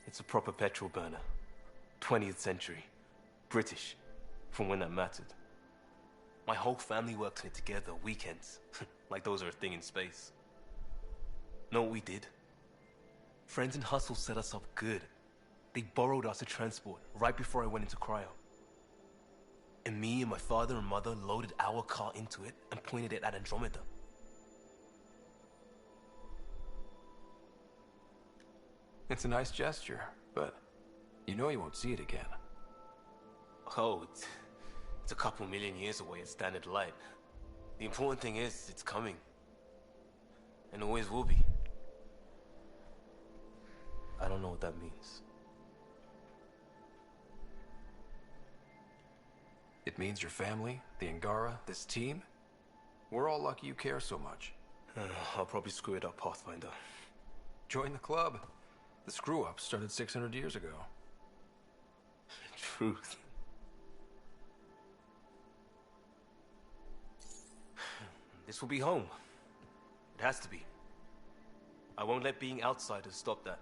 S7: It's a proper petrol burner. 20th century. British. From when that mattered. My whole family works in it together, weekends. Like those are a thing in space. Know what we did? Friends in Hustle set us up good. They borrowed us to transport right before I went into cryo. And me and my father and mother loaded our car into it and pointed it at Andromeda.
S18: It's a nice gesture, but you know you won't see it again.
S7: Oh, it's a couple million years away at standard light. The important thing is, it's coming. And always will be. I don't know what that means.
S18: It means your family, the Angara, this team. We're all lucky you care so much.
S7: I'll probably screw it up, Pathfinder.
S18: Join the club. The screw-up started 600 years ago.
S7: Truth. This will be home. It has to be. I won't let being outsiders stop that.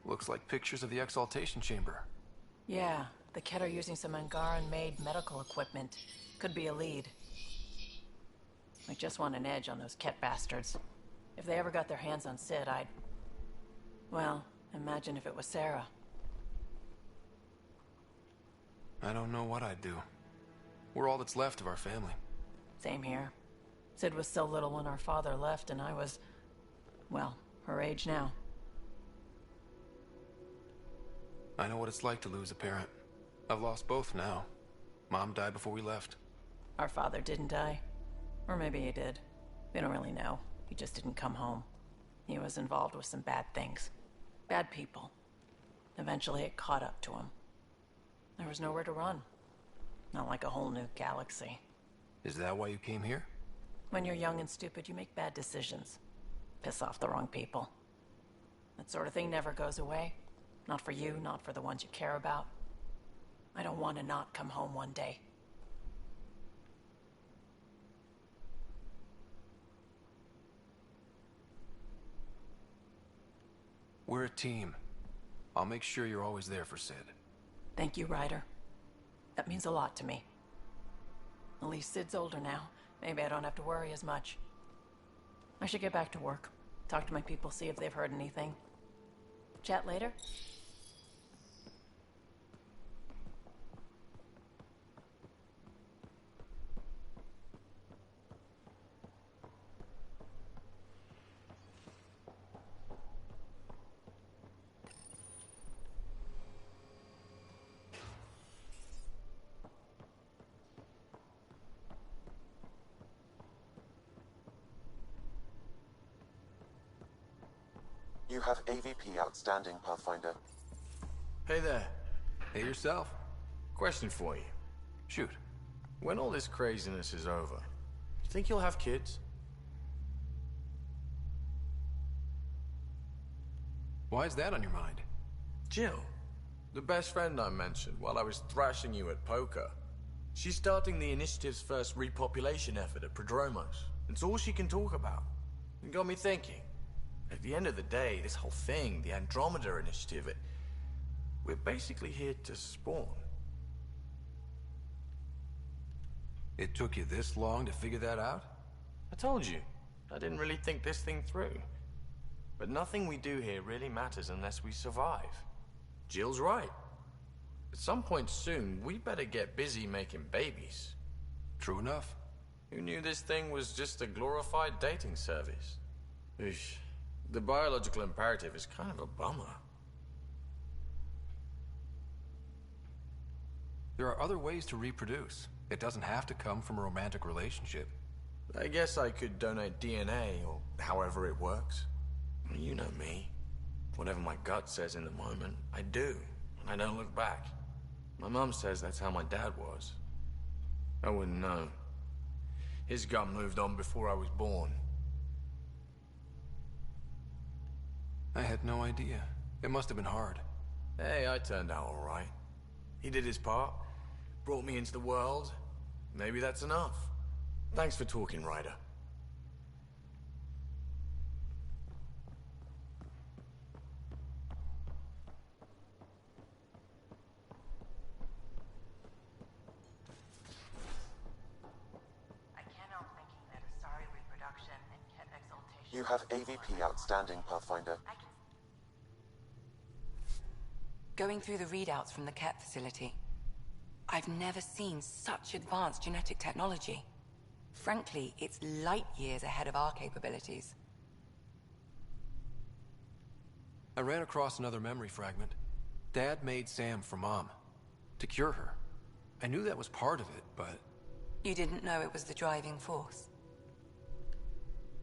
S18: Looks like pictures of the exaltation chamber.
S11: Yeah, the Kett are using some Angaran-made medical equipment. Could be a lead. I just want an edge on those Kett bastards. If they ever got their hands on Sid, I'd... Well, imagine if it was Sarah.
S18: I don't know what I'd do. We're all that's left of our family.
S11: Same here. Sid was so little when our father left, and I was... well, her age now.
S18: I know what it's like to lose a parent. I've lost both now. Mom died before we left.
S11: Our father didn't die. Or maybe he did. We don't really know. He just didn't come home. He was involved with some bad things. Bad people. Eventually it caught up to him. There was nowhere to run. Not like a whole new galaxy.
S18: Is that why you came here?
S11: When you're young and stupid, you make bad decisions. Piss off the wrong people. That sort of thing never goes away. Not for you, not for the ones you care about. I don't want to not come home one day.
S18: We're a team. I'll make sure you're always there for Sid.
S11: Thank you, Ryder. That means a lot to me. At least Sid's older now. Maybe I don't have to worry as much. I should get back to work. Talk to my people, see if they've heard anything. Chat later?
S10: You have AVP outstanding, Pathfinder.
S19: Hey there.
S18: Hey yourself.
S19: Question for you.
S18: Shoot.
S19: When all this craziness is over, you think you'll have kids?
S18: Why is that on your mind?
S19: Jill, the best friend I mentioned while I was thrashing you at poker. She's starting the Initiative's first repopulation effort at Prodromos. It's all she can talk about. It got me thinking. At the end of the day, this whole thing, the Andromeda Initiative, we're basically here to spawn.
S18: It took you this long to figure that out?
S19: I told you, I didn't really think this thing through. But nothing we do here really matters unless we survive. Jill's right. At some point soon, we better get busy making babies.
S18: True enough.
S19: Who knew this thing was just a glorified dating service? Eesh. The biological imperative is kind of a bummer.
S18: There are other ways to reproduce. It doesn't have to come from a romantic relationship.
S19: I guess I could donate DNA, or however it works. You know me. Whatever my gut says in the moment, I do, and I don't look back. My mum says that's how my dad was. I wouldn't know. His gut moved on before I was born.
S18: I had no idea. It must have been hard.
S19: Hey, I turned out all right. He did his part, brought me into the world. Maybe that's enough. Thanks for talking, Ryder.
S10: You have AVP outstanding, Pathfinder.
S8: Going through the readouts from the Ket facility, I've never seen such advanced genetic technology. Frankly, it's light years ahead of our capabilities.
S18: I ran across another memory fragment. Dad made Sam for Mom. To cure her. I knew that was part of it, but...
S8: You didn't know it was the driving force?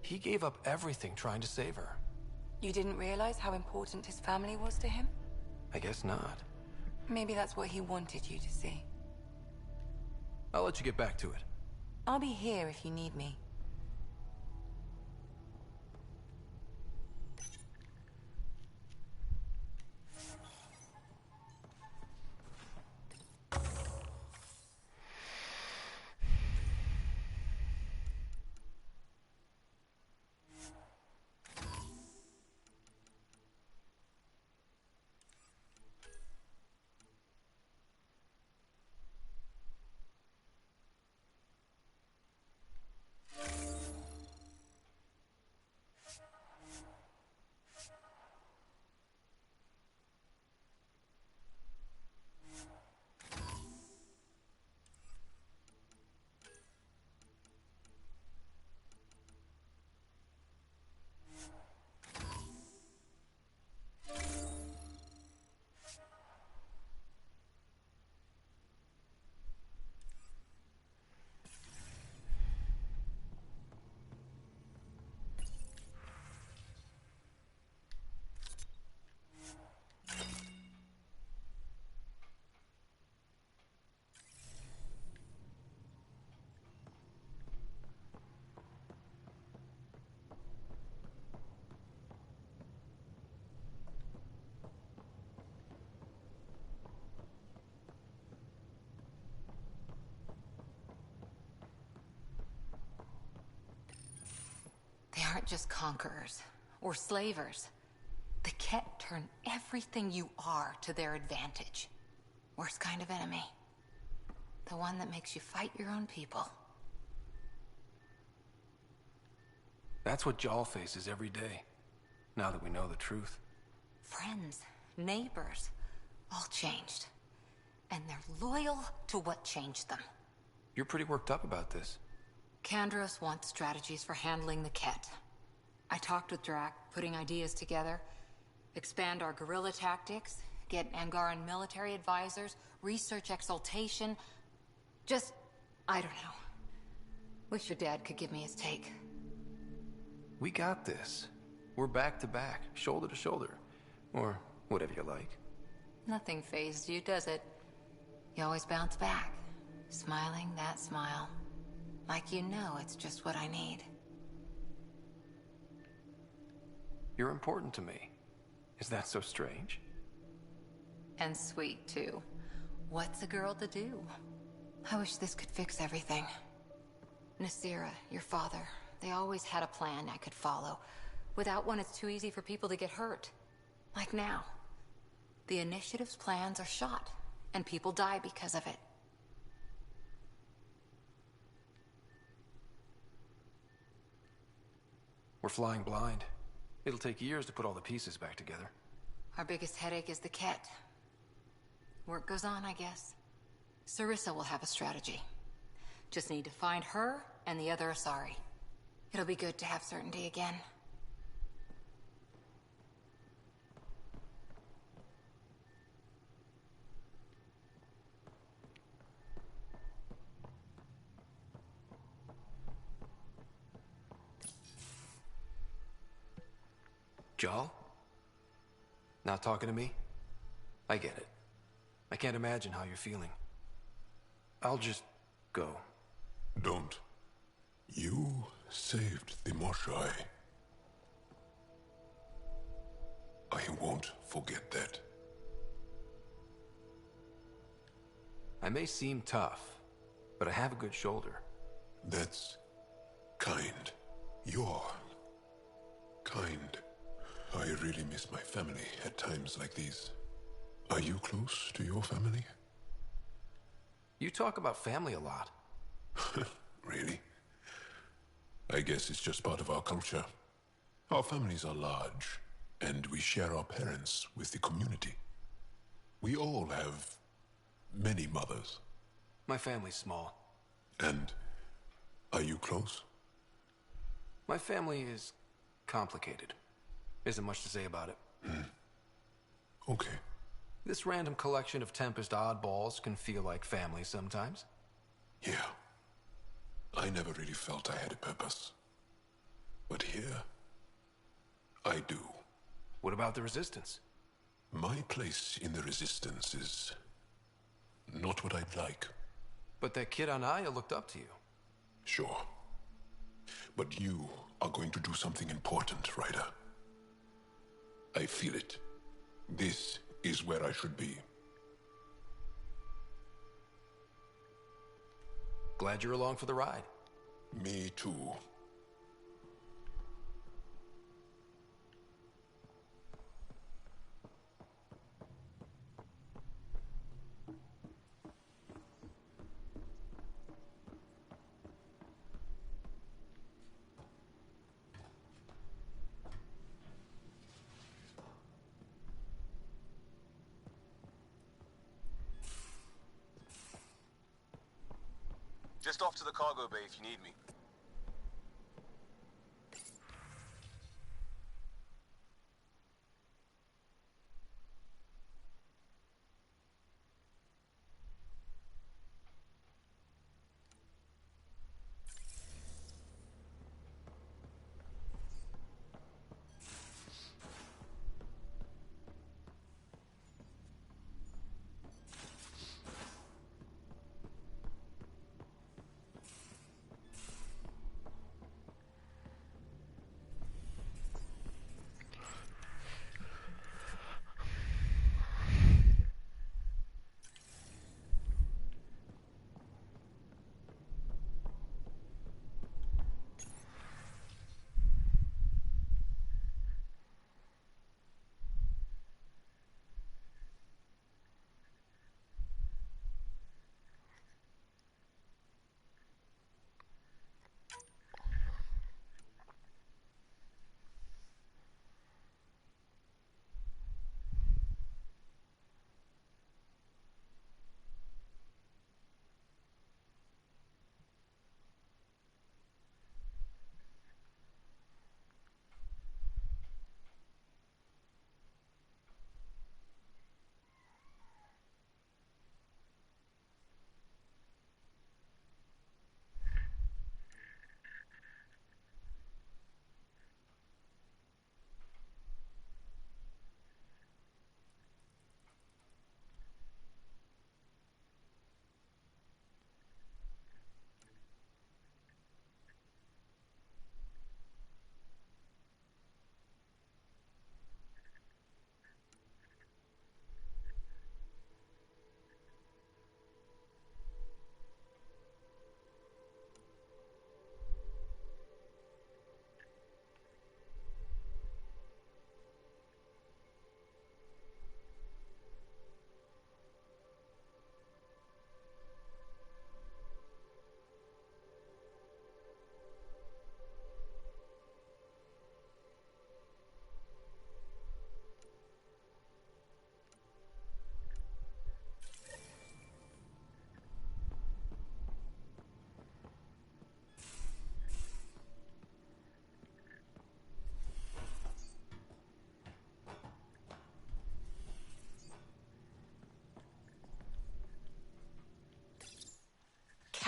S18: He gave up everything trying to save her.
S8: You didn't realize how important his family was to him?
S18: I guess not.
S8: Maybe that's what he wanted you to see.
S18: I'll let you get back to it.
S8: I'll be here if you need me. They aren't just conquerors or slavers. The Ket turn everything you are to their advantage. Worst kind of enemy. The one that makes you fight your own people.
S18: That's what Jaal faces every day, now that we know the truth.
S8: Friends, neighbors, all changed. And they're loyal to what changed them.
S18: You're pretty worked up about this.
S8: Kandros wants strategies for handling the Ket. I talked with Drac, putting ideas together. Expand our guerrilla tactics, get Angaran military advisors, research exaltation. Just, I don't know. Wish your dad could give me his take.
S18: We got this. We're back to back, shoulder to shoulder. Or whatever you like.
S8: Nothing fazed you, does it? You always bounce back, smiling that smile. Like you know it's just what I need.
S18: You're important to me. Is that so strange?
S8: And sweet, too. What's a girl to do? I wish this could fix everything. Nasira, your father, they always had a plan I could follow. Without one, it's too easy for people to get hurt. Like now. The Initiative's plans are shot, and people die because of it.
S18: We're flying blind. It'll take years to put all the pieces back together.
S8: Our biggest headache is the Ket. Work goes on, I guess. Sarissa will have a strategy. Just need to find her and the other Asari. It'll be good to have certainty again.
S18: Jal? Not talking to me? I get it. I can't imagine how you're feeling. I'll just go.
S14: Don't. You saved the Moshai. I won't forget that.
S18: I may seem tough, but I have a good shoulder.
S14: That's kind. You're kind. I really miss my family at times like these. Are you close to your family?
S18: You talk about family a lot.
S14: Really? I guess it's just part of our culture. Our families are large, and we share our parents with the community. We all have many mothers.
S18: My family's small.
S14: And are you close?
S18: My family is complicated. Isn't much to say about it.
S14: Okay.
S18: This random collection of Tempest oddballs can feel like family sometimes.
S14: Yeah. I never really felt I had a purpose. But here, I do.
S18: What about the Resistance?
S14: My place in the Resistance is not what I'd like.
S18: But that kid on Aya looked up to you.
S14: Sure. But you are going to do something important, Ryder. I feel it. This is where I should be.
S18: Glad you're along for the ride.
S14: Me too.
S20: Just off to the cargo bay if you need me.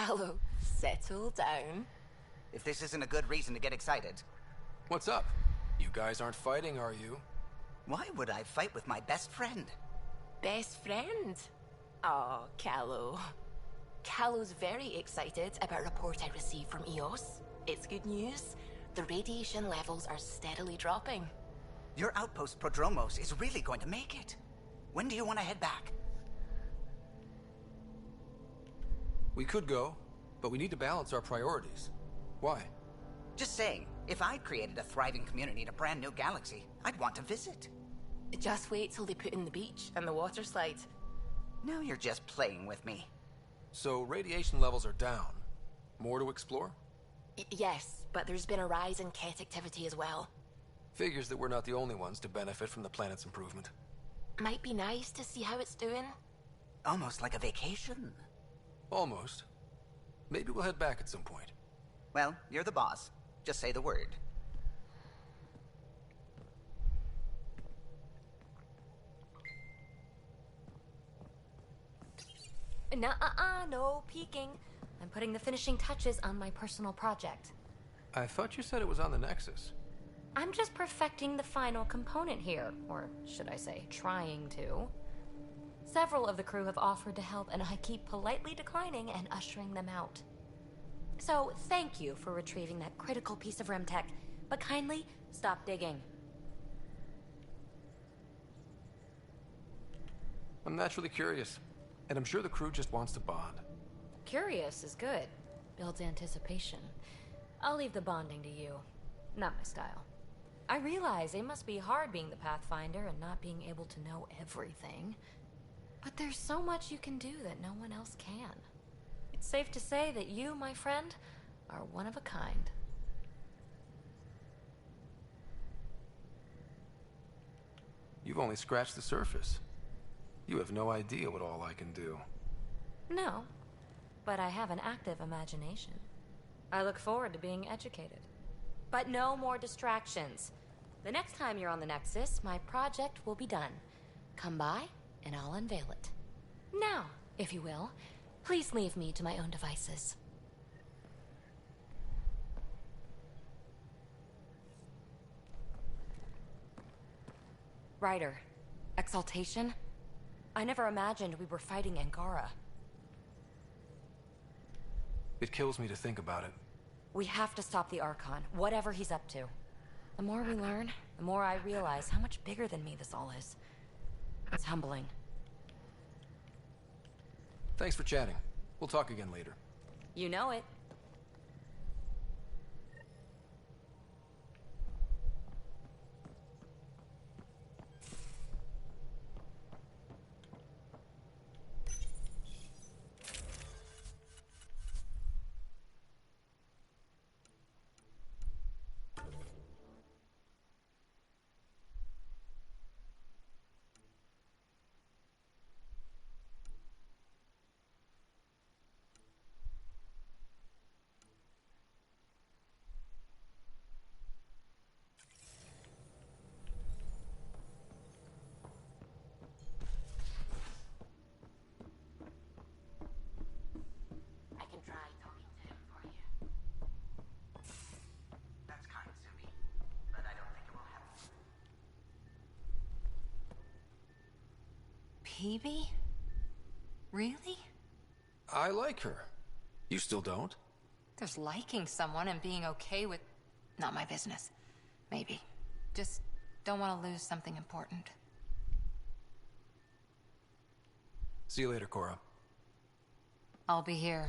S21: Callow, settle down.
S22: If this isn't a good reason to get excited.
S18: What's up? You guys aren't fighting, are you?
S22: Why would I fight with my best friend?
S21: Best friend? Oh, Callow. Callow's very excited about a report I received from EOS. It's good news. The radiation levels are steadily dropping.
S22: Your outpost Prodromos is really going to make it. When do you want to head back?
S18: We could go, but we need to balance our priorities. Why?
S22: Just saying, if I'd created a thriving community in a brand new galaxy, I'd want to visit.
S21: Just wait till they put in the beach and the water slide.
S22: Now you're just playing with me.
S18: So radiation levels are down. More to explore?
S21: Yes, but there's been a rise in Ket activity as well.
S18: Figures that we're not the only ones to benefit from the planet's improvement.
S21: Might be nice to see how it's doing.
S22: Almost like a vacation.
S18: Almost. Maybe we'll head back at some point.
S22: Well, you're the boss. Just say the word.
S23: No peeking. I'm putting the finishing touches on my personal project.
S18: I thought you said it was on the Nexus.
S23: I'm just perfecting the final component here, or should I say, trying to. Several of the crew have offered to help, and I keep politely declining and ushering them out. So, thank you for retrieving that critical piece of Remtech, but kindly stop digging.
S18: I'm naturally curious, and I'm sure the crew just wants to bond.
S23: Curious is good. Builds anticipation. I'll leave the bonding to you. Not my style. I realize it must be hard being the Pathfinder and not being able to know everything. But there's so much you can do that no one else can. It's safe to say that you, my friend, are one of a kind.
S18: You've only scratched the surface. You have no idea what all I can do.
S23: No, but I have an active imagination. I look forward to being educated. But no more distractions. The next time you're on the Nexus, my project will be done. Come by, and I'll unveil it. Now, if you will, please leave me to my own devices. Ryder, exaltation? I never imagined we were fighting Angara.
S18: It kills me to think about it.
S23: We have to stop the Archon, whatever he's up to. The more we learn, the more I realize how much bigger than me this all is. It's humbling.
S18: Thanks for chatting. We'll talk again later.
S23: You know it. I can try talking to him for you.
S22: That's kind, Sumi. But I don't think it will happen.
S8: Peavy? Really?
S18: I like her. You still don't?
S8: There's liking someone and being okay with... Not my business. Maybe. Just don't want to lose something important.
S18: See you later, Cora.
S8: I'll be here.